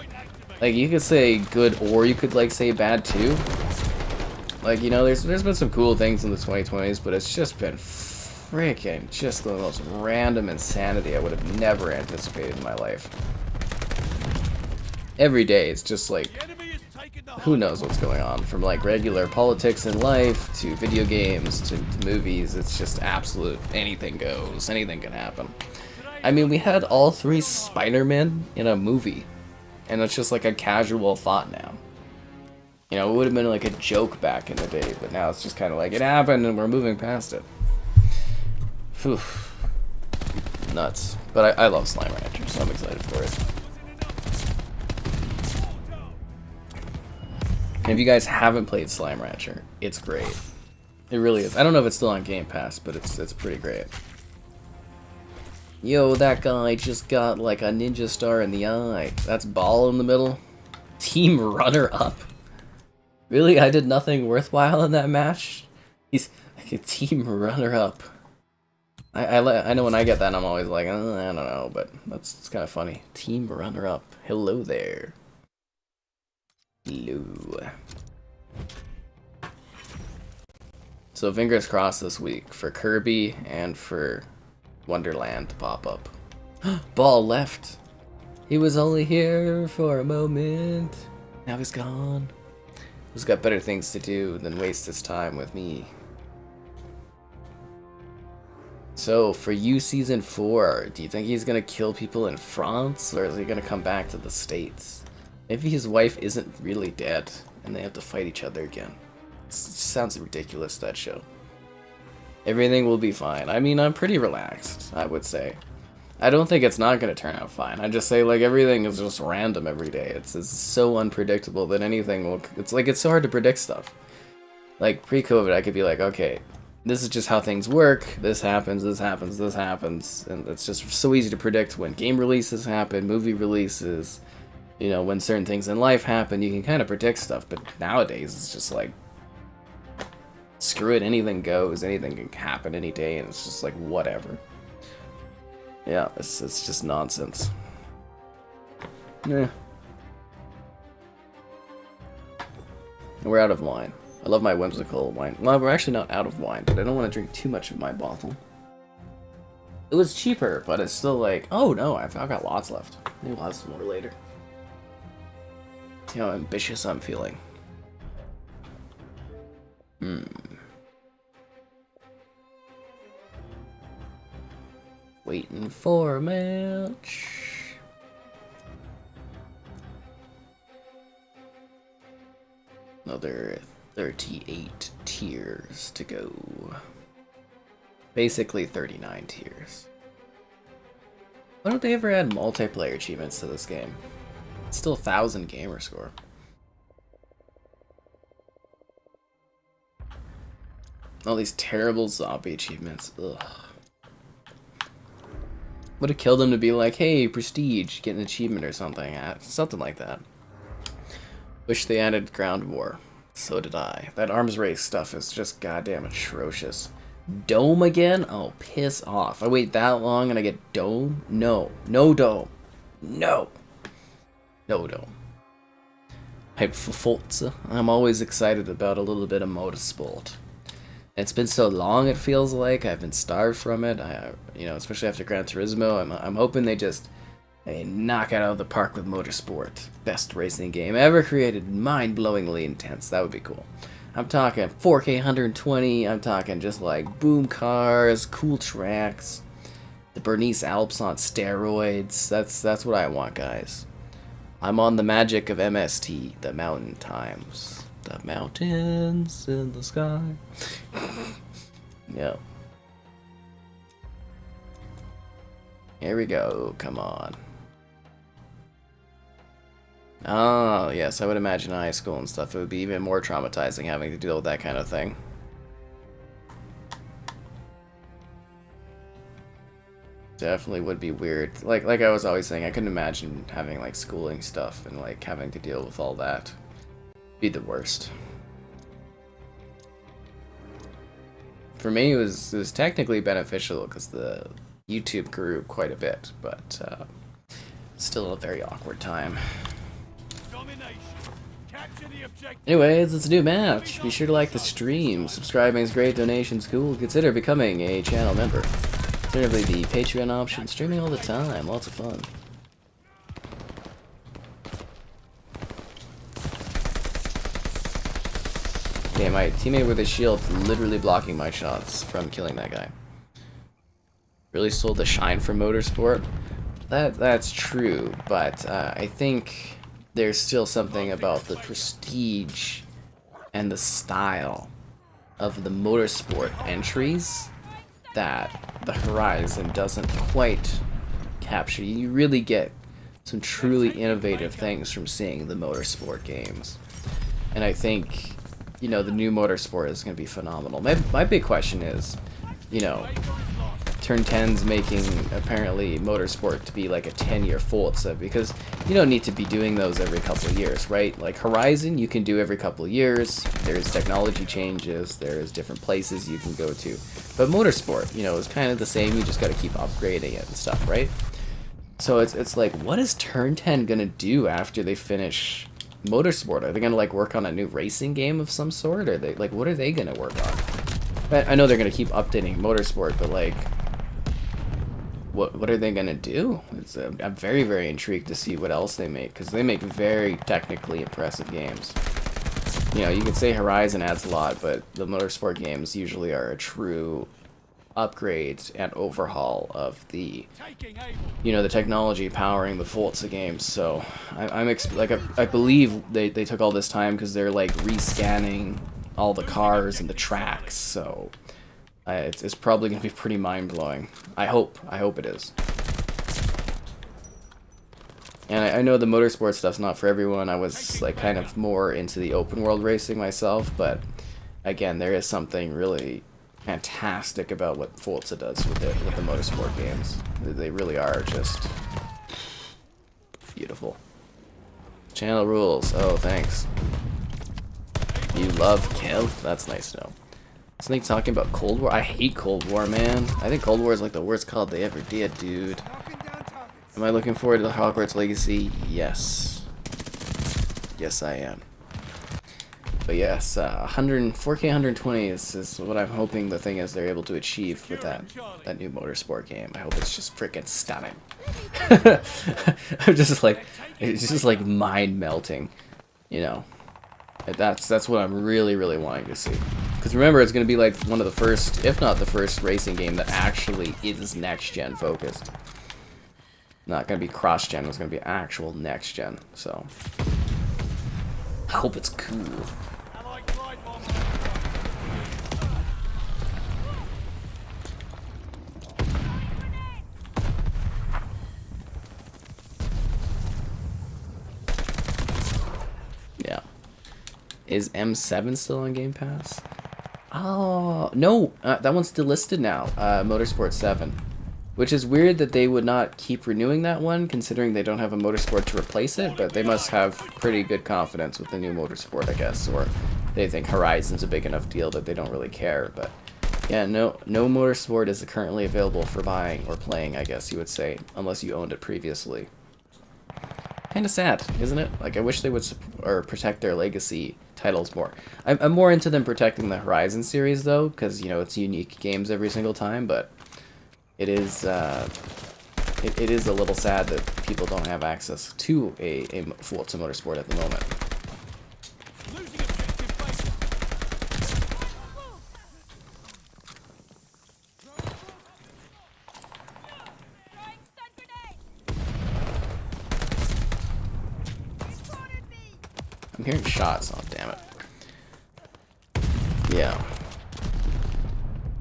Like, you could say good or you could, like, say bad too. Like, you know, there's been some cool things in the 2020s, but it's just been freaking just the most random insanity I would have never anticipated in my life. Every day it's just like, who knows what's going on, from like regular politics in life to video games to movies. It's just absolute anything goes, anything can happen. I mean, we had all 3 Spider-Men in a movie, and it's just like a casual thought now. You know, it would have been like a joke back in the day, but now it's just kind of like, it happened and we're moving past it. Whew. Nuts. But I love Slime Rancher, so I'm excited for it. And if you guys haven't played Slime Rancher, it's great. It really is. I don't know if it's still on Game Pass, but it's pretty great. Yo, that guy just got like a ninja star in the eye. That's Ball in the middle. Team runner-up. Really? I did nothing worthwhile in that match? He's like a team runner-up. I know when I get that, I'm always like, I don't know, but it's kind of funny. Team runner-up. Hello there. Hello. So fingers crossed this week for Kirby and for Wonderland to pop up. Ball left. He was only here for a moment. Now he's gone. He's got better things to do than waste his time with me. So, for you Season 4, do you think he's gonna kill people in France, or is he gonna come back to the States? Maybe his wife isn't really dead, and they have to fight each other again. It sounds ridiculous, that show. Everything will be fine. I mean, I'm pretty relaxed, I would say. I don't think it's not gonna turn out fine. I just say, like, everything is just random every day. It's so unpredictable that anything will... It's like, it's so hard to predict stuff. Like, pre-COVID, I could be like, okay, this is just how things work. This happens, this happens, this happens. And it's just so easy to predict when game releases happen, movie releases, you know, when certain things in life happen. You can kind of predict stuff, but nowadays it's just like, screw it, anything goes, anything can happen any day, and it's just like, whatever. Yeah, it's just nonsense. Yeah. We're out of wine. I love my whimsical wine. Well, we're actually not out of wine, but I don't want to drink too much of my bottle. It was cheaper, but it's still like, oh no, I've got lots left. Maybe we'll have some more later. See how ambitious I'm feeling. Waiting for a match. Another 38 tiers to go. Basically 39 tiers. Why don't they ever add multiplayer achievements to this game? It's still 1,000 gamer score. All these terrible zombie achievements. Ugh. Would have killed him to be like, hey, prestige, get an achievement or something. Something like that. Wish they added ground war. So did I. That arms race stuff is just goddamn atrocious. Dome again? Oh, piss off. I wait that long and I get dome? No. No dome. No. No dome. Forza. I'm always excited about a little bit of motorsport. It's been so long, it feels like. I've been starved from it. You know, especially after Gran Turismo. I'm hoping they knock it out of the park with motorsport. Best racing game ever created. Mind-blowingly intense. That would be cool. I'm talking 4K 120. I'm talking just like boom cars, cool tracks. The Bernese Alps on steroids. That's what I want, guys. I'm on the magic of MST, the mountain times. The mountains in the sky. Yep. Here we go, come on. Oh, yes, I would imagine in high school and stuff, it would be even more traumatizing having to deal with that kind of thing. Definitely would be weird. Like I was always saying, I couldn't imagine having like schooling stuff and like having to deal with all that. Be the worst. For me, it was technically beneficial because the YouTube grew quite a bit, but still a very awkward time. Anyways, it's a new match. Be sure to like the stream. Subscribing is great. Donations cool. Consider becoming a channel member. Alternatively, the Patreon option. Streaming all the time. Lots of fun. Okay, my teammate with his shield literally blocking my shots from killing that guy. Really stole the shine from Motorsport. That's true, but I think there's still something about the prestige and the style of the Motorsport entries that the Horizon doesn't quite capture. You really get some truly innovative things from seeing the Motorsport games. And I think, you know, the new Motorsport is going to be phenomenal. My big question is, you know, Turn 10's making apparently Motorsport to be like a 10-year Forza, because you don't need to be doing those every couple of years, right? Like Horizon, you can do every couple of years. There's technology changes. There's different places you can go to. But Motorsport, you know, is kind of the same. You just got to keep upgrading it and stuff, right? So it's like, what is Turn 10 gonna do after they finish Motorsport? Are they gonna like work on a new racing game of some sort? Or they like, what are they gonna work on? I know they're gonna keep updating Motorsport, but like, what are they gonna do? I'm very, very intrigued to see what else they make, because they make very technically impressive games. You know, you could say Horizon adds a lot, but the Motorsport games usually are a true upgrade and overhaul of the, you know, the technology powering the Forza games. So I believe they took all this time because they're like rescanning all the cars and the tracks. So it's probably gonna be pretty mind-blowing. I hope it is. And I know the Motorsport stuff's not for everyone. I was like kind of more into the open world racing myself, but again, there is something really fantastic about what Forza does with the Motorsport games. They really are just beautiful. Channel rules. Oh, thanks. You love Kev? That's nice to know. Something talking about Cold War? I hate Cold War, man. I think Cold War is like the worst COD they ever did, dude. Am I looking forward to the Hogwarts Legacy? Yes. Yes, I am. But yes, 4K 120 is what I'm hoping the thing is they're able to achieve with that new Motorsport game. I hope it's just freaking stunning. I'm just like, it's just like mind melting, you know. That's what I'm really, really wanting to see. Because remember, it's going to be like one of the first, if not the first, racing game that actually is next-gen focused. Not going to be cross-gen, it's going to be actual next-gen. So, I hope it's cool. Yeah. Is M7 still on Game Pass? Oh, no, that one's still listed now, Motorsport 7. Which is weird that they would not keep renewing that one, considering they don't have a Motorsport to replace it, but they must have pretty good confidence with the new Motorsport, I guess, or they think Horizon's a big enough deal that they don't really care, but yeah, no Motorsport is currently available for buying or playing, I guess you would say, unless you owned it previously. Kinda sad, isn't it? Like, I wish they would protect their legacy titles more. I'm more into them protecting the Horizon series, though, because, you know, it's unique games every single time, but it is it is a little sad that people don't have access to a Forza Motorsport at the moment. I'm hearing shots. Oh, damn it. Yeah.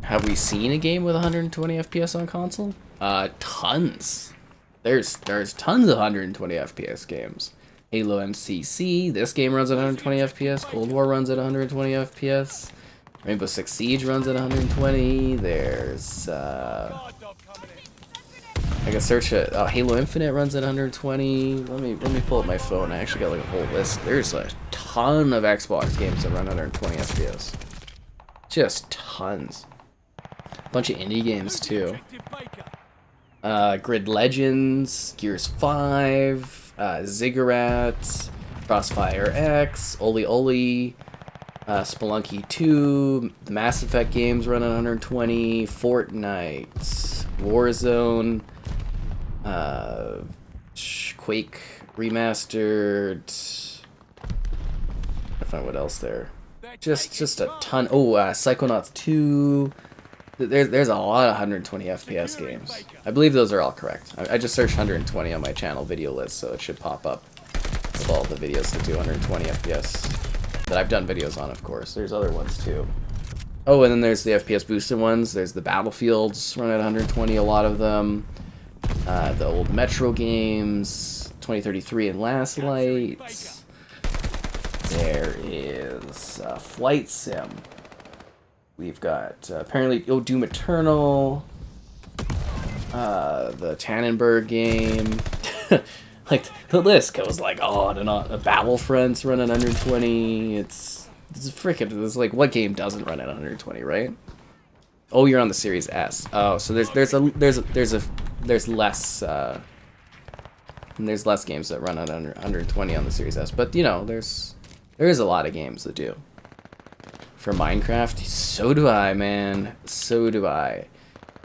Have we seen a game with 120 FPS on console? Tons. There's tons of 120 FPS games. Halo MCC, this game runs at 120 FPS. Cold War runs at 120 FPS. Rainbow Six Siege runs at 120. There's I can search it. Halo Infinite runs at 120. Let me pull up my phone. I actually got like a whole list. There's a ton of Xbox games that run at 120 FPS. Just tons. Bunch of indie games too. Grid Legends, Gears 5, Ziggurat, Crossfire X, Oli Oli, Spelunky 2, the Mass Effect games run at 120, Fortnite, Warzone, Quake Remastered. I find what else there. Just a ton. Oh, Psychonauts 2. There's a lot of 120 FPS games. I believe those are all correct. I just searched 120 on my channel video list, so it should pop up with all the videos that do 120 FPS that I've done videos on, of course. There's other ones too. Oh, and then there's the FPS boosted ones. There's the Battlefields run at 120, a lot of them. The old Metro games, 2033 and Last Light. There is Flight Sim. We've got apparently Doom Eternal, the Tannenberg game. Like the list goes like on and on. Battlefront's running 120. It's freaking. It's like what game doesn't run at 120, right? Oh, you're on the Series S. Oh, so there's less games that run at 120 on the Series S. But you know, there is a lot of games that do. For Minecraft, so do I, man. So do I.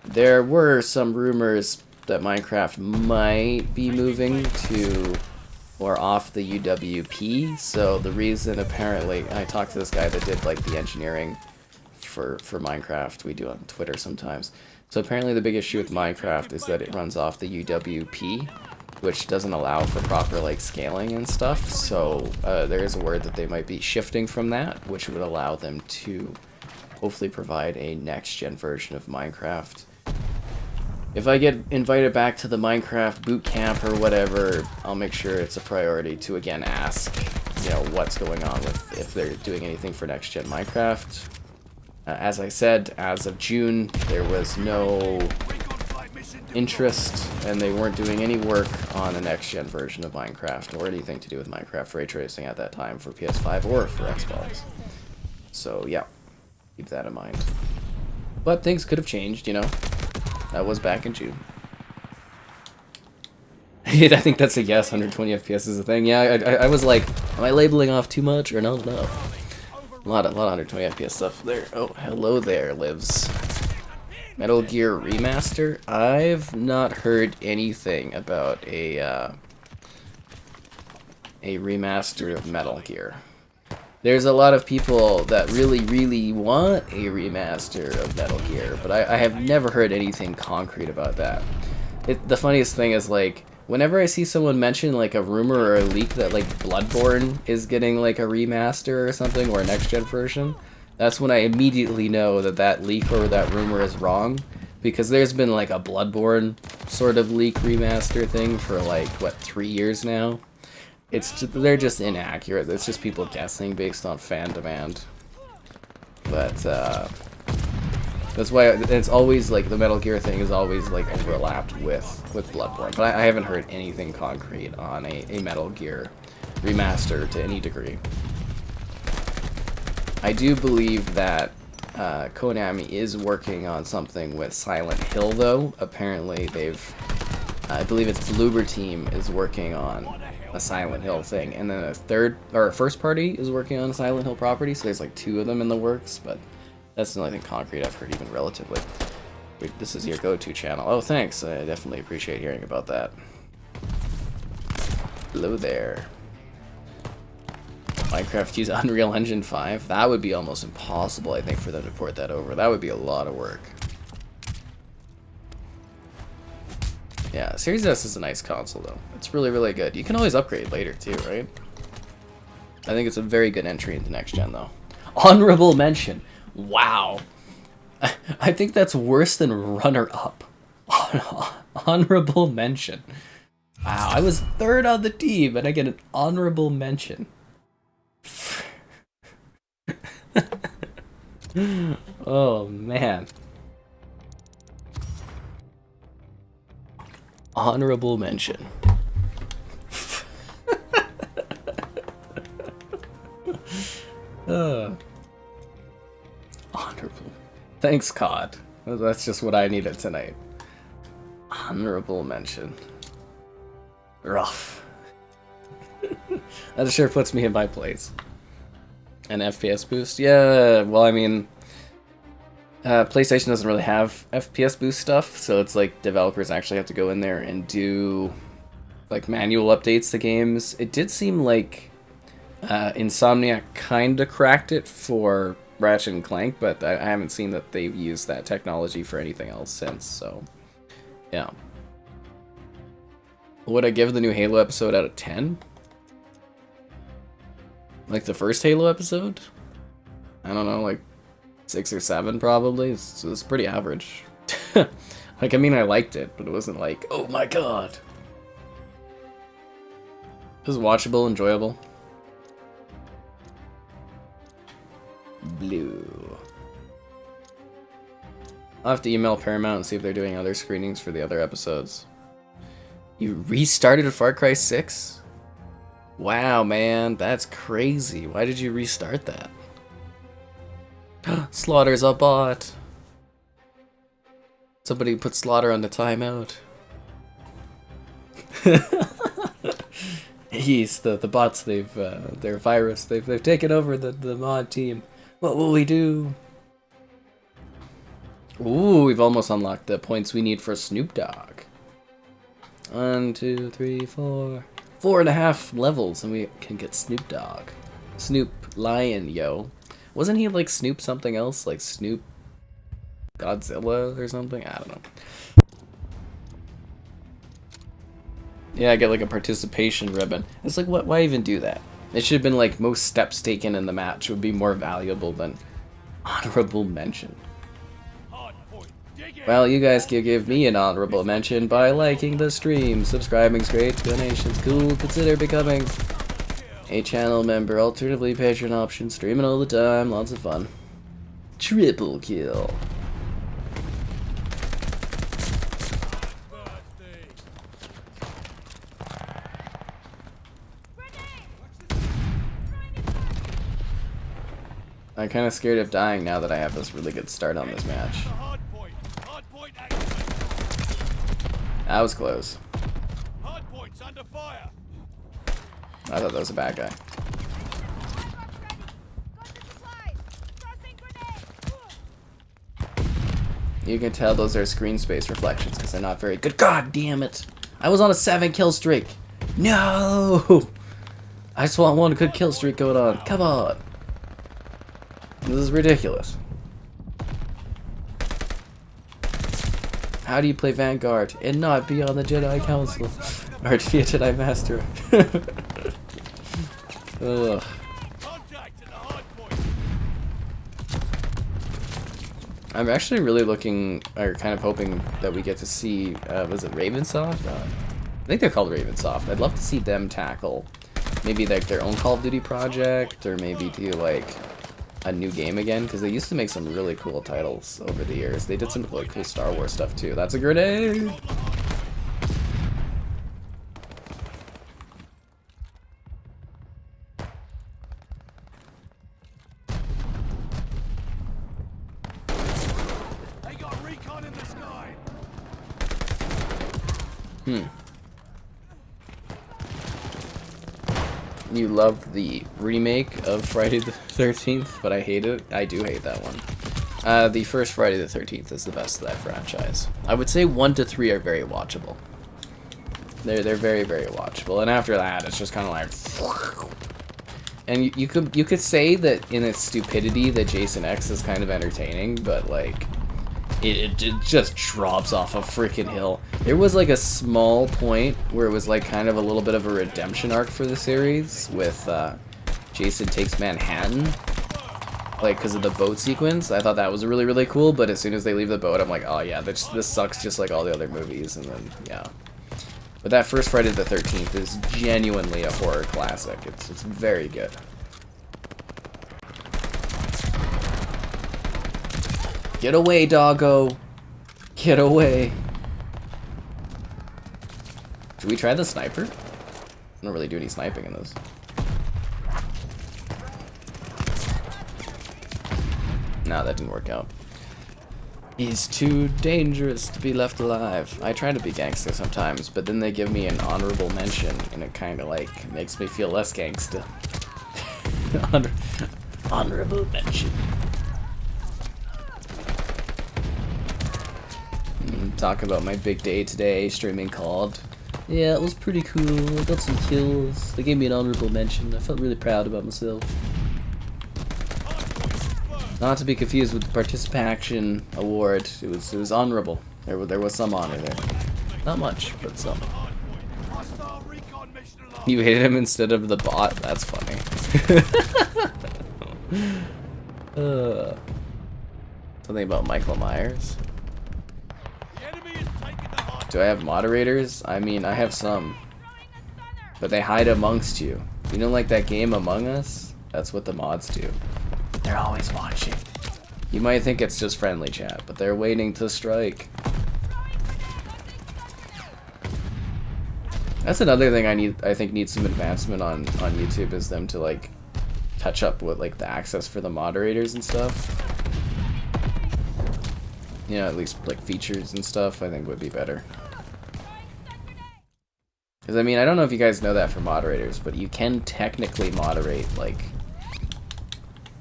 There were some rumors that Minecraft might be moving to or off the UWP. So the reason, apparently, I talked to this guy that did like the engineering for Minecraft. We do on Twitter sometimes. So apparently the big issue with Minecraft is that it runs off the UWP, which doesn't allow for proper like scaling and stuff. So there is a word that they might be shifting from that, which would allow them to hopefully provide a next-gen version of Minecraft. If I get invited back to the Minecraft boot camp or whatever, I'll make sure it's a priority to again ask, you know, what's going on with if they're doing anything for next-gen Minecraft. As I said, as of June, there was no interest, and they weren't doing any work on the next-gen version of Minecraft or anything to do with Minecraft ray tracing at that time for PS5 or for Xbox. So yeah, keep that in mind. But things could have changed, you know. That was back in June. I think that's a yes. 120 FPS is a thing. Yeah, I was like, am I labeling off too much or not enough? A lot of 120 FPS stuff there. Oh, hello there, Lives. Metal Gear Remaster? I've not heard anything about a remaster of Metal Gear. There's a lot of people that really want a remaster of Metal Gear, but I have never heard anything concrete about that. The funniest thing is, like, whenever I see someone mention, like, a rumor or a leak that, like, Bloodborne is getting, like, a remaster or something, or a next-gen version, that's when I immediately know that that leak or that rumor is wrong, because there's been like a Bloodborne sort of leak remaster thing for like, what, 3 years now? They're just inaccurate. It's just people guessing based on fan demand. But that's why it's always like the Metal Gear thing is always like overlapped with Bloodborne. But I haven't heard anything concrete on a Metal Gear remaster to any degree. I do believe that Konami is working on something with Silent Hill, though. Apparently I believe it's Bloober Team is working on a Silent Hill thing, and then a first party is working on a Silent Hill property, so there's like 2 of them in the works, but that's the only thing concrete I've heard even relatively. This is your go-to channel. Oh, thanks. I definitely appreciate hearing about that. Hello there. Minecraft use Unreal Engine 5? That would be almost impossible, I think, for them to port that over. That would be a lot of work. Yeah, Series S is a nice console, though. It's really good. You can always upgrade later, too, right? I think it's a very good entry into next gen, though. Honorable mention. Wow. I think that's worse than runner-up. Honorable mention. Wow, I was third on the team, and I get an honorable mention. Oh, man. Honorable mention. Honorable. Thanks, COD. That's just what I needed tonight. Honorable mention. Rough. That sure puts me in my place. An FPS boost? Yeah, well, I mean, PlayStation doesn't really have FPS boost stuff, so it's like developers actually have to go in there and do like manual updates to games. It did seem like Insomniac kind of cracked it for Ratchet and Clank, but I haven't seen that they've used that technology for anything else since, so yeah. Would I give the new Halo episode out of 10? Like the first Halo episode? I don't know, like 6 or 7 probably. So it's pretty average. Like, I mean, I liked it, but it wasn't like, oh my god. It was watchable, enjoyable. Blue. I'll have to email Paramount and see if they're doing other screenings for the other episodes. You restarted Far Cry 6? Wow, man, that's crazy. Why did you restart that? Slaughter's a bot. Somebody put Slaughter on the timeout. He's the bots. They're virus. They've taken over the mod team. What will we do? Ooh, we've almost unlocked the points we need for Snoop Dogg. 1, 2, 3, 4. 4.5 levels, and we can get Snoop Dogg. Snoop Lion, yo. Wasn't he like Snoop something else? Like Snoop Godzilla or something? I don't know. Yeah, I get like a participation ribbon. It's like, why even do that? It should have been like most steps taken in the match would be more valuable than honorable mention. Well, you guys can give me an honorable mention by liking the stream, subscribing's great, donations cool, consider becoming a channel member, alternatively Patreon option, streaming all the time, lots of fun. Triple kill. I'm kind of scared of dying now that I have this really good start on this match. That was close. I thought that was a bad guy. You can tell those are screen space reflections because they're not very good. God damn it! I was on a 7 kill streak. No! I just want one good kill streak going on. Come on! This is ridiculous. How do you play Vanguard and not be on the Jedi Council? Or to be a Jedi Master? Ugh. I'm actually really looking, or kind of hoping that we get to see, was it Ravensoft? I think they're called Ravensoft. I'd love to see them tackle maybe like their own Call of Duty project, or maybe do like a new game again, because they used to make some really cool titles over the years. They did some really cool Star Wars stuff too. That's a grenade! They got recon in the sky. You love the remake of Friday the 13th, but I hate it. I do hate that one. The first Friday the 13th is the best of that franchise. I would say 1 to 3 are very watchable. They're very, very watchable, and after that, it's just kind of like. And you could say that in its stupidity that Jason X is kind of entertaining, but like it just drops off a freaking hill. There was like a small point where it was like kind of a little bit of a redemption arc for the series with Jason takes Manhattan, like because of the boat sequence. I thought that was really, really cool, but as soon as they leave the boat, I'm like, oh yeah, this sucks just like all the other movies. And then yeah, but that first Friday the 13th is genuinely a horror classic. It's very good. Get away, doggo! Get away! Should we try the sniper? I don't really do any sniping in this. Nah, that didn't work out. He's too dangerous to be left alive. I try to be gangster sometimes, but then they give me an honorable mention, and it kind of like makes me feel less gangster. Honorable mention. Talk about my big day today, streaming called. Yeah, it was pretty cool. I got some kills. They gave me an honorable mention. I felt really proud about myself. Not to be confused with the participation award. It was honorable. There was some honor there. Not much, but some. You hated him instead of the bot? That's funny. Something about Michael Myers. Do I have moderators? I mean, I have some. But they hide amongst you. You know, like that game Among Us? That's what the mods do. They're always watching. You might think it's just friendly chat, but they're waiting to strike. That's another thing I think needs some advancement on YouTube, is them to like touch up with like the access for the moderators and stuff. You know, at least like features and stuff I think would be better. Because I mean, I don't know if you guys know that for moderators, but you can technically moderate like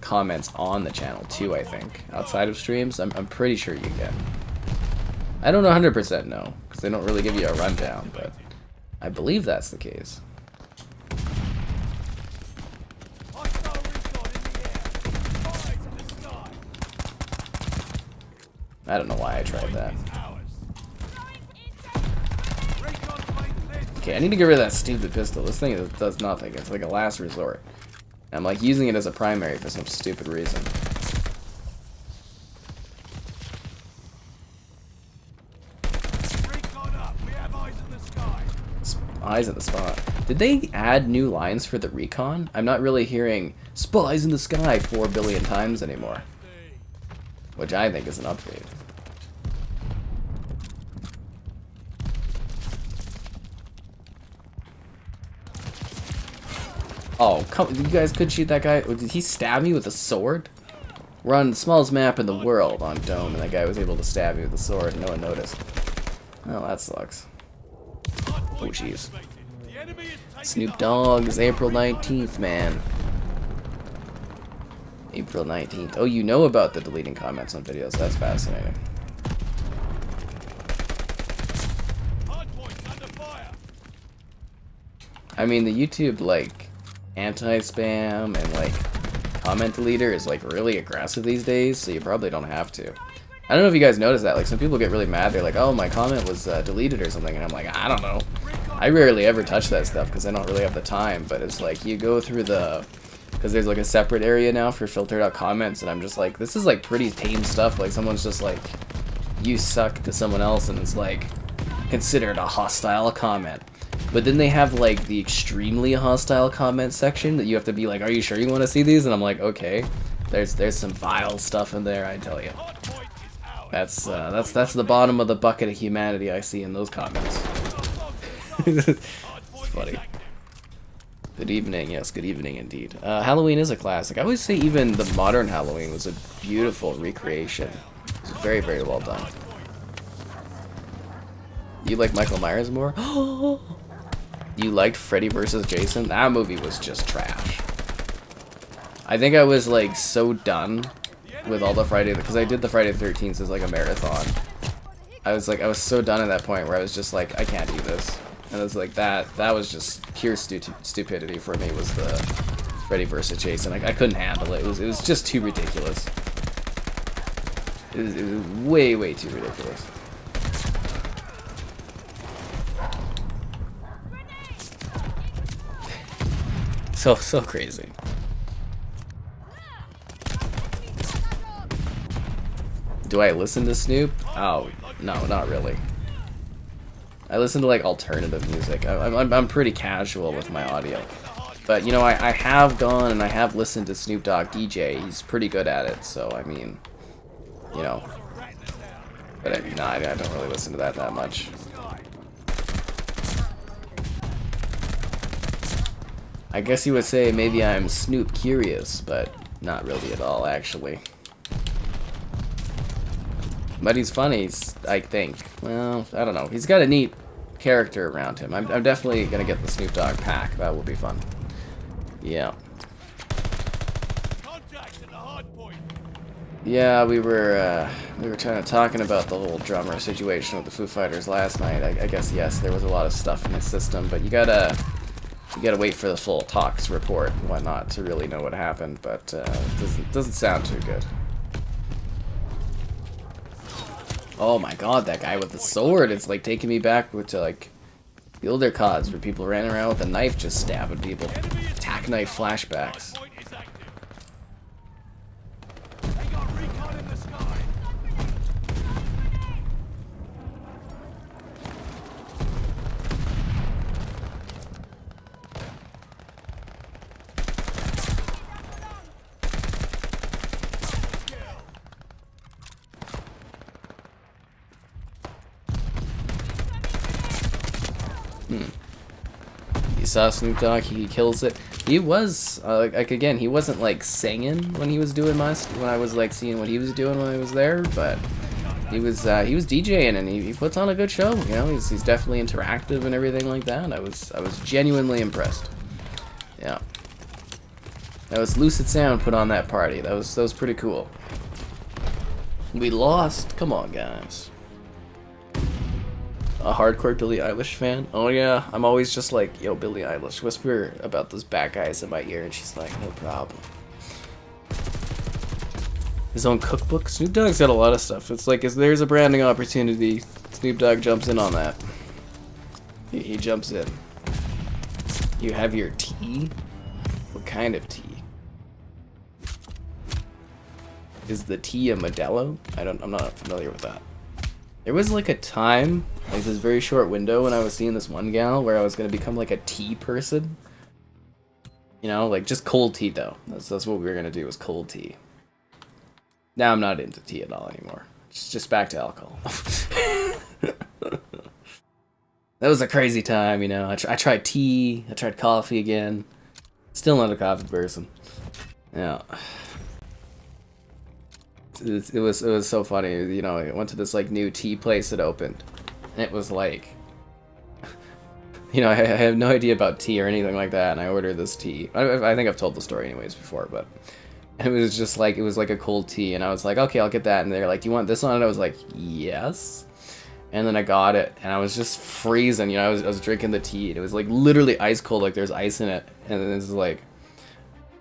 comments on the channel too, I think. Outside of streams, I'm pretty sure you can. I don't know 100% no, because they don't really give you a rundown, but I believe that's the case. I don't know why I tried that. Okay, I need to get rid of that stupid pistol. This thing does nothing. It's like a last resort. I'm like using it as a primary for some stupid reason. Eyes in the spot. Did they add new lines for the recon? I'm not really hearing spies in the sky 4 billion times anymore. Which I think is an upgrade. Oh, come, you guys could shoot that guy. Did he stab me with a sword? We're on the smallest map in the world on Dome, and that guy was able to stab me with a sword and no one noticed. Oh, that sucks. Oh, jeez. Snoop Dogg is April 19th, man. April 19th. Oh, you know about the deleting comments on videos. That's fascinating. I mean, the YouTube, like, anti-spam and, like, comment deleter is, like, really aggressive these days, so you probably don't have to. I don't know if you guys noticed that. Like, some people get really mad. They're like, oh, my comment was deleted or something, and I'm like, I don't know. I rarely ever touch that stuff because I don't really have the time, but it's like, you go through the... Because there's like a separate area now for filtered out comments, and I'm just like, this is like pretty tame stuff. Like someone's just like, you suck to someone else, and it's like considered a hostile comment. But then they have like the extremely hostile comment section that you have to be like, are you sure you want to see these? And I'm like, okay. There's some vile stuff in there, I tell you. That's the bottom of the bucket of humanity I see in those comments. It's funny. Good evening, yes, good evening indeed. Halloween is a classic. I always say even the modern Halloween was a beautiful recreation. It was very, very well done. You like Michael Myers more? You liked Freddy vs. Jason? That movie was just trash. I think I was like so done with all the Friday, because I did the Friday the 13th as like a marathon. I was so done at that point where I was just like, I can't do this. And it was like that was just pure stupidity for me, was the Freddy vs. Jason. I couldn't handle it. It was just too ridiculous. It was way, way too ridiculous. So crazy. Do I listen to Snoop? Oh, no, not really. I listen to like alternative music. I'm pretty casual with my audio. But you know, I have gone and I have listened to Snoop Dogg DJ. He's pretty good at it, so I mean, you know. But I don't really listen to that much. I guess you would say maybe I'm Snoop curious, but not really at all, actually. But he's funny, I think. Well, I don't know. He's got a neat character around him. I'm definitely gonna get the Snoop Dogg pack. That will be fun. Yeah. Yeah, we were kind of talking about the whole drummer situation with the Foo Fighters last night. I guess yes, there was a lot of stuff in the system, but you gotta wait for the full talks report and whatnot to really know what happened. But it doesn't sound too good. Oh my god, that guy with the sword! It's like taking me back to like the older CODs where people ran around with a knife just stabbing people. Attack knife flashbacks. You saw Snoop Dogg, he kills it. He was, like again, he wasn't like singing when he was doing when I was like seeing what he was doing when I was there, but he was DJing and he puts on a good show, you know, he's definitely interactive and everything like that. I was genuinely impressed. Yeah. That was Lucid Sound put on that party. That was pretty cool. We lost. Come on, guys. A hardcore Billie Eilish fan? Oh yeah, I'm always just like, yo, Billie Eilish, whisper about those bad guys in my ear, and she's like, no problem. His own cookbook? Snoop Dogg's got a lot of stuff. It's like, there's a branding opportunity, Snoop Dogg jumps in on that. He jumps in. You have your tea? What kind of tea? Is the tea a Modelo? I'm not familiar with that. There was like a time, like this very short window when I was seeing this one gal where I was gonna become like a tea person. You know, like just cold tea though. That's what we were gonna do, was cold tea. Now I'm not into tea at all anymore. It's just back to alcohol. That was a crazy time, you know. I tried tea, I tried coffee again. Still not a coffee person. Yeah. It was so funny, you know. I went to this like new tea place that opened, and it was like, you know, I have no idea about tea or anything like that, and I ordered this tea. I think I've told the story anyways before, but it was just like, it was like a cold tea, and I was like, okay, I'll get that, and they're like, do you want this on it? I was like, yes, and then I got it, and I was just freezing, you know. I was drinking the tea, and it was like literally ice cold, like there's ice in it, and then it's like,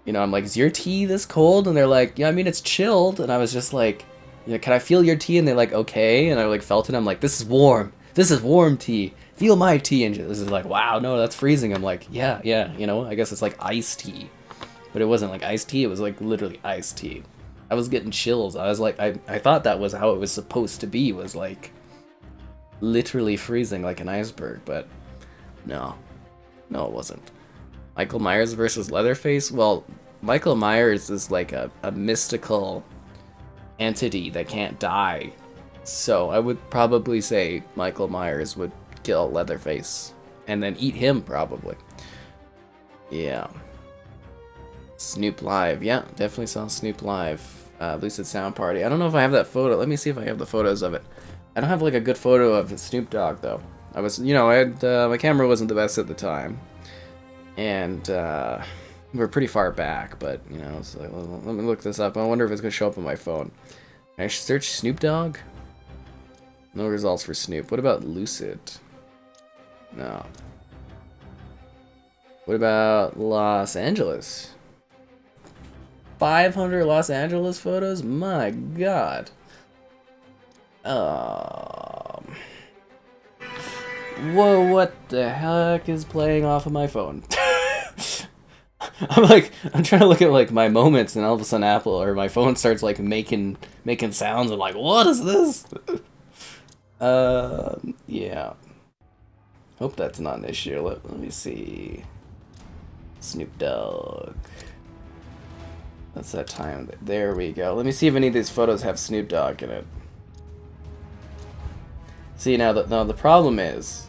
you know, I'm like, is your tea this cold? And they're like, yeah, I mean, it's chilled. And I was just like, you know, can I feel your tea? And they're like, okay. And I like felt it. I'm like, this is warm. This is warm tea. Feel my tea. And this is like, wow, no, that's freezing. I'm like, yeah, you know, I guess it's like iced tea. But it wasn't like iced tea. It was like literally iced tea. I was getting chills. I was like, I thought that was how it was supposed to be, was like literally freezing like an iceberg. But no, it wasn't. Michael Myers versus Leatherface? Well, Michael Myers is like a mystical entity that can't die. So I would probably say Michael Myers would kill Leatherface and then eat him, probably. Yeah. Snoop Live. Yeah, definitely saw Snoop Live. Lucid Sound Party. I don't know if I have that photo. Let me see if I have the photos of it. I don't have like a good photo of Snoop Dogg, though. I was, you know, my camera wasn't the best at the time. And we're pretty far back, but you know, so let me look this up. I wonder if it's gonna show up on my phone. Can I search Snoop Dogg? No results for Snoop. What about Lucid? No. What about Los Angeles? 500 Los Angeles photos? My god. Whoa, what the heck is playing off of my phone? I'm trying to look at like my moments, and all of a sudden Apple or my phone starts like making sounds. I'm like, what is this? Yeah. Hope that's not an issue. Let me see. Snoop Dogg. That's that time. There we go. Let me see if any of these photos have Snoop Dogg in it. See, now the problem is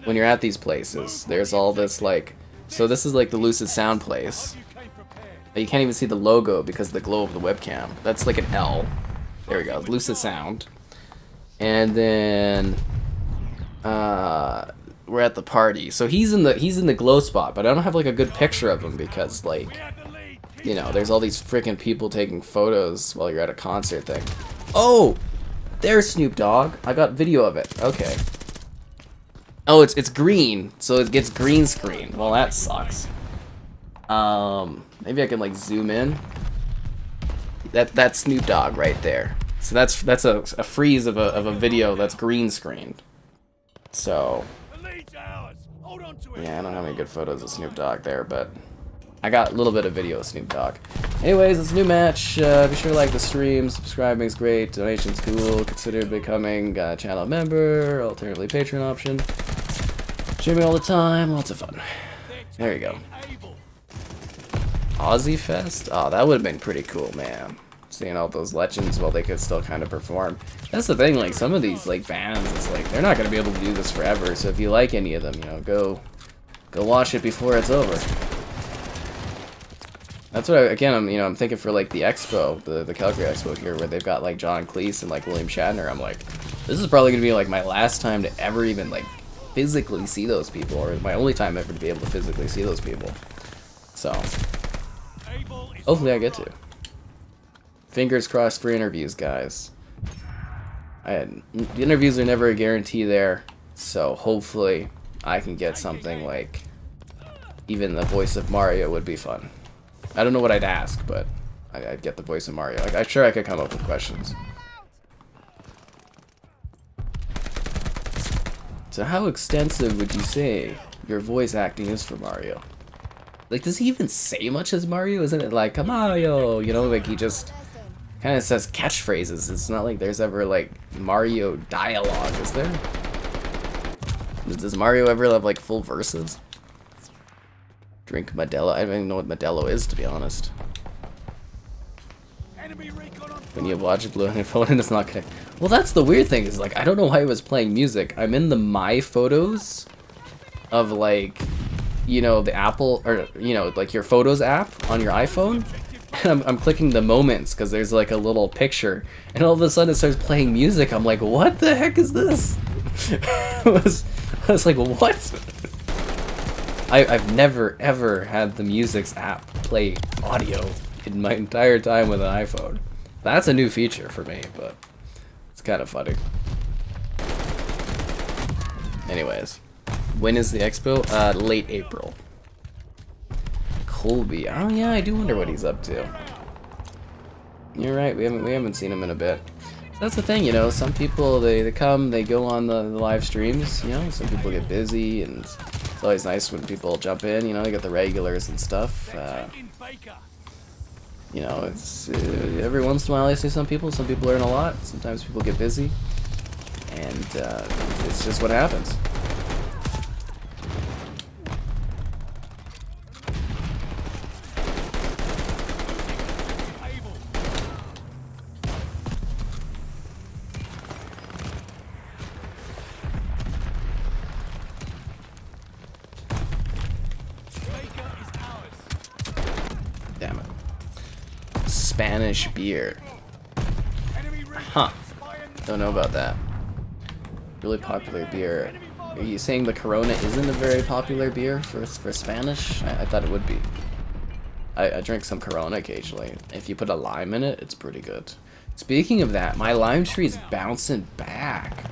when you're at these places, there's all this like, so this is like the Lucid Sound place. But you can't even see the logo because of the glow of the webcam. That's like an L. There we go, Lucid Sound. And then we're at the party. So he's in the glow spot, but I don't have like a good picture of him because like, you know, there's all these freaking people taking photos while you're at a concert thing. Oh, there's Snoop Dogg. I got video of it. Okay. Oh, it's green, so it gets green screen. Well, that sucks. Maybe I can like zoom in. That's Snoop Dogg right there. So that's a freeze of a video that's green screened. So yeah, I don't have any good photos of Snoop Dogg there, but I got a little bit of video of Snoop Dogg. Anyways, it's a new match. Be sure to like the stream. Subscribing is great. Donation's cool. Consider becoming a channel member. Alternatively, Patreon option. Streaming all the time. Lots of fun. There you go. Aussie Fest? Oh, that would have been pretty cool, man. Seeing all those legends while they could still kind of perform. That's the thing, like, some of these, like, bands, it's like, they're not going to be able to do this forever, so if you like any of them, you know, go watch it before it's over. That's what I'm thinking for, like, the expo, the Calgary Expo here, where they've got, like, John Cleese and, like, William Shatner. I'm like, this is probably going to be, like, my last time to ever even, like, physically see those people, or my only time ever to be able to physically see those people. So, hopefully I get to. Fingers crossed for interviews, guys. The interviews are never a guarantee there, so hopefully I can get something like even the voice of Mario would be fun. I don't know what I'd ask, but I'd get the voice of Mario. Like, I'm sure I could come up with questions. So how extensive would you say your voice acting is for Mario? Like, does he even say much as Mario? Isn't it like, Mario, you know, like he just kind of says catchphrases. It's not like there's ever like Mario dialogue, is there? Does Mario ever have like full verses? Drink Modelo. I don't even know what Modelo is, to be honest. When you watch it blue on your phone and it's not connected. Well, that's the weird thing, is like, I don't know why it was playing music. I'm in the My Photos of like, you know, the Apple, or, you know, like your Photos app on your iPhone. And I'm clicking the moments because there's like a little picture, and all of a sudden it starts playing music. I'm like, what the heck is this? I was like, what? I've never ever had the Music's app play audio in my entire time with an iPhone. That's a new feature for me, but it's kind of funny. Anyways, when is the expo? Late April. Colby. Oh yeah, I do wonder what he's up to. You're right. We haven't seen him in a bit. So that's the thing, you know. Some people they come, they go on the live streams. You know, some people get busy, and it's always nice when people jump in. You know, they got the regulars and stuff. You know, it's every once in a while I see some people. Some people learn a lot. Sometimes people get busy, and it's just what happens. Damn it. Spanish beer. Huh. Don't know about that. Really popular beer. Are you saying the Corona isn't a very popular beer for Spanish? I thought it would be. I drink some Corona occasionally. If you put a lime in it, it's pretty good. Speaking of that, my lime tree is bouncing back.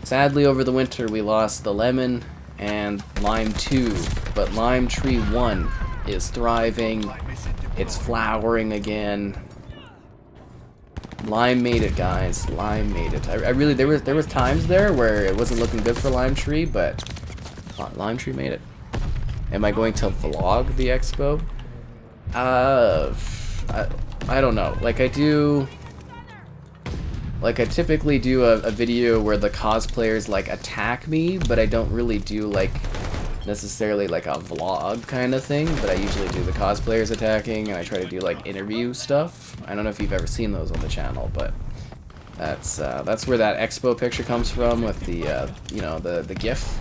Sadly, over the winter, we lost the lemon and lime 2, but lime tree 1 is thriving. It's flowering again. Lime made it, guys. Lime made it. I really, there was times there where it wasn't looking good for Lime Tree, but Lime Tree made it. Am I going to vlog the expo? I don't know. Like I do. Like I typically do a video where the cosplayers like attack me, but I don't really do like necessarily like a vlog kind of thing. But I usually do the cosplayers attacking, and I try to do like interview stuff. I don't know if you've ever seen those on the channel, but that's where that expo picture comes from with the you know, the GIF,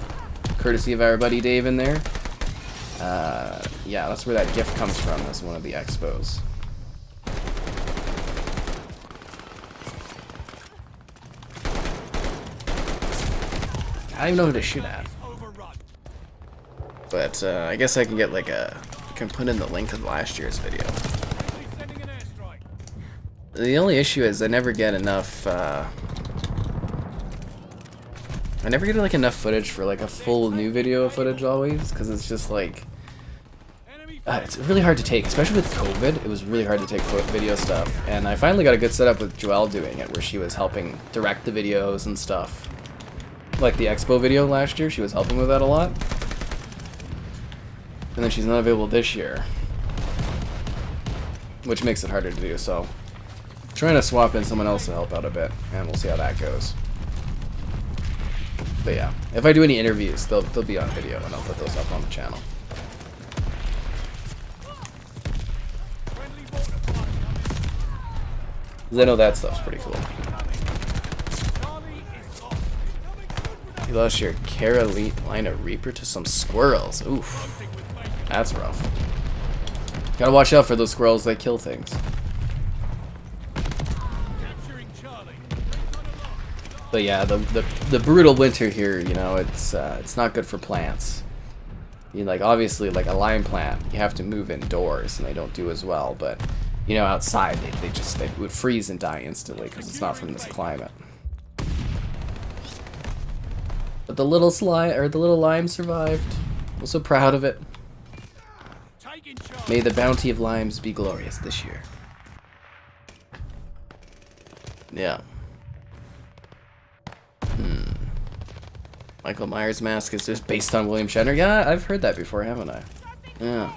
courtesy of our buddy Dave in there. Yeah, that's where that GIF comes from. As one of the expos. I don't even know who to shoot at. But I guess I can get like I can put in the link of last year's video. The only issue is I never get enough I never get like enough footage for like a full new video footage always, because it's just like it's really hard to take, especially with COVID. It was really hard to take video stuff, and I finally got a good setup with Joelle doing it, where she was helping direct the videos and stuff. Like the expo video last year, she was helping with that a lot. And then she's not available this year, which makes it harder to do, so trying to swap in someone else to help out a bit, and we'll see how that goes. But yeah, if I do any interviews, they'll be on video, and I'll put those up on the channel. Because I know that stuff's pretty cool. You lost your Carolina Reaper to some squirrels. Oof. That's rough. Gotta watch out for those squirrels that kill things. But yeah, the brutal winter here, you know, it's not good for plants. You like, obviously, like a lime plant, you have to move indoors, and they don't do as well. But you know, outside they would freeze and die instantly because it's not from this climate. But the little lime survived. I'm so proud of it. May the bounty of limes be glorious this year. Yeah. Michael Myers' mask is just based on William Shatner. Yeah, I've heard that before, haven't I? Yeah.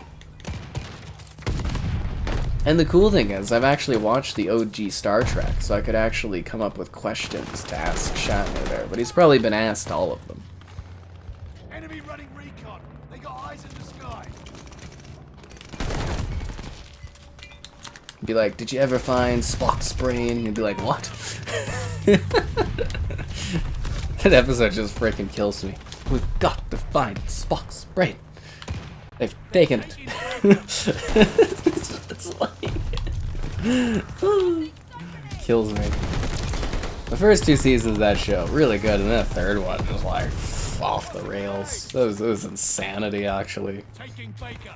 And the cool thing is, I've actually watched the OG Star Trek, so I could actually come up with questions to ask Shatner there, but he's probably been asked all of them. Enemy running recon. They got eyes in the sky. Be like, did you ever find Spock's brain? You'd be like, what? That episode just freaking kills me. We've got to find Spock's brain. They've taken it. It's like kills me. The first 2 seasons of that show, really good, and then the third one was like off the rails. It was insanity, actually. Taking Baker.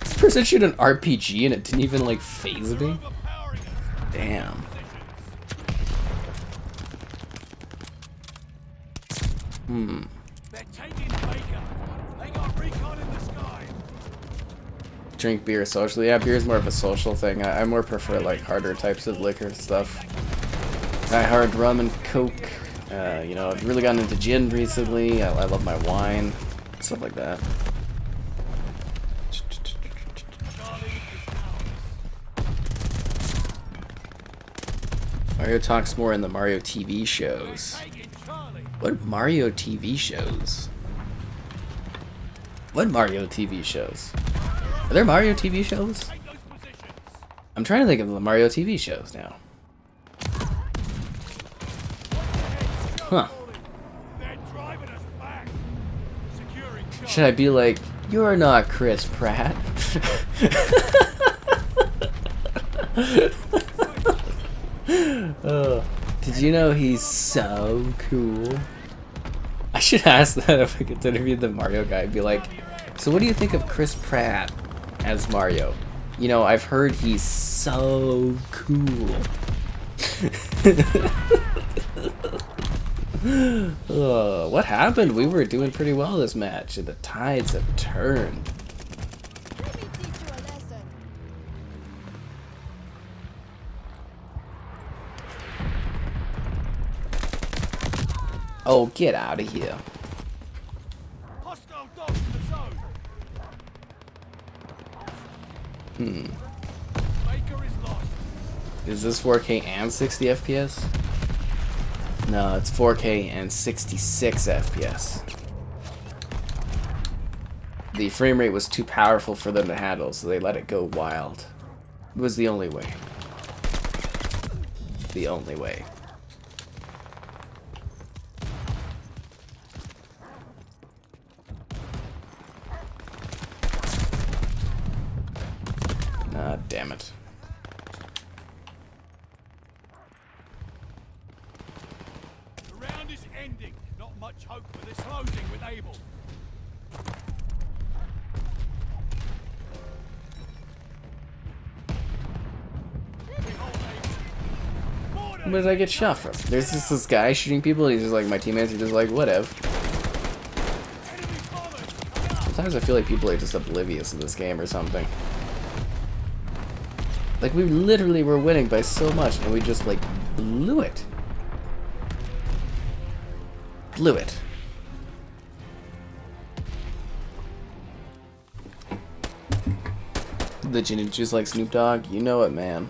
This person shoot an RPG and it didn't even like phase me. Damn. They're taking Baker. They got recon in the sky. Drink beer socially. Yeah, beer is more of a social thing. I more prefer like harder types of liquor stuff. Hard rum and coke. You know, I've really gotten into gin recently. I love my wine, stuff like that. Mario talks more in the Mario TV shows. What Mario TV shows? What Mario TV shows? Are there Mario TV shows? I'm trying to think of the Mario TV shows now. Huh. Should I be like, you're not Chris Pratt? Did you know he's so cool? I should ask that if I could interview the Mario guy. I'd be like, so what do you think of Chris Pratt as Mario? You know, I've heard he's so cool. What happened? We were doing pretty well this match, and the tides have turned. Let me teach you a lesson. Oh, get out of here. Hostile Baker is lost. Is this 4K and 60 FPS? No, it's 4K and 66 FPS. The frame rate was too powerful for them to handle, so they let it go wild. It was the only way. The only way. Ah, damn it. The round is ending. Not much hope for this closing with Abel. Where did I get shot from? There's just this guy shooting people, and he's just like, my teammates are just like, whatever. Sometimes I feel like people are just oblivious in this game or something. Like, we literally were winning by so much, and we just, like, blew it. Blew it. The just like Snoop Dogg, you know it, man.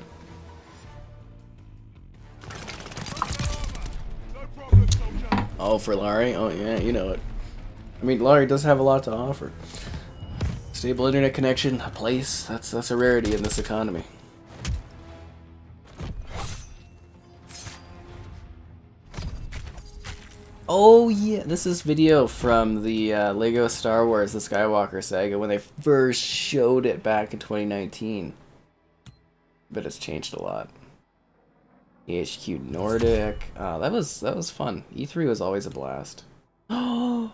Oh, for Larry? Oh, yeah, you know it. I mean, Larry does have a lot to offer. Stable internet connection, a place, that's a rarity in this economy. Oh, yeah, this is video from the Lego Star Wars The Skywalker Saga when they first showed it back in 2019. But it's changed a lot. HQ Nordic. Oh, that was fun. E3 was always a blast. Oh,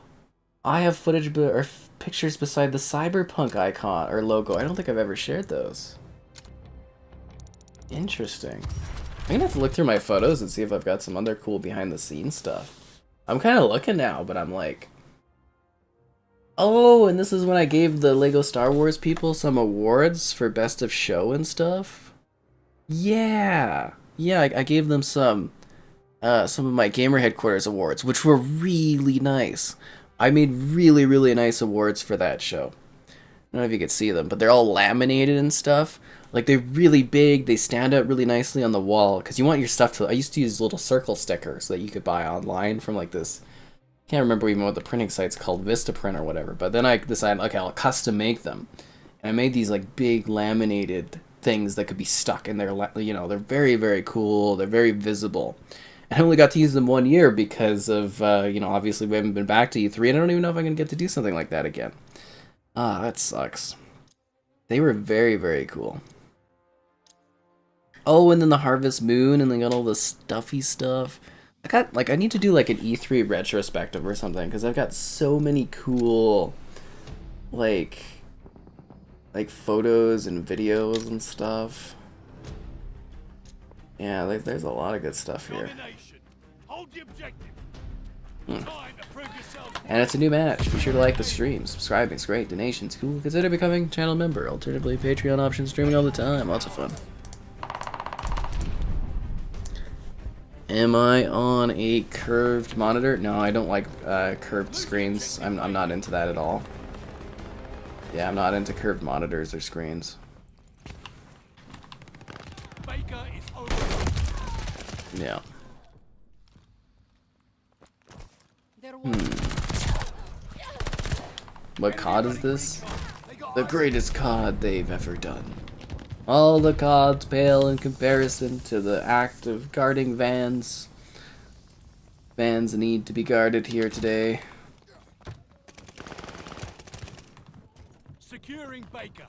I have footage or pictures beside the Cyberpunk icon or logo. I don't think I've ever shared those. Interesting. I'm gonna have to look through my photos and see if I've got some other cool behind the scenes stuff. I'm kind of looking now, but I'm like, oh, and this is when I gave the Lego Star Wars people some awards for best of show and stuff. Yeah. Yeah, I gave them some of my Gamer Headquarters awards, which were really nice. I made really, really nice awards for that show. I don't know if you could see them, but they're all laminated and stuff. Like, they're really big, they stand out really nicely on the wall, because you want your stuff to... I used to use little circle stickers that you could buy online from, like, this... I can't remember even what the printing site's called, Vistaprint or whatever, but then I decided, okay, I'll custom make them. And I made these, like, big laminated things that could be stuck in there. You know, they're very, very cool, they're very visible. And I only got to use them 1 year because of, you know, obviously we haven't been back to E3, and I don't even know if I'm going to get to do something like that again. Ah, that sucks. They were very, very cool. Oh, and then the Harvest Moon, and they got all the stuffy stuff. I need to do, like, an E3 retrospective or something, because I've got so many cool, like, photos and videos and stuff. Yeah, there's a lot of good stuff here. Hold the objective. And it's a new match. Be sure to like the stream. Subscribing's great. Donations cool. Consider becoming channel member. Alternatively, Patreon options, streaming all the time. Lots of fun. Am I on a curved monitor? No, I don't like curved screens. I'm not into that at all. Yeah, I'm not into curved monitors or screens. Baker is over. Yeah. What COD is this? The greatest COD they've ever done. All the CODs pale in comparison to the act of guarding vans. Vans need to be guarded here today. Securing Baker.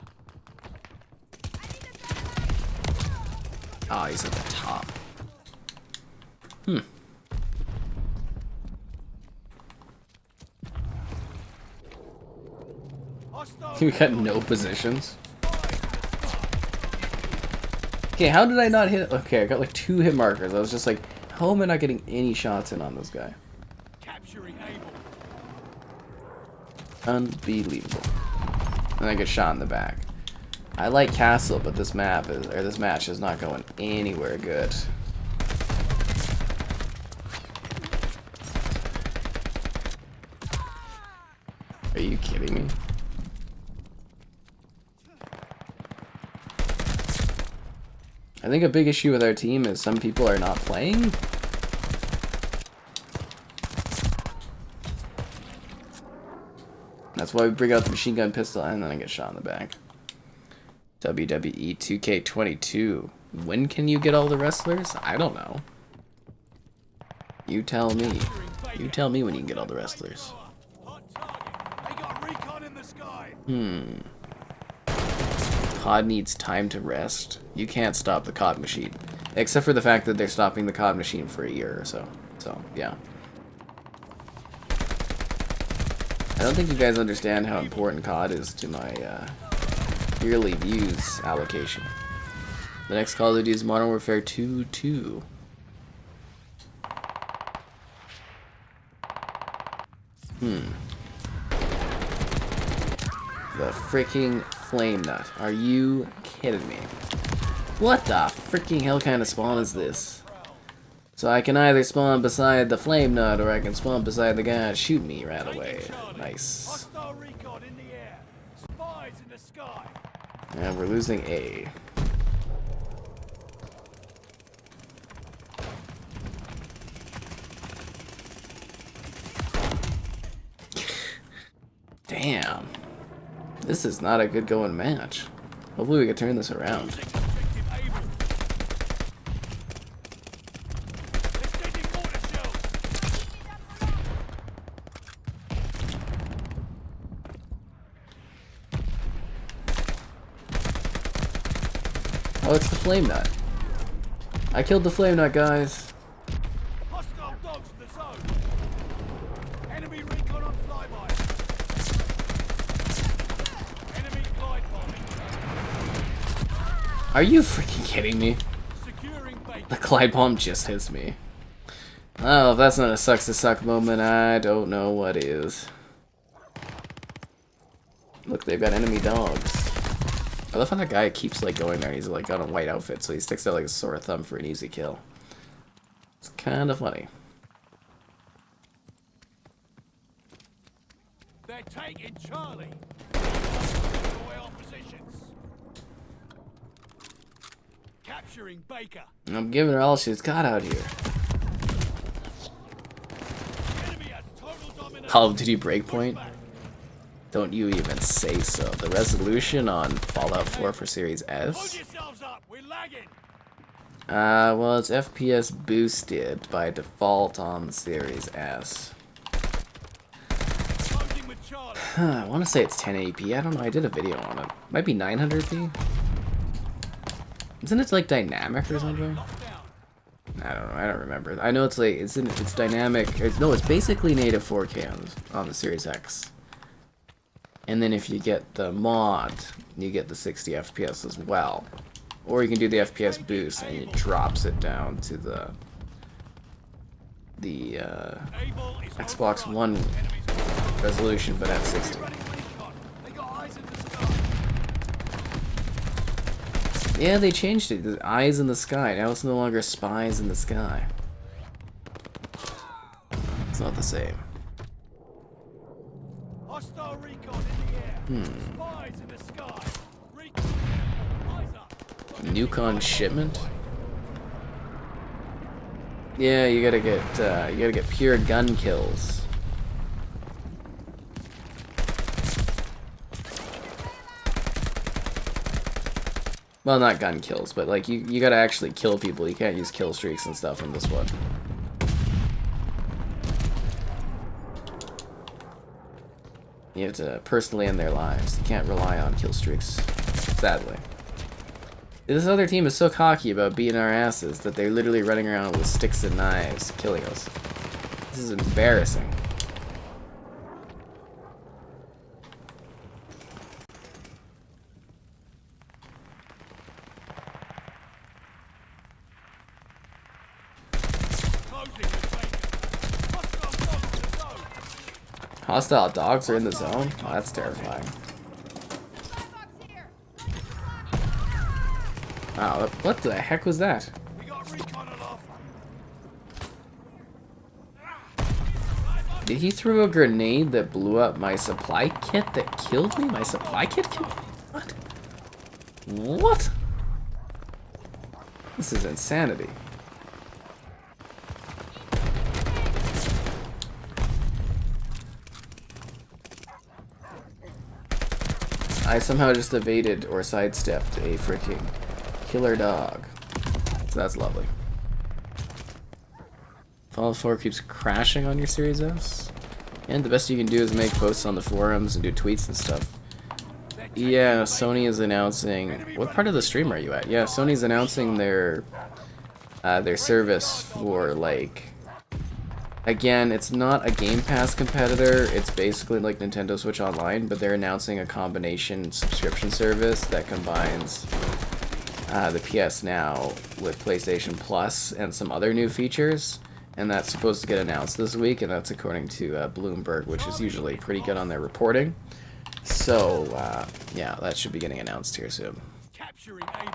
Ah, he's at the top. We got no positions. Okay, how did I not hit? Okay, I got like 2 hit markers. I was just like, how am I not getting any shots in on this guy? Capturing Abel. Unbelievable. And I get shot in the back. I like Castle, but this map is, or this match is not going anywhere good. Are you kidding me? I think a big issue with our team is some people are not playing. That's why we bring out the machine gun pistol and then I get shot in the back. WWE 2K22. When can you get all the wrestlers? I don't know. You tell me. You tell me when you can get all the wrestlers. They got recon in the sky. COD needs time to rest. You can't stop the COD machine. Except for the fact that they're stopping the COD machine for a year or so. So, yeah. I don't think you guys understand how important COD is to my yearly views allocation. The next Call of Duty is Modern Warfare 2. The freaking flame nut. Are you kidding me? What the freaking hell kind of spawn is this? So I can either spawn beside the flame nut or I can spawn beside the guy and shoot me right away. Nice. Hostile recon in the air. Spies in the sky. And we're losing A. Damn. This is not a good going match. Hopefully we can turn this around. Objective able. Extending mortar shells. Oh, it's the flame nut. I killed the flame nut, guys. Hostile dogs in the zone. Enemy recon on flyby. Enemy glide bombing. Are you freaking kidding me? Securing base. The Clyde bomb just hits me. Oh, if that's not a sucks to suck moment, I don't know what is. Look, they've got enemy dogs. I love how that guy keeps like going there. He's like got a white outfit, so he sticks out like a sore thumb for an easy kill. It's kind of funny. They're taking Charlie. Away our positions. Capturing Baker. I'm giving her all she's got out here. Enemy has total dominance. Call of Duty Breakpoint? Don't you even say so. The resolution on Fallout 4 for Series Hold S? yourselves up. We're lagging. Well, it's FPS boosted by default on the Series S. Closing with Charlie. I want to say it's 1080p. I don't know. I did a video on it. Might be 900p. Isn't it like dynamic or something? Lockdown. I don't know. I don't remember. I know it's like it's dynamic. No, it's basically native 4K on the Series X. And then if you get the mod, you get the 60 FPS as well. Or you can do the FPS boost and it drops it down to the Able is Xbox overrun. One Enemies resolution, but at 60. running recon. They got eyes in the sky. Yeah, they changed it. The eyes in the sky. Now it's no longer spies in the sky. It's not the same. Hostile recon in the air. Spies in the sky. Recon. Eyes up. Nuke on shipment? Yeah, you gotta get pure gun kills. Well, not gun kills, but like you gotta actually kill people. You can't use kill streaks and stuff in this one. You have to personally end their lives. You can't rely on kill streaks, sadly. This other team is so cocky about beating our asses that they're literally running around with sticks and knives, killing us. This is embarrassing. Closing with Baker. Hostile dogs in the zone. Hostile dogs are in the zone? Oh, that's terrifying. Skybox here. Wow, what the heck was that? We got recon aloft. Did he throw a grenade that blew up my supply kit that killed me? My supply kit killed me? What? What? This is insanity. I somehow just evaded or sidestepped a freaking killer dog. So that's lovely. Fallout 4 keeps crashing on your Series S. And the best you can do is make posts on the forums and do tweets and stuff. Yeah, Sony is announcing... What part of the stream are you at? Yeah, Sony's announcing their service for, like... Again, it's not a Game Pass competitor, it's basically like Nintendo Switch Online, but they're announcing a combination subscription service that combines the PS Now with PlayStation Plus and some other new features, and that's supposed to get announced this week, and that's according to Bloomberg, which is usually pretty good on their reporting. So, yeah, that should be getting announced here soon. Capturing Able.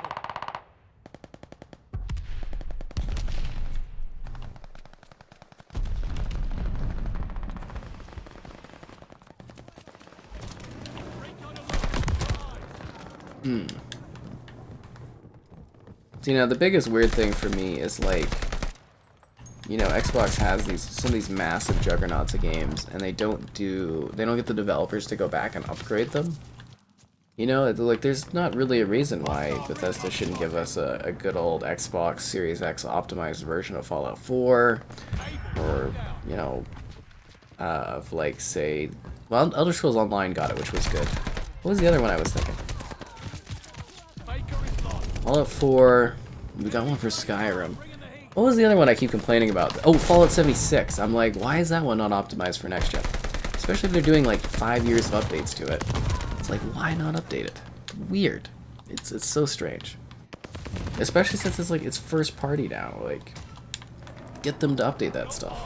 So, you know, the biggest weird thing for me is, like, you know, Xbox has some of these massive juggernauts of games, and they don't get the developers to go back and upgrade them. You know, like, there's not really a reason why Bethesda shouldn't give us a good old Xbox Series X optimized version of Fallout 4, or, you know, of, like, say, well, Elder Scrolls Online got it, which was good. What was the other one I was thinking? Fallout 4, we got one for Skyrim. What was the other one I keep complaining about? Oh, Fallout 76. I'm like, why is that one not optimized for next gen? Especially if they're doing like 5 years of updates to it. It's like, why not update it? Weird. It's so strange. Especially since it's like it's first party now. Like, get them to update that stuff.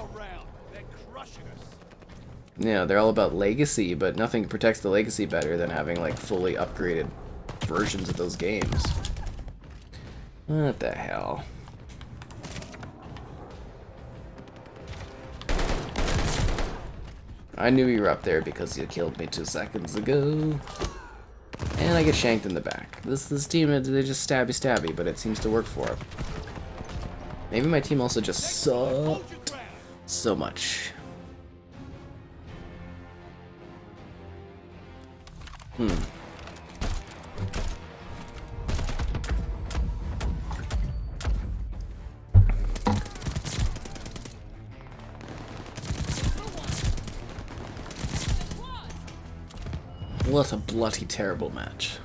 Yeah, they're all about legacy, but nothing protects the legacy better than having like fully upgraded versions of those games. What the hell? I knew you were up there because you killed me 2 seconds ago. And I get shanked in the back. This team, they just stabby, but it seems to work for them. Maybe my team also just sucked so much. What a bloody terrible match.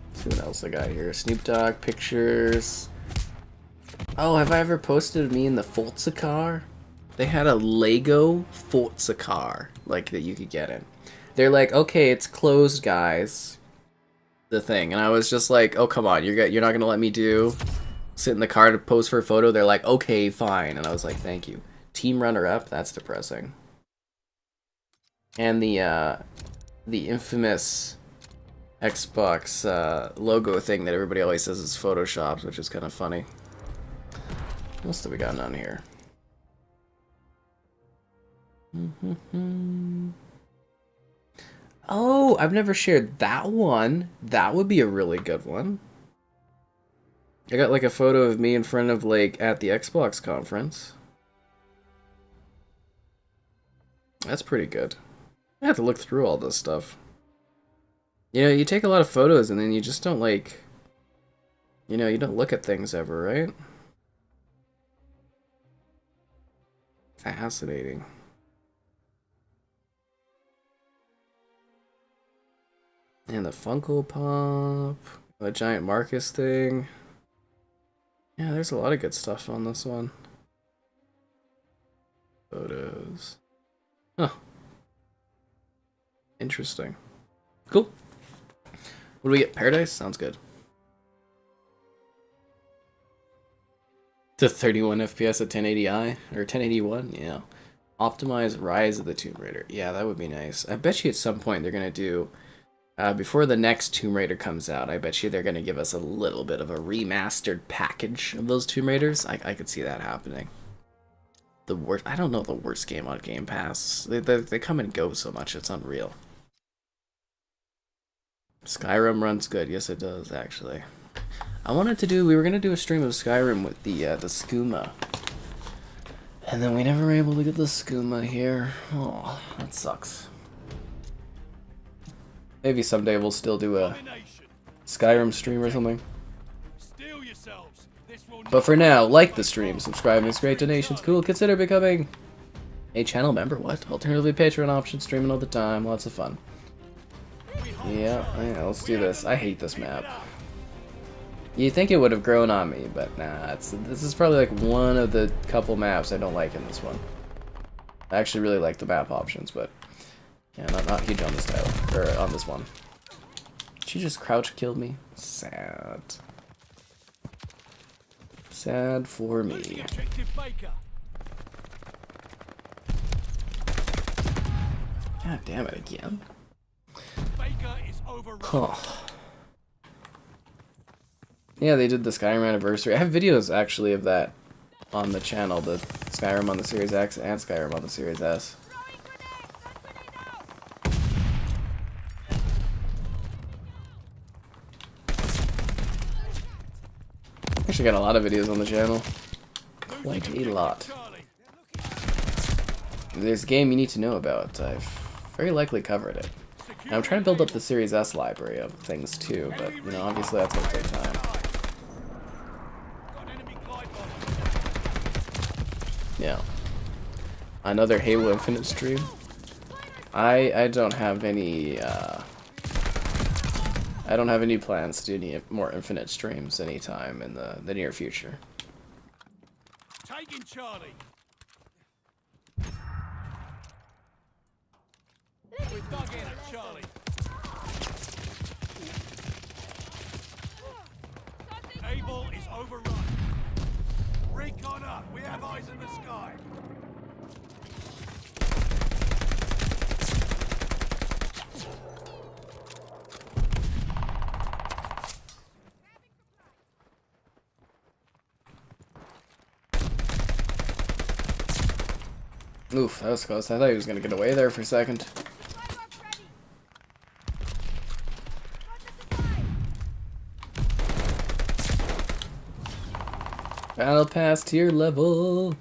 Let's see what else I got here. Snoop Dogg pictures. Oh, have I ever posted me in the Forza car? They had a Lego Forza car, like, that you could get in. They're like, okay, it's closed, guys. The thing, and I was just like, oh, come on, you're not gonna let me sit in the car to pose for a photo? They're like, okay, fine, and I was like, thank you. Team runner-up? That's depressing. And the infamous Xbox logo thing that everybody always says is photoshopped, which is kind of funny. What else do we got on here? Oh, I've never shared that one. That would be a really good one. I got like a photo of me in front of like at the Xbox conference. That's pretty good. I have to look through all this stuff. You know, you take a lot of photos and then you just don't like, you know, you don't look at things ever, right? Fascinating. And the Funko Pop, the giant Marcus thing. Yeah, there's a lot of good stuff on this one. Photos. Huh. Interesting. Cool. What do we get? Paradise? Sounds good. To 31 FPS at 1080i? Or 1081? Yeah. Optimize Rise of the Tomb Raider. Yeah, that would be nice. I bet you at some point they're going to do... before the next Tomb Raider comes out, I bet you they're going to give us a little bit of a remastered package of those Tomb Raiders. I could see that happening. The worst... I don't know the worst game on Game Pass. They come and go so much, it's unreal. Skyrim runs good. Yes, it does, actually. We were gonna do a stream of Skyrim with the skooma. And then we never were able to get the skooma here. Oh, that sucks. Maybe someday we'll still do a Skyrim stream or something. Steel yourselves. This will But for now, like the stream, subscribe, makes great donations. Cool, consider becoming a channel member. What? Alternatively, Patreon option, streaming all the time. Lots of fun. Yeah, let's do this. I hate this map. You think it would have grown on me, but nah. This is probably like one of the couple maps I don't like in this one. I actually really like the map options, but yeah, not huge on this title or on this one. She just crouch killed me. Sad. Sad for losing me. objective Baker. God damn it again. Baker is overrun. Oh. Yeah, they did the Skyrim anniversary. I have videos actually of that on the channel, the Skyrim on the Series X and Skyrim on the Series S. Actually got a lot of videos on the channel. Quite a lot. There's a game you need to know about. I've very likely covered it. And I'm trying to build up the Series S library of things too, but you know, obviously that's gonna take time. Yeah. Another Halo Infinite stream. I don't have any I don't have any plans to do any more Infinite streams anytime in the near future. Taking Charlie. We dug in at Charlie. Able is overrun. Recon up. We have eyes in the sky. Oof, that was close. I thought he was gonna get away there for a second. Battle Pass tier level.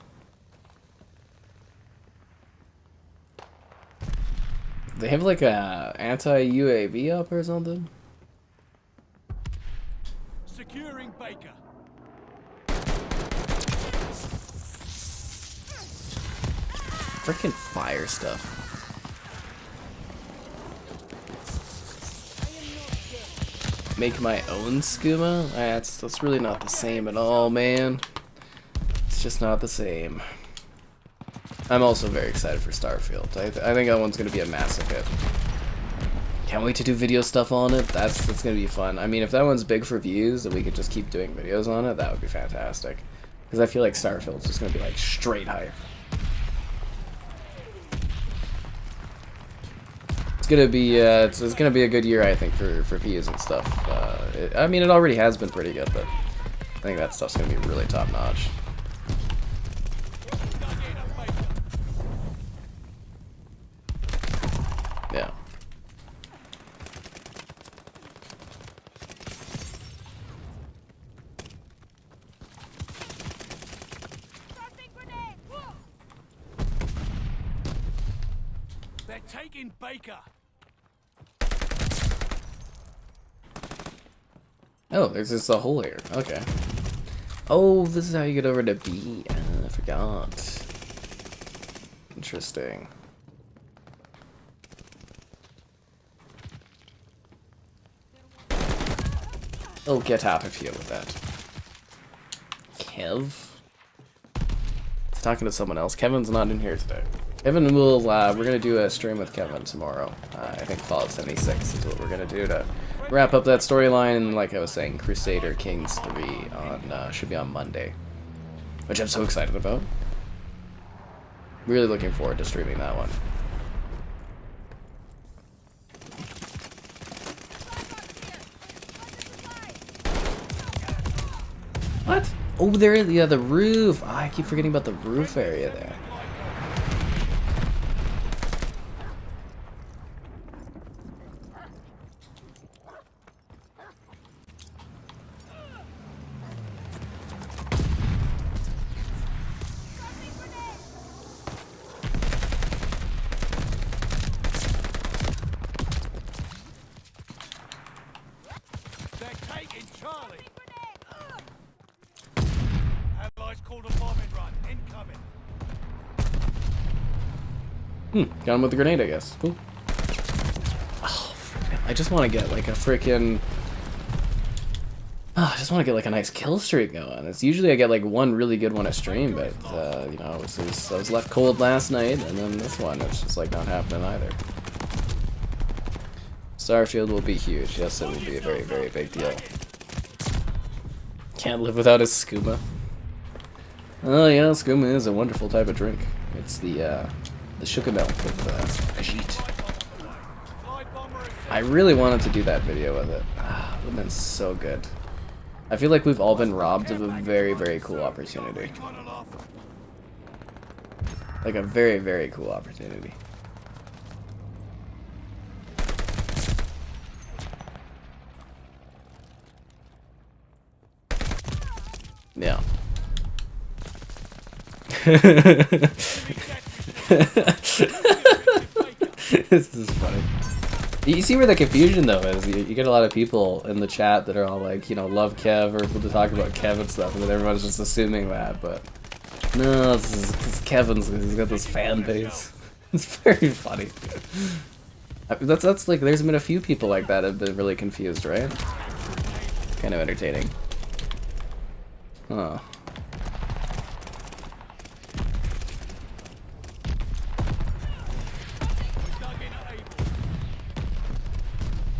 They have like a anti-UAV up or something. Securing Baker. Freaking fire stuff. Make my own skooma? That's really not the same at all, man. It's just not the same. I'm also very excited for Starfield. I think that one's gonna be a massive hit. Can't wait to do video stuff on it. That's gonna be fun. I mean, if that one's big for views and we could just keep doing videos on it, that would be fantastic. Because I feel like Starfield's just gonna be like straight hype. It's gonna be it's gonna be a good year, I think, for views and stuff. I mean, it already has been pretty good, but I think that stuff's gonna be really top notch. Yeah. They're taking Baker. Oh, there's just a hole here. Okay. Oh, this is how you get over to B. I forgot. Interesting. Oh, get out of here with that. Kev? It's talking to someone else. Kevin's not in here today. Kevin will, we're gonna do a stream with Kevin tomorrow. I think Fallout 76 is what we're gonna do to wrap up that storyline. And like I was saying, Crusader Kings 3 on, should be on Monday. Which I'm so excited about. Really looking forward to streaming that one. What? Oh, there is, yeah, the roof. Oh, I keep forgetting about the roof area there. Got him with the grenade, I guess. Cool. Oh, man, I just want to get like a freaking. Oh, I just want to get like a nice kill streak going. It's usually I get like one really good one a stream, but you know, I was left cold last night, and then this one, it's just like not happening either. Starfield will be huge. Yes, it will be a very, very big deal. Can't live without a skooma. Oh yeah, skooma is a wonderful type of drink. It's the sugar milk with Ajit. I really wanted to do that video with it. Ah, it would have been so good. I feel like we've all been robbed of a very, very cool opportunity. Like a very, very cool opportunity. Yeah. This is funny. You see where the confusion though is. You get a lot of people in the chat that are all like, you know, love Kev, or people talk about Kev and stuff, and then everyone's just assuming that. But no, it's Kevin's. He's got this fan base. It's very funny. That's like, there's been a few people like that have been really confused, right? Kind of entertaining. Huh.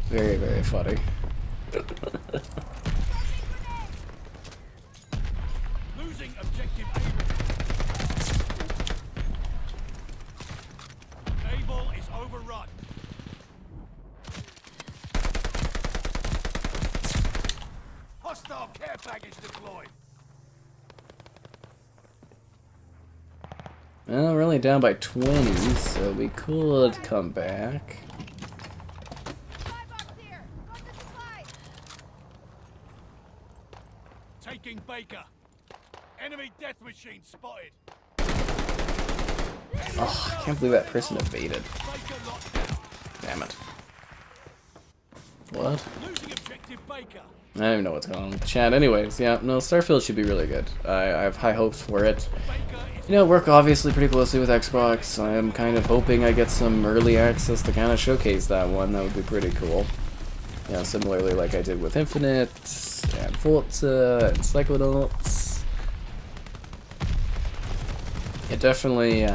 Very, very funny. Losing objective Able. Able is overrun. Hostile care package deployed. Well, we're only down by 20, so we could come back. Taking Baker. Enemy death machine spotted. Oh, I can't believe that person evaded. Damn it. What? Losing objective Baker. I don't even know what's going on with chat. Anyways, yeah, no, Starfield should be really good. I have high hopes for it. You know, work obviously pretty closely with Xbox. I am kind of hoping I get some early access to kind of showcase that one. That would be pretty cool. You know, similarly like I did with Infinite, and Forza, and Psychonauts. It definitely,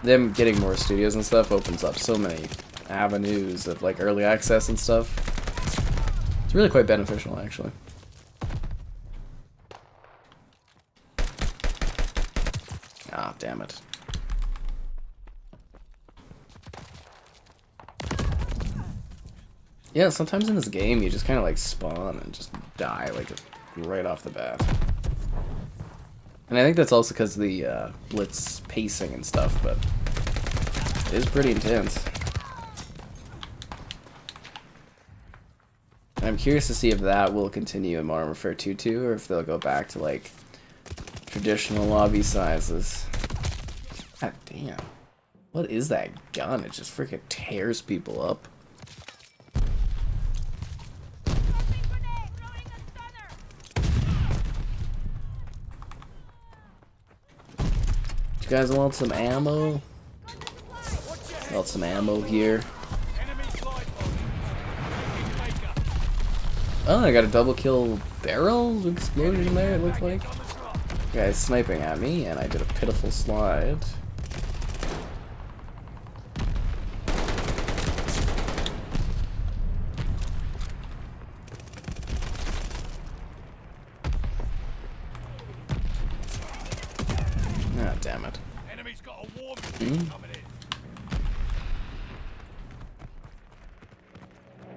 them getting more studios and stuff opens up so many avenues of like early access and stuff. It's really quite beneficial, actually. Ah, damn it. Yeah, sometimes in this game you just kind of like spawn and just die like right off the bat. And I think that's also because of the blitz pacing and stuff, but it is pretty intense. I'm curious to see if that will continue in Modern Warfare 2 or if they'll go back to like traditional lobby sizes. God damn. What is that gun? It just freaking tears people up. You guys want some ammo? Got some ammo here. Oh, I got a double kill barrel explosion there, it looked like. Guy's sniping at me, and I did a pitiful slide. Ah, damn it. Enemy's got a war machine coming in.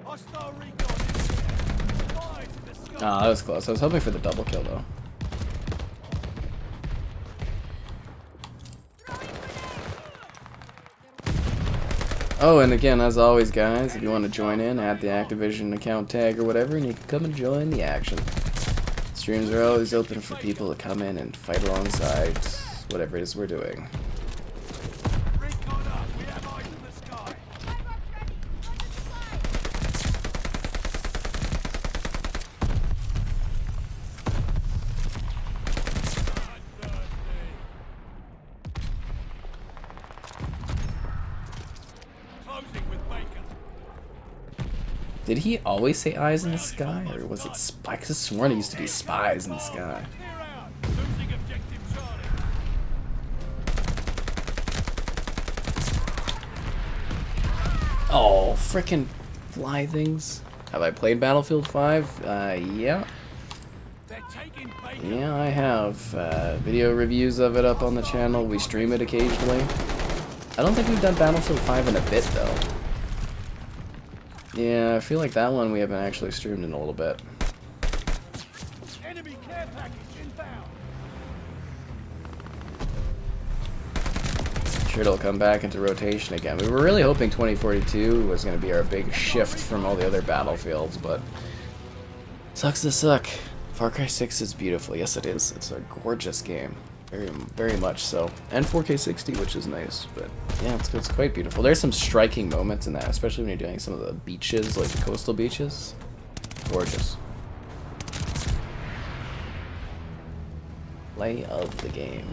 Hostile recon. Oh, that was close. I was hoping for the double kill, though. Oh, and again, as always, guys, if you want to join in, add the Activision account tag or whatever, and you can come and join the action. Streams are always open for people to come in and fight alongside whatever it is we're doing. Recon up. We have eyes in the sky. Did he always say eyes in the sky, or was it I could have sworn it used to be spies in the sky. Clear out. Losing objective Charlie. Oh, frickin' fly things. Have I played Battlefield 5? Yeah. They're taking bacon. Yeah, I have. Video reviews of it up on the channel. We stream it occasionally. I don't think we've done Battlefield 5 in a bit, though. Yeah, I feel like that one we haven't actually streamed in a little bit. Enemy care package inbound. Sure, it'll come back into rotation again. We were really hoping 2042 was going to be our big shift from all the other Battlefields, but sucks to suck. Far Cry 6 is beautiful. Yes, it is. It's a gorgeous game. Very, very much so. And 4K 60, which is nice. But yeah, it's quite beautiful. There's some striking moments in that, especially when you're doing some of the beaches, like the coastal beaches. Gorgeous. Play of the game.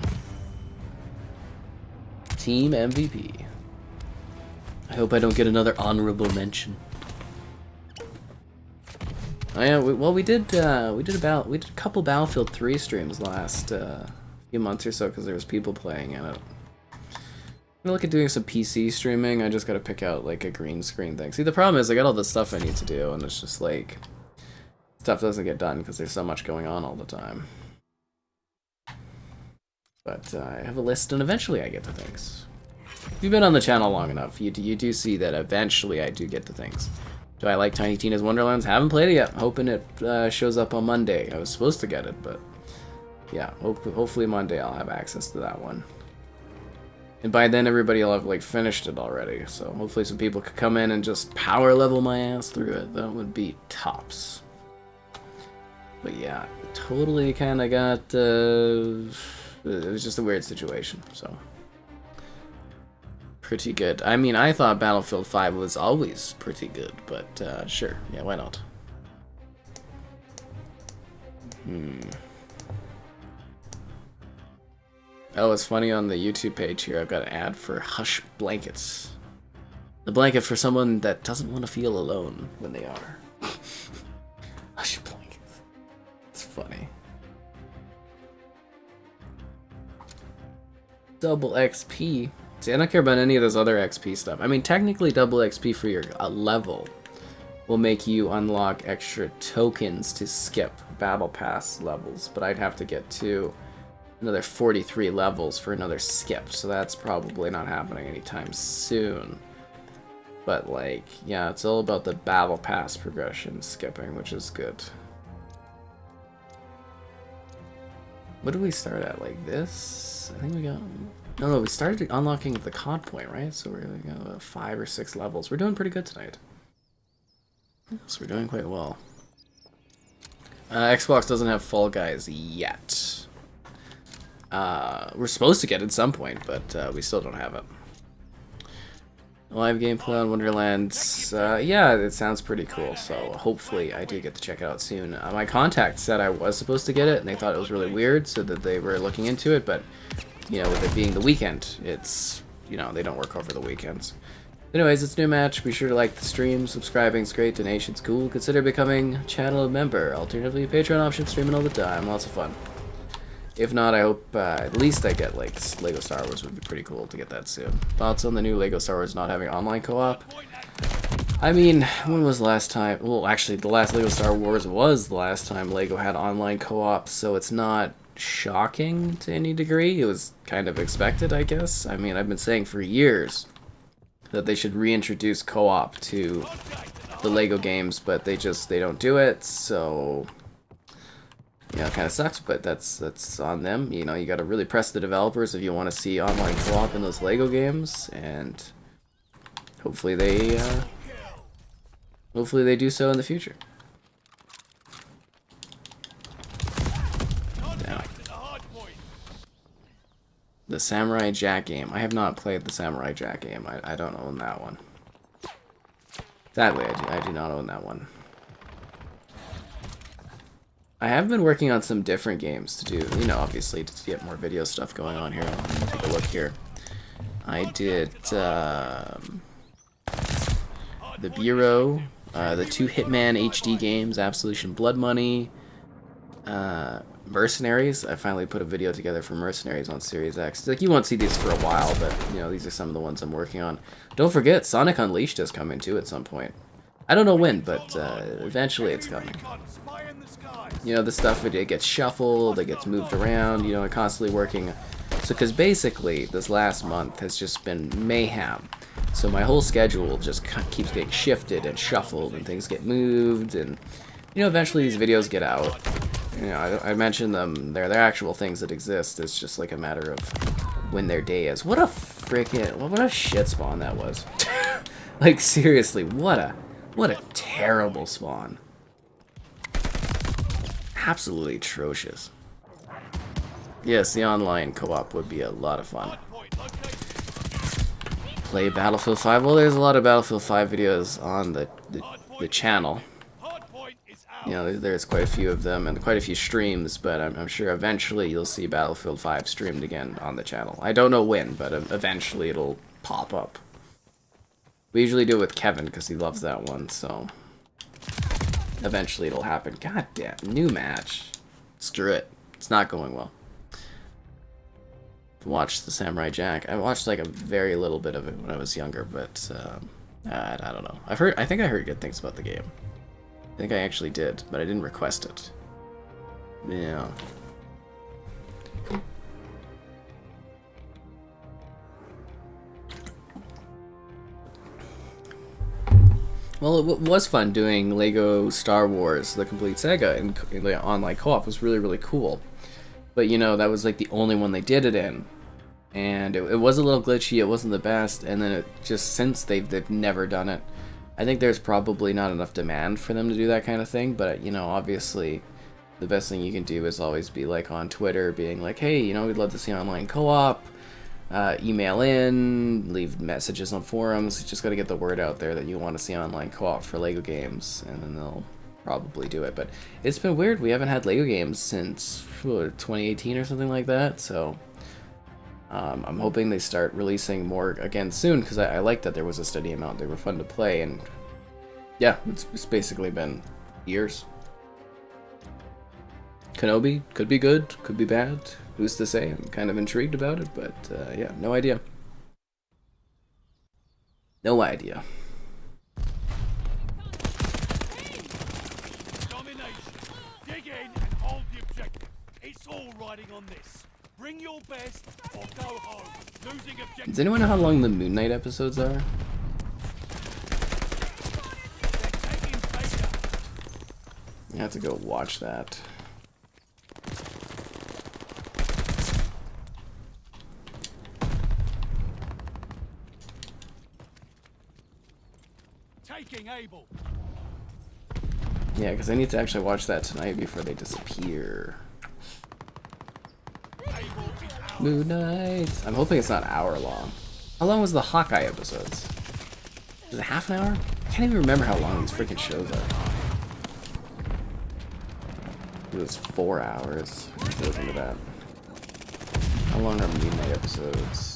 Team MVP. I hope I don't get another honorable mention. Oh yeah, we did a couple Battlefield 3 streams last few months or so because there was people playing in it. I'm gonna look at doing some PC streaming. I just gotta pick out like a green screen thing. See, the problem is I got all this stuff I need to do, and it's just like stuff doesn't get done because there's so much going on all the time. But I have a list, and eventually I get to things. If you've been on the channel long enough, you do see that eventually I do get to things. Do I like Tiny Tina's Wonderlands? Haven't played it yet. Hoping it shows up on Monday. I was supposed to get it, but yeah, hopefully Monday I'll have access to that one. And by then everybody will have like finished it already. So hopefully some people could come in and just power level my ass through it. That would be tops. But yeah, totally kind of got. It was just a weird situation. So pretty good. I mean, I thought Battlefield 5 was always pretty good, but sure, yeah, why not? Oh, it's funny on the YouTube page here. I've got an ad for Hush Blankets. The blanket for someone that doesn't want to feel alone when they are. Hush Blankets. It's funny. Double XP. See, I don't care about any of those other XP stuff. I mean, technically double XP for your level will make you unlock extra tokens to skip Battle Pass levels, but I'd have to get to another 43 levels for another skip, so that's probably not happening anytime soon. But like, yeah, it's all about the Battle Pass progression skipping, which is good. What did we start at? Like this? I think we got... No, we started unlocking the COD point, right? So we're going to go 5 or 6 levels. We're doing pretty good tonight. So we're doing quite well. Xbox doesn't have Fall Guys yet. We're supposed to get it at some point, but we still don't have it. Live gameplay on Wonderlands. Yeah, it sounds pretty cool, so hopefully I do get to check it out soon. My contact said I was supposed to get it, and they thought it was really weird, so that they were looking into it, but, you know, with it being the weekend, it's, you know, they don't work over the weekends. Anyways, it's a new match. Be sure to like the stream. Subscribing's great. Donation's cool. Consider becoming a channel member. Alternatively, Patreon option, streaming all the time. Lots of fun. If not, I hope at least I get, like, Lego Star Wars. Would be pretty cool to get that soon. Thoughts on the new Lego Star Wars not having online co-op? I mean, when was the last time? Well, actually, the last Lego Star Wars was the last time Lego had online co-op, so it's not shocking to any degree. It was kind of expected, I guess. I mean, I've been saying for years that they should reintroduce co-op to the Lego games, but they don't do it, so... You know, it kind of sucks, but that's on them. You know, you got to really press the developers if you want to see online co-op in those Lego games, and hopefully they do so in the future. Damn. The Samurai Jack game. I have not played the Samurai Jack game. I don't own that one. Sadly, I do not own that one. I have been working on some different games to do, you know, obviously to get more video stuff going on here. I'll take a look here. I did the Bureau. The 2 Hitman HD games, Absolution Blood Money, Mercenaries. I finally put a video together for Mercenaries on Series X. Like, you won't see these for a while, but, you know, these are some of the ones I'm working on. Don't forget, Sonic Unleashed is coming too at some point. I don't know when, but eventually it's coming. You know, the stuff, it gets shuffled, it gets moved around, you know, I'm constantly working. So, because basically, this last month has just been mayhem. So my whole schedule just keeps getting shifted and shuffled, and things get moved, and, you know, eventually these videos get out. You know, I mentioned them, they're actual things that exist, it's just like a matter of when their day is. What a freaking, what a shit spawn that was. Like, seriously, what a terrible spawn. Absolutely atrocious. Yes, the online co-op would be a lot of fun. Play Battlefield 5. Well, there's a lot of Battlefield 5 videos on the channel. You know, there's quite a few of them and quite a few streams, but I'm sure eventually you'll see Battlefield 5 streamed again on the channel. I don't know when, but eventually it'll pop up. We usually do it with Kevin because he loves that one, so eventually it'll happen. God damn, new match. Screw it. It's not going well. Watched the Samurai Jack. I watched like a very little bit of it when I was younger, but I don't know. I think I heard good things about the game. I think I actually did, but I didn't request it. Yeah. Well, it was fun doing Lego Star Wars: The Complete Saga, and the online co-op was really, really cool. But, you know, that was like the only one they did it in. And it was a little glitchy, it wasn't the best, and then it just, since they've never done it. I think there's probably not enough demand for them to do that kind of thing, but, you know, obviously the best thing you can do is always be like on Twitter, being like, hey, you know, we'd love to see online co-op. Email in, leave messages on forums. You just got to get the word out there that you want to see online co-op for Lego games, and then they'll probably do it. But it's been weird. We haven't had Lego games since 2018 or something like that, so I'm hoping they start releasing more again soon, because I like that there was a steady amount. They were fun to play, and yeah, it's basically been years. Kenobi could be good, could be bad. Who's to say? I'm kind of intrigued about it, but yeah, no idea. No idea. Domination. Dig in and hold the objective. It's all riding on this. Bring your best or go home. Losing objective. Does anyone know how long the Moon Knight episodes are? I have to go watch that. Able. Yeah, because I need to actually watch that tonight before they disappear. Moon Knight. I'm hoping it's not an hour long. How long was the Hawkeye episodes? Was it half an hour? I can't even remember how long these freaking shows are. It was 4 hours. Let's look into that. How long are Moon Knight episodes?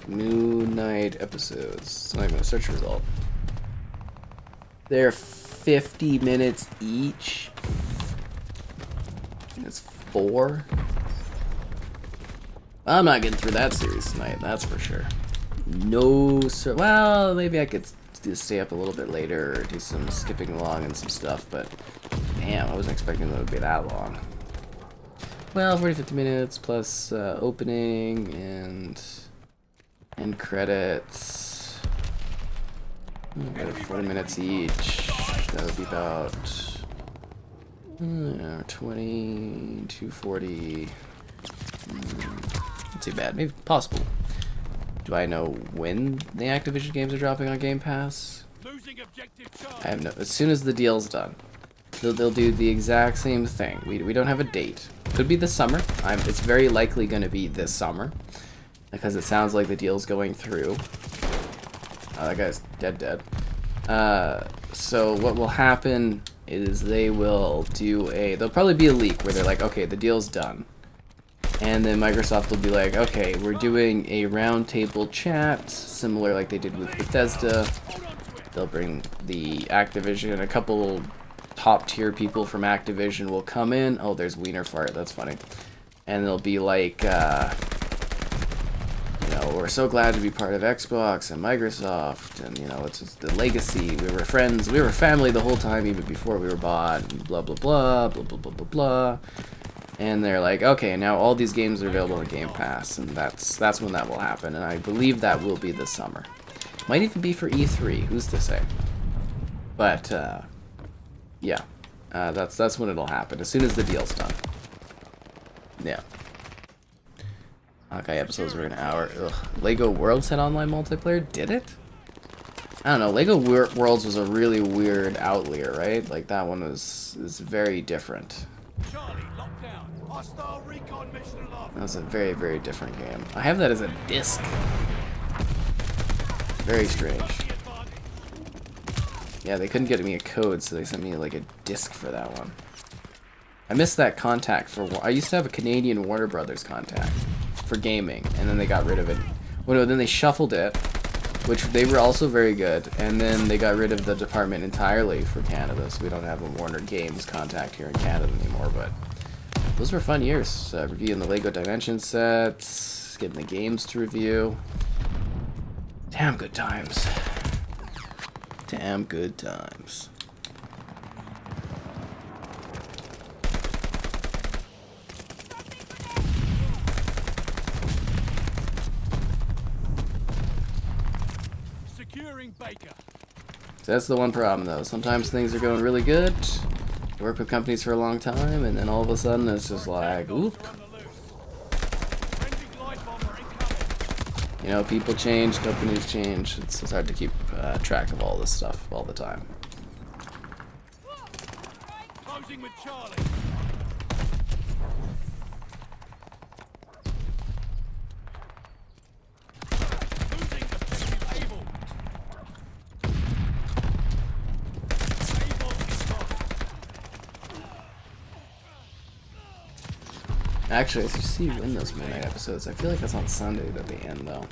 Moon Knight episodes. It's not even a search result. They're 50 minutes each. And it's 4. I'm not getting through that series tonight, that's for sure. No, sir. Well, maybe I could just stay up a little bit later or do some skipping along and some stuff, but damn, I wasn't expecting them to be that long. Well, 40-50 minutes plus opening and end credits. 40 minutes each. That would be about 20, 240. Not too bad. Maybe possible. Do I know when the Activision games are dropping on Game Pass? I have no. As soon as the deal's done, they'll do the exact same thing. We don't have a date. Could be this summer. It's very likely going to be this summer, because it sounds like the deal's going through. Oh, that guy's dead. So what will happen is they will do there'll probably be a leak where they're like, okay, the deal's done. And then Microsoft will be like, okay, we're doing a roundtable chat, similar like they did with Bethesda. They'll bring the Activision, a couple top tier people from Activision will come in. Oh, there's Wiener Fart, that's funny. And they'll be like, you know, we're so glad to be part of Xbox and Microsoft, and you know, it's just the legacy. We were friends, we were family the whole time, even before we were bought, and blah blah blah, blah blah blah blah blah. And they're like, okay, now all these games are available on Game Pass, and that's when that will happen. And I believe that will be this summer. Might even be for E3. Who's to say? But yeah, that's when it'll happen. As soon as the deal's done. Yeah. Okay, episodes were an hour. Ugh. Lego Worlds had online multiplayer. Did it? I don't know. Lego Worlds was a really weird outlier, right? Like that one is very different. Charlie, locked down. Hostile recon mission aloft. That was a very, very different game. I have that as a disc. Very strange. Yeah, they couldn't get me a code, so they sent me like a disc for that one. I missed that contact for. I used to have a Canadian Warner Brothers contact for gaming, and then they got rid of it. Well, no, then they shuffled it, which they were also very good, and then they got rid of the department entirely for Canada, so we don't have a Warner Games contact here in Canada anymore. But those were fun years. Reviewing the Lego Dimension sets, getting the games to review. Damn good times. Damn good times. Securing Baker. So that's the one problem, though. Sometimes things are going really good. You work with companies for a long time, and then all of a sudden it's just like, oop. You know, people change, companies change. It's hard to keep track of all this stuff all the time. Closing with Charlie. Losing objective Able. Able is lost. Actually, I should see when those midnight episodes. I feel like that's on Sunday that they end, though.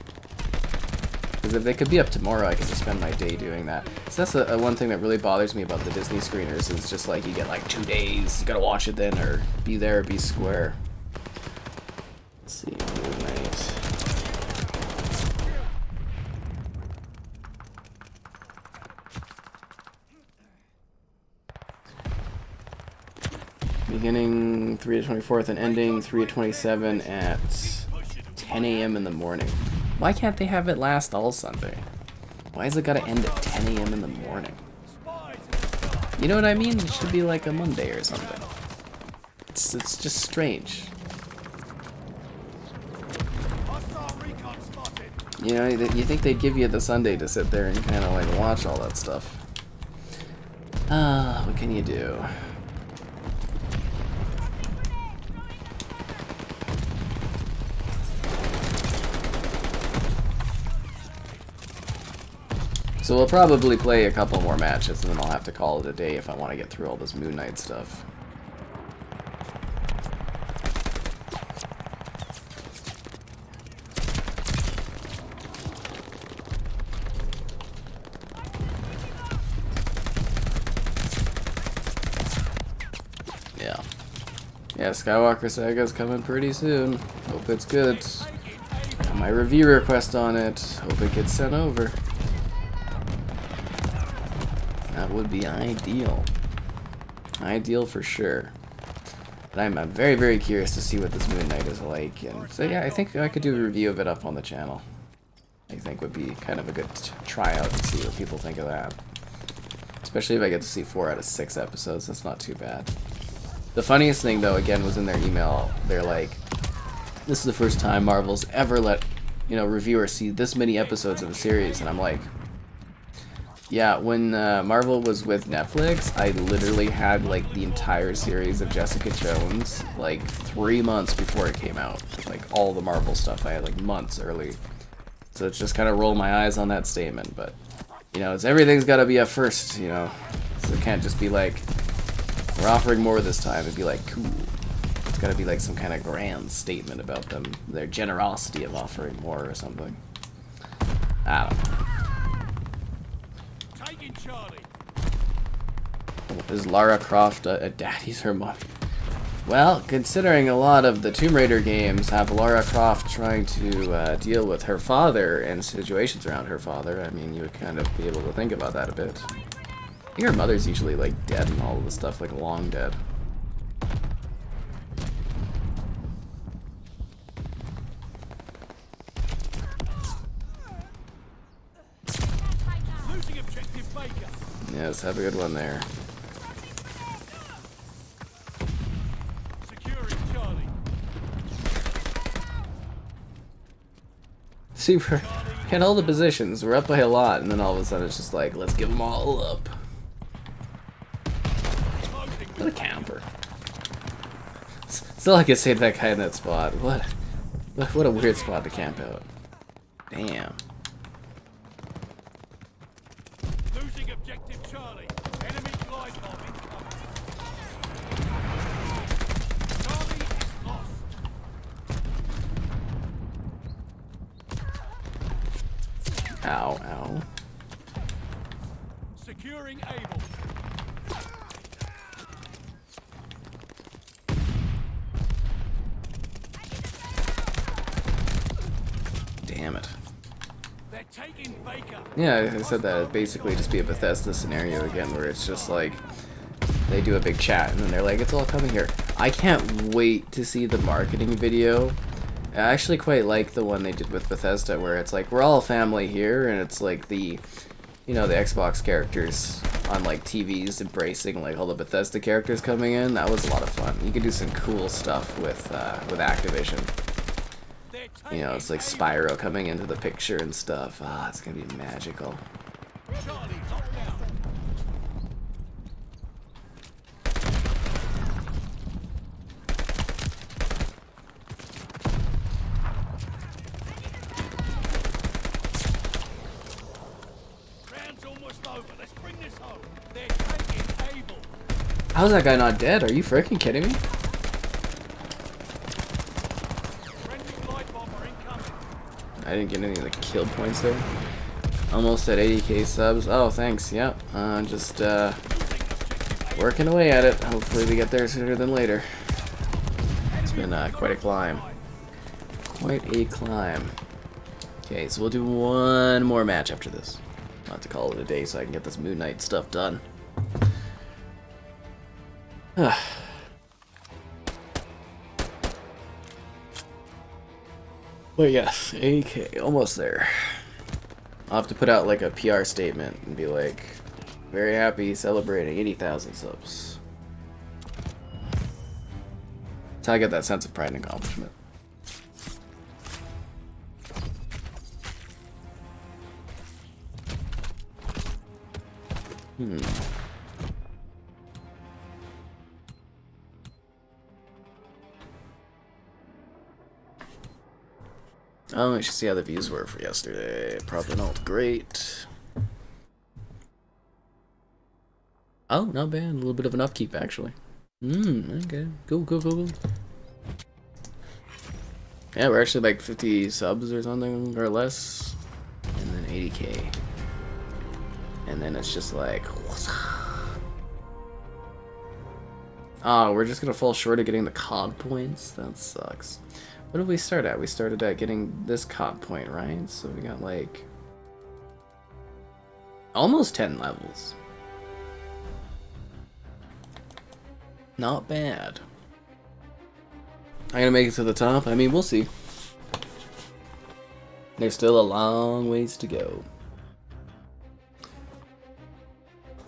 Because if they could be up tomorrow, I could just spend my day doing that. So that's one thing that really bothers me about the Disney screeners. Is just like you get like 2 days. You gotta watch it then, or be there, or be square. Let's see, midnight. Beginning 3/24 and ending 3/27 at 10 a.m. in the morning. Why can't they have it last all Sunday? Why is it gotta end at 10 a.m. in the morning? You know what I mean? It should be like a Monday or something. It's just strange. Hostile recon spotted. You know, you think they'd give you the Sunday to sit there and kind of like watch all that stuff. What can you do? So we'll probably play a couple more matches, and then I'll have to call it a day if I want to get through all this Moon Knight stuff. Yeah. Yeah, Skywalker Saga's coming pretty soon. Hope it's good. Got my review request on it. Hope it gets sent over. That would be ideal. Ideal for sure. But I'm very, very curious to see what this Moon Knight is like. And so yeah, I think I could do a review of it up on the channel. I think would be kind of a good tryout to see what people think of that. Especially if I get to see 4 out of 6 episodes, that's not too bad. The funniest thing though, again, was in their email. They're like, this is the first time Marvel's ever let, you know, reviewers see this many episodes of a series. And I'm like, yeah, when Marvel was with Netflix, I literally had like the entire series of Jessica Jones like 3 months before it came out. Like all the Marvel stuff I had like months early. So it's just kind of roll my eyes on that statement. But, you know, it's everything's got to be a first, you know. So it can't just be like, we're offering more this time. It'd be like, cool. gotta be like some kind of grand statement about them, their generosity of offering more or something. I don't know. Taking Charlie. Is Lara Croft a daddy's her mom? Well, considering a lot of the Tomb Raider games have Lara Croft trying to deal with her father and situations around her father, I mean, you would kind of be able to think about that a bit. I think her mother's usually like dead and all of the stuff, like long dead. Losing objective Baker. Yes, have a good one there. Securing Charlie. See, we're in all the positions, we're up by a lot, and then all of a sudden it's just like, let's give them all up. What a camper. Still, I can say that guy in that spot. What a weird spot to camp out. Damn. Losing objective Charlie. Enemy glide bomb incoming. Charlie is lost. Ow, ow. Securing Able. Damn it. They're taking Baker. Yeah, I said that it'd basically just be a Bethesda scenario again, where it's just like, they do a big chat, and then they're like, it's all coming here. I can't wait to see the marketing video. I actually quite like the one they did with Bethesda, where it's like, we're all a family here, and it's like the, you know, the Xbox characters on like TVs embracing like all the Bethesda characters coming in. That was a lot of fun. You could do some cool stuff with Activision. You know, it's like Spyro coming into the picture and stuff. Ah, it's gonna be magical. Charlie locked down. Round's almost over. Let's bring this home. They're taking Able. How's that guy not dead? Are you freaking kidding me? Friendly glide bomber incoming. I didn't get any of the kill points there. Almost at 80k subs. Oh, thanks. Yep. Just working away at it. Hopefully we get there sooner than later. It's been quite a climb. Quite a climb. Okay, so we'll do one more match after this. I'll have to call it a day so I can get this Moon Knight stuff done. But yes, 80k, almost there. I'll have to put out like a PR statement and be like, very happy celebrating 80,000 subs. That's how I get that sense of pride and accomplishment. Oh, I should see how the views were for yesterday. Probably not great. Oh, not bad. A little bit of an upkeep, actually. Okay. Cool. Yeah, we're actually like 50 subs or something, or less. And then 80k. And then it's just like... Oh, we're just gonna fall short of getting the COD points? That sucks. What did we start at? We started at getting this COD point, right? So we got like... almost 10 levels. Not bad. I'm gonna make it to the top? I mean, we'll see. There's still a long ways to go.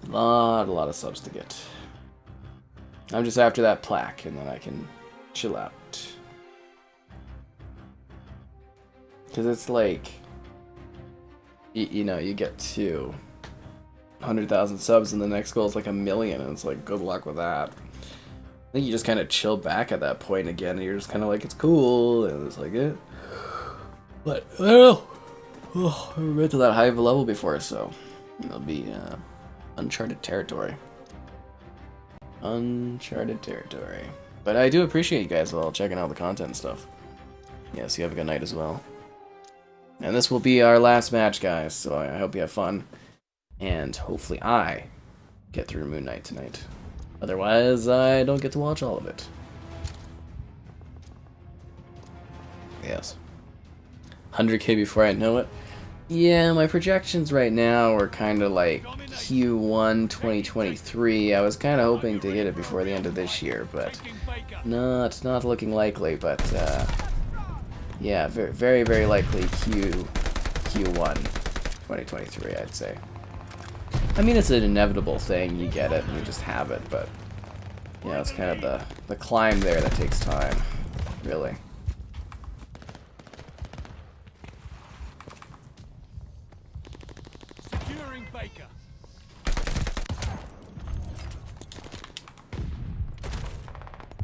A lot of subs to get. I'm just after that plaque, and then I can chill out. Because it's like, you know, you get to 100,000 subs, and the next goal is like 1 million, and it's like, good luck with that. I think you just kind of chill back at that point again, and you're just kind of like, it's cool, and it's like it. But I don't know. Oh, I've never been to that high of a level before, so it'll be uncharted territory. Uncharted territory. But I do appreciate you guys all checking out the content and stuff. Yes, you have a good night as well. And this will be our last match, guys, so I hope you have fun. And hopefully I get through Moon Knight tonight. Otherwise, I don't get to watch all of it. Yes. 100k before I know it. Yeah, my projections right now are kind of like Q1 2023. I was kind of hoping to hit it before the end of this year, but not looking likely. But yeah, very, very likely Q1 2023, I'd say. I mean, it's an inevitable thing. You get it and you just have it, but you know, it's kind of the climb there that takes time, really. Securing Baker.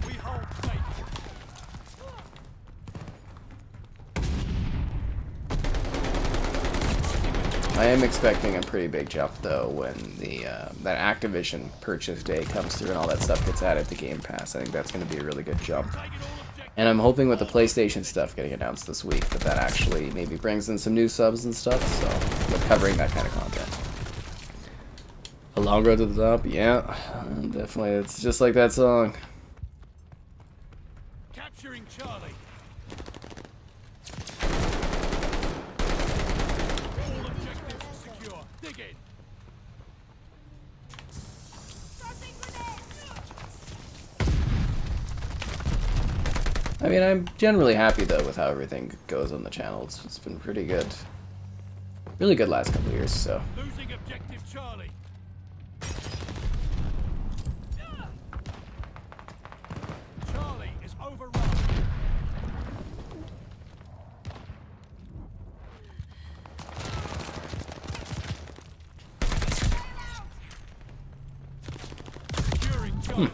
We hold Baker. I am expecting a pretty big jump though when the that Activision purchase day comes through and all that stuff gets added to Game Pass. I think that's going to be a really good jump. And I'm hoping with the PlayStation stuff getting announced this week that actually maybe brings in some new subs and stuff. So we're covering that kind of content. A long road to the top, yeah, definitely. It's just like that song. Capturing Charlie. All objectives secure. Dig in. I mean, I'm generally happy though with how everything goes on the channel. It's been pretty good. Really good last couple of years, so. Losing objective Charlie. Charlie is overrun. Securing Charlie.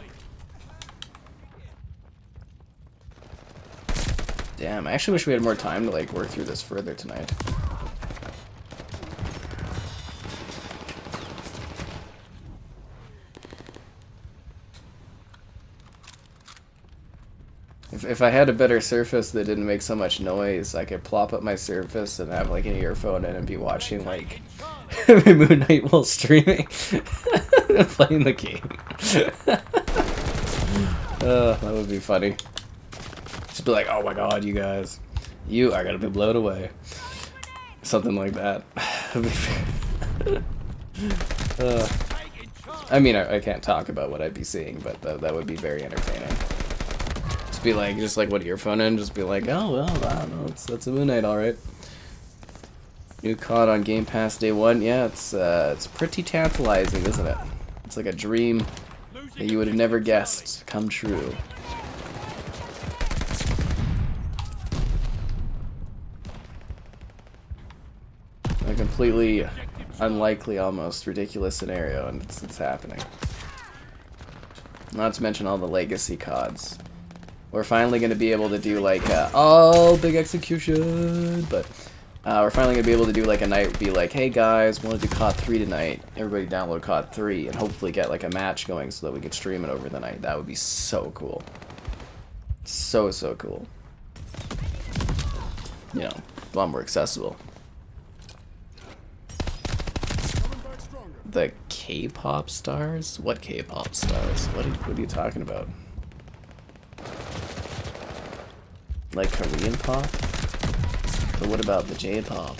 Damn, I actually wish we had more time to like work through this further tonight. If I had a better surface that didn't make so much noise, I could plop up my surface and have like an earphone in and be watching like Moon Knight while streaming, playing the game. That would be funny. Just be like, oh my god, you guys, you are gonna be blown away. Something like that. I mean, I can't talk about what I'd be seeing, but that would be very entertaining. Just be like, what earphone in, just be like, oh well, I don't know, that's a Moon Knight, alright. New COD on Game Pass day one, yeah, it's pretty tantalizing, isn't it? It's like a dream that you would have never guessed come true. A completely unlikely, almost ridiculous scenario, and it's happening. Not to mention all the legacy CODs. We're finally going to be able to do like oh, big execution, but we're finally going to be able to do like a night, be like, hey guys, want to do COD 3 tonight, everybody download COD 3, and hopefully get like a match going so that we could stream it over the night. That would be so cool. So cool. You know, a lot more accessible. The K-pop stars? What K-pop stars? What are you talking about? Like Korean pop? But what about the J-pop?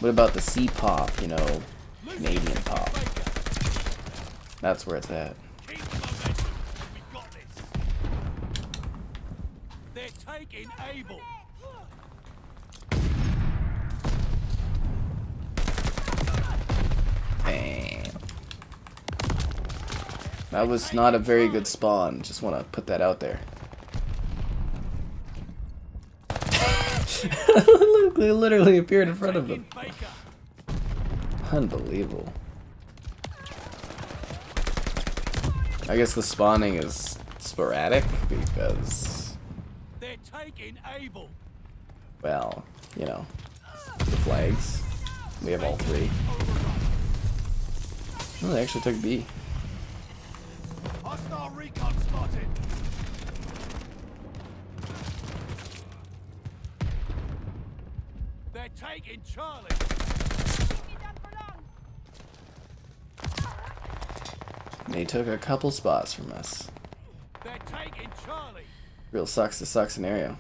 What about the C-pop, you know, Canadian pop? That's where it's at. Keep the momentum. We got this. They're taking Able. Bam. That was not a very good spawn. Just want to put that out there. They literally appeared in front of them. Unbelievable. I guess the spawning is sporadic because, They're taking Able. well, you know, the flags. We have all three. Oh, they actually took B. Hostile recon spotted. They're taking Charlie. Keep me down for long. They took a couple spots from us. They're taking Charlie. Real sucks to suck scenario.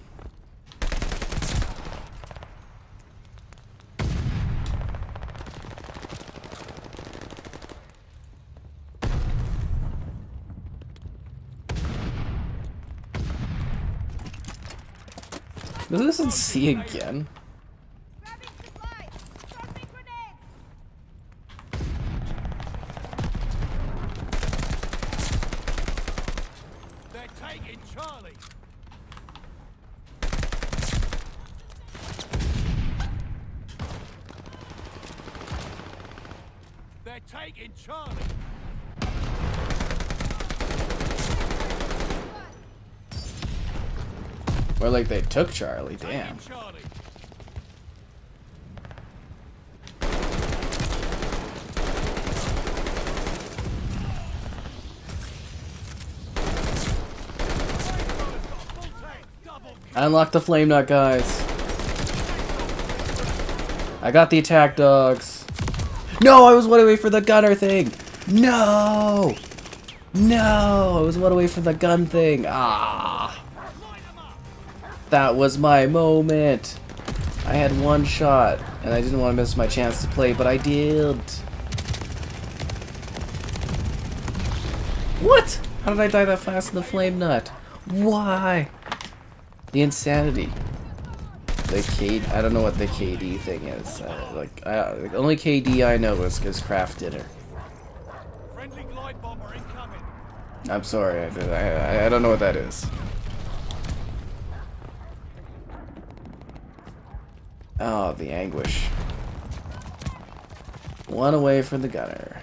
Does this in C again? Grabbing supplies. Tossing grenades. They're taking Charlie. They're taking Charlie. Or like they took Charlie, damn. Taking Charlie. I unlocked the flame nut, guys. I got the attack dogs. No, I was one away for the gunner thing. No! No! I was one away for the gun thing. Ah! That was my moment. I had one shot, and I didn't want to miss my chance to play, but I did. What? How did I die that fast in the flame nut? Why? The insanity. The KD, I don't know what the KD thing is. The only KD I know is craft dinner. Friendly glide bomber incoming. I'm sorry, I don't know what that is. Oh, the anguish. One away from the gunner.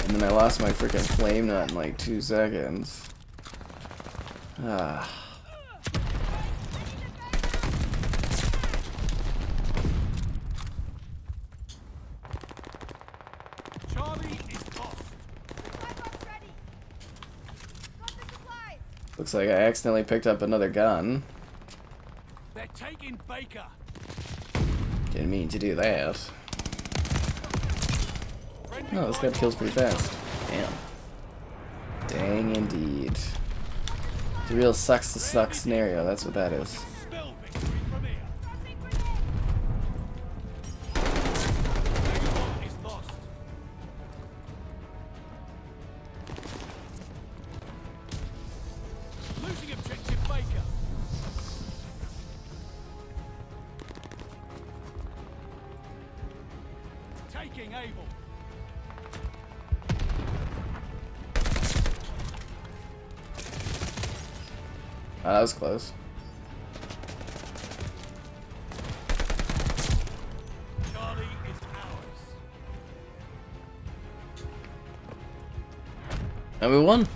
And then I lost my freaking flame nut in like 2 seconds. Ah. Charlie is lost. Supply box ready. Got the supplies. Looks like I accidentally picked up another gun. They're taking Baker. Didn't mean to do that. Oh, this guy kills pretty fast. Damn. Dang indeed. The real sucks to suck scenario, that's what that is. Spell victory from here. Tossing grenades. Vanguard is lost. Losing objective Baker. Taking Able. Oh, that was close. Charlie is ours. And we won. It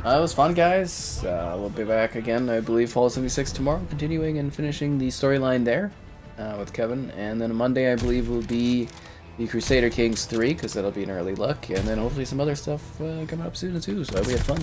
was fun, guys. We'll be back again, I believe, Fall 76 tomorrow, continuing and finishing the storyline there with Kevin. And then Monday, I believe, will be the Crusader Kings 3, because that'll be an early look. And then hopefully some other stuff coming up soon, too. So we had fun.